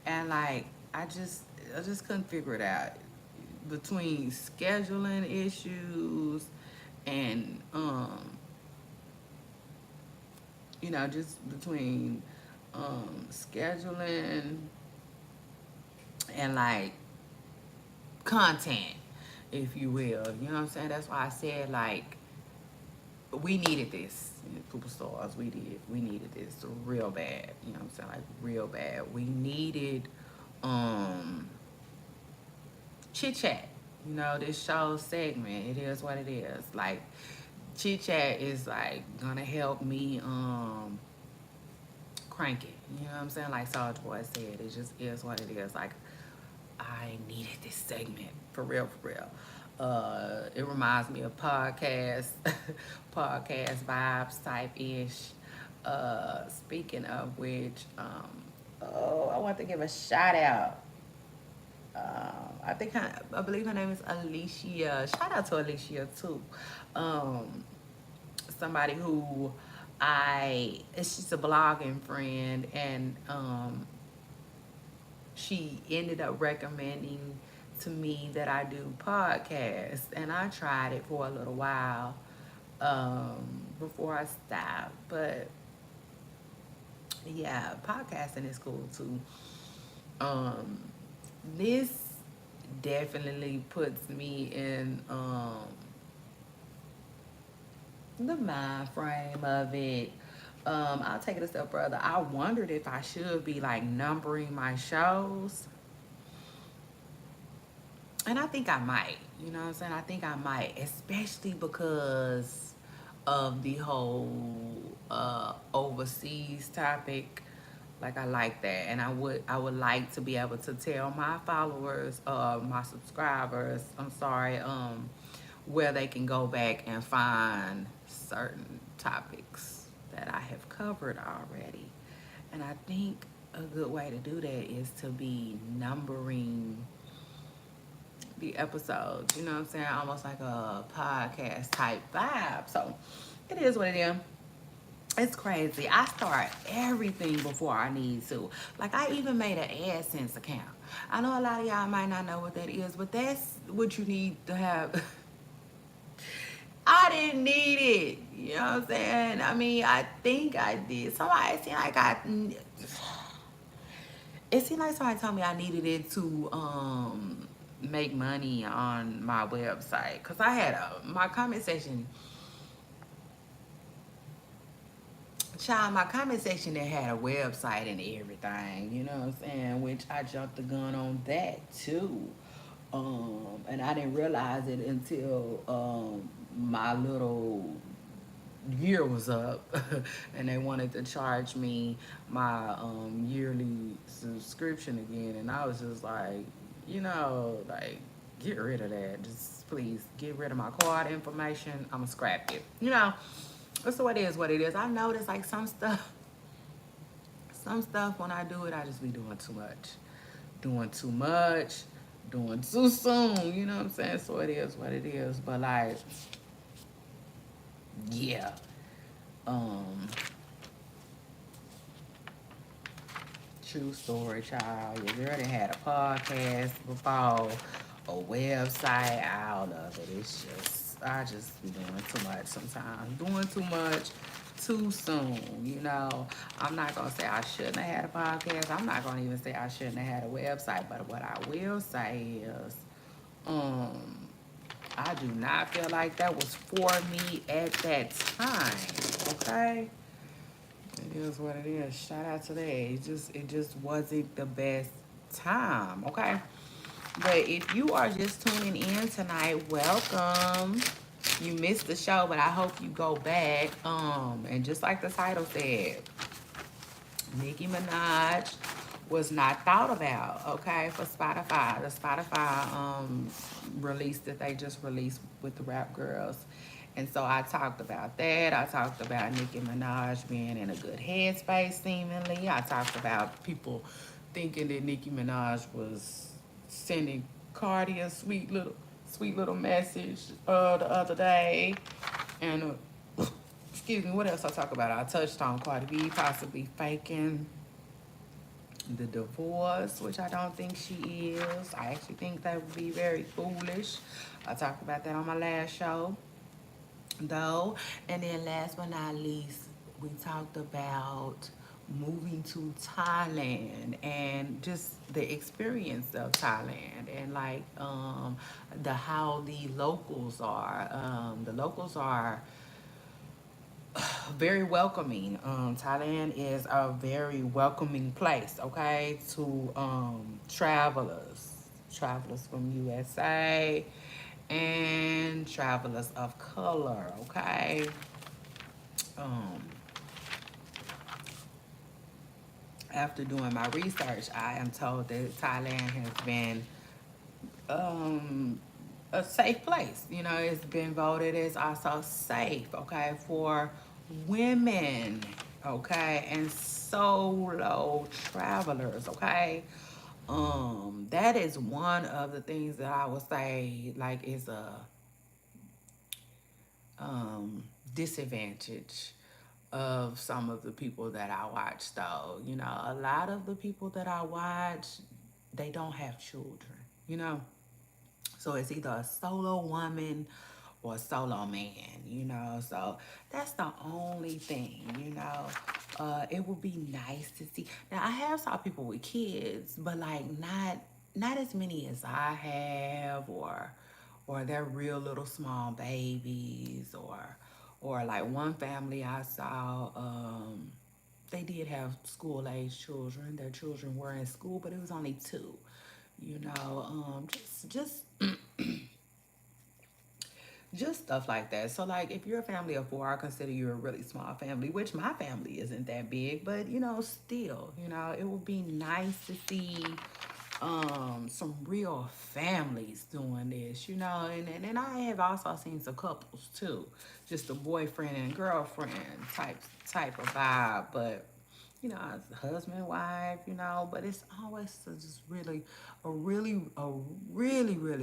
And like, I just couldn't figure it out between scheduling issues and just between scheduling and like content, if you will. You know what I'm saying? That's why I said like we needed this. Superstars, we needed this real bad. You know what I'm saying? Like real bad. We needed um chit chat. This show segment. It is what it is. Like chit chat is like gonna help me crank it. You know what I'm saying? Like Soulja Boy said, it just is what it is. Like I needed this segment for real, for real. It reminds me of podcast, podcast vibes type ish. Speaking of which, I want to give a shout out. I believe her name is Alicia. Shout out to Alicia too. Um, Somebody who she's a blogging friend, and she ended up recommending to me that I do podcasts, and I tried it for a little while before I stopped. But yeah, podcasting is cool too. Um, this definitely puts me in the mind frame of it. I'll take it a step further. I wondered if I should be like numbering my shows, and I think I might. You know what I'm saying? I think I might, especially because of the whole overseas topic. Like I like that, and I would like to be able to tell my followers, my subscribers, I'm sorry, where they can go back and find certain topics that I have covered already. And I think a good way to do that is to be numbering the episodes, you know what I'm saying? Almost like a podcast type vibe. So it is what it is. It's crazy. I start everything before I need to. Like I even made an AdSense account. I know a lot of y'all might not know what that is, but that's what you need to have. I didn't need it. You know what I'm saying? I mean, I think I did. Somebody seemed like it seemed like somebody told me I needed it to make money on my website. Cause I had my comment section. Child, my comment section that had a website and everything, you know what I'm saying? Which I jumped the gun on that too. And I didn't realize it until my little year was up and they wanted to charge me my yearly subscription again. And I was just like, like, get rid of that. Just please get rid of my card information. I'm going to scrap it. So it is what it is. I noticed like some stuff when I do it, I just be doing too much. Doing too much, doing too soon, you know what I'm saying? So it is what it is. But like, yeah. Um, True story, child. Your girl done had a podcast before, a website, all of it. It's just, I just be doing too much sometimes. Doing too much too soon, you know. I'm not going to say I shouldn't have had a podcast. I'm not going to even say I shouldn't have had a website. But what I will say is, um, I do not feel like that was for me at that time, okay? It is what it is. Shout out to that. It just wasn't the best time. Okay. But if you are just tuning in tonight, welcome. You missed the show, but I hope you go back. And just like the title said, Nicki Minaj was not thought about, okay, for Spotify. The Spotify release that they just released with the Rap Girls. And so I talked about that. I talked about Nicki Minaj being in a good headspace, seemingly. I talked about people thinking that Nicki Minaj was sending Cardi a sweet little message the other day. And excuse me, what else I talk about? I touched on Cardi B possibly faking the divorce, which I don't think she is. I actually think that would be very foolish. I talked about that on my last show, though. And then last but not least, we talked about moving to Thailand and just the experience of Thailand and like the how the locals are. The locals are very welcoming. Thailand is a very welcoming place, okay, to travelers from USA and travelers of color, okay. Um, After doing my research, I am told that Thailand has been um, a safe place. It's been voted as also safe, okay, for women, okay, and solo travelers, okay. That is one of the things that I would say like is a um disadvantage of some of the people that I watch though. A lot of the people that I watch, they don't have children, you know. So it's either a solo woman or a solo man, So that's the only thing. It would be nice to see. Now I have saw people with kids, but like not. not as many as I have, or they're real little small babies, or like one family I saw, they did have school age children. Their children were in school, but it was only two. You know, just stuff like that. So like if you're a family of four, I consider you a really small family, which my family isn't that big, but you know, still, you know, it would be nice to see some real families doing this, you know, and I have also seen some couples too, just a boyfriend and girlfriend type of vibe, but you know, as a husband, wife, you know, but it's always just really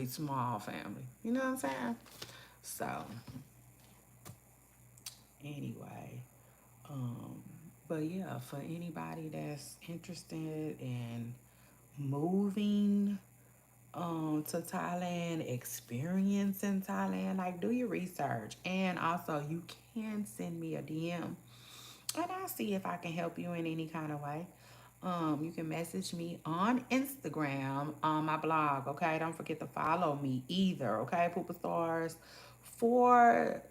small family. You know what I'm saying? So anyway, um, but yeah, for anybody that's interested in moving to Thailand, experience in Thailand, like do your research. And also you can send me a DM and I'll see if I can help you in any kind of way. You can message me on Instagram on my blog, okay? Don't forget to follow me either, okay, Poopa Stars, for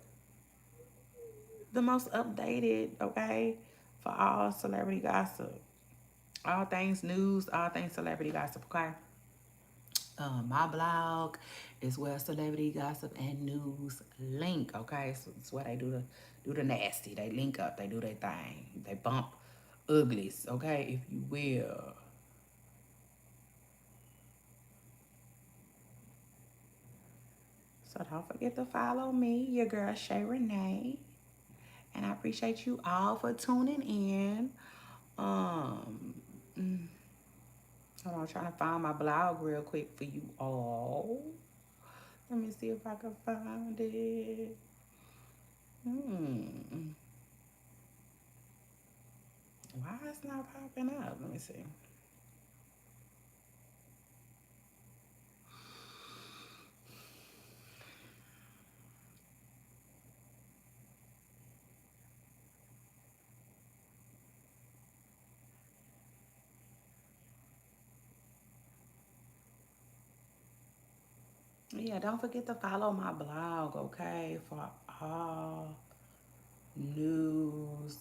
the most updated, okay, for all celebrity gossip, all things news, all things celebrity gossip, okay? My blog is where celebrity gossip and news link. Okay, so it's where they do the nasty. They link up. They do their thing. They bump uglies. Okay, if you will. So don't forget to follow me, your girl Shay Renee, and I appreciate you all for tuning in. Um, mm, Hold on, I'm trying to find my blog real quick for you all. Let me see if I can find it. Hmm. Why it's not popping up? Let me see. Yeah, don't forget to follow my blog, okay, for all news,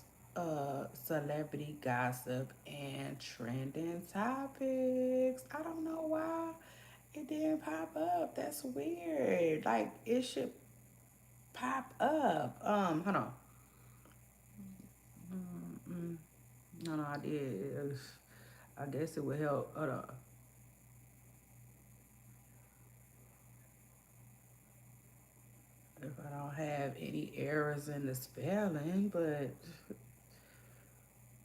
celebrity gossip, and trending topics. I don't know why it didn't pop up. That's weird. Like it should pop up. Hold on. Mm-mm. No, I did. I guess it would help. Hold on. If I don't have any errors in the spelling, but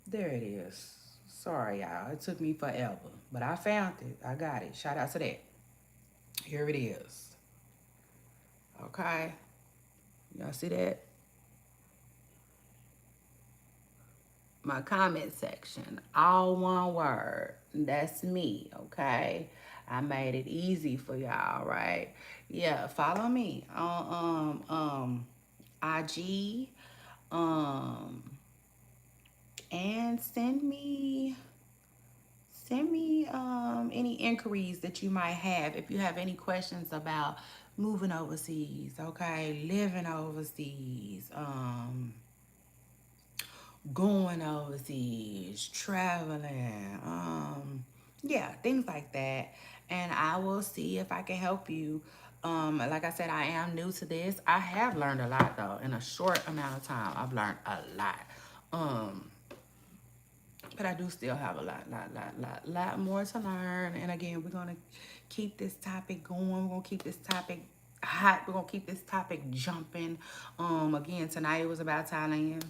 there it is. Sorry, y'all. It took me forever, but I found it. I got it. Shout out to that. Here it is. Okay. Y'all see that? My comment section, all one word. That's me, okay? I made it easy for y'all, right? Yeah, follow me on IG, um, and send me any inquiries that you might have if you have any questions about moving overseas, okay, living overseas, going overseas, traveling, yeah, things like that. And I will see if I can help you. Like I said, I am new to this. I have learned a lot though. In a short amount of time, I've learned a lot. Um, but I do still have a lot more to learn. And again, we're gonna keep this topic going. We're gonna keep this topic hot. We're gonna keep this topic jumping. Again, tonight it was about Thailand,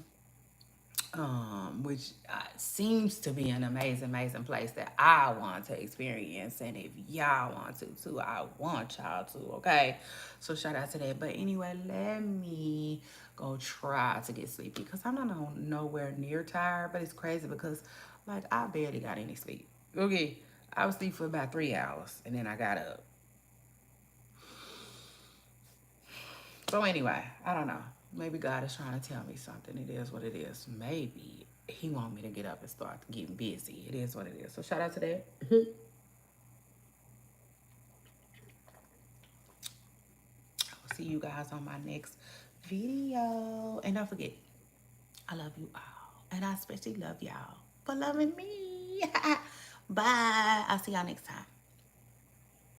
which seems to be an amazing place that I want to experience. And if y'all want to too, I want y'all to, okay? So shout out to that. But anyway, let me go try to get sleepy because I'm not nowhere near tired, but it's crazy because like I barely got any sleep. Okay. I was asleep for about 3 hours and then I got up. So anyway, I don't know. Maybe God is trying to tell me something. It is what it is. Maybe He want me to get up and start getting busy. It is what it is. So shout out to that. see you guys on my next video. And don't forget, I love you all. And I especially love y'all for loving me. Bye. I'll see y'all next time.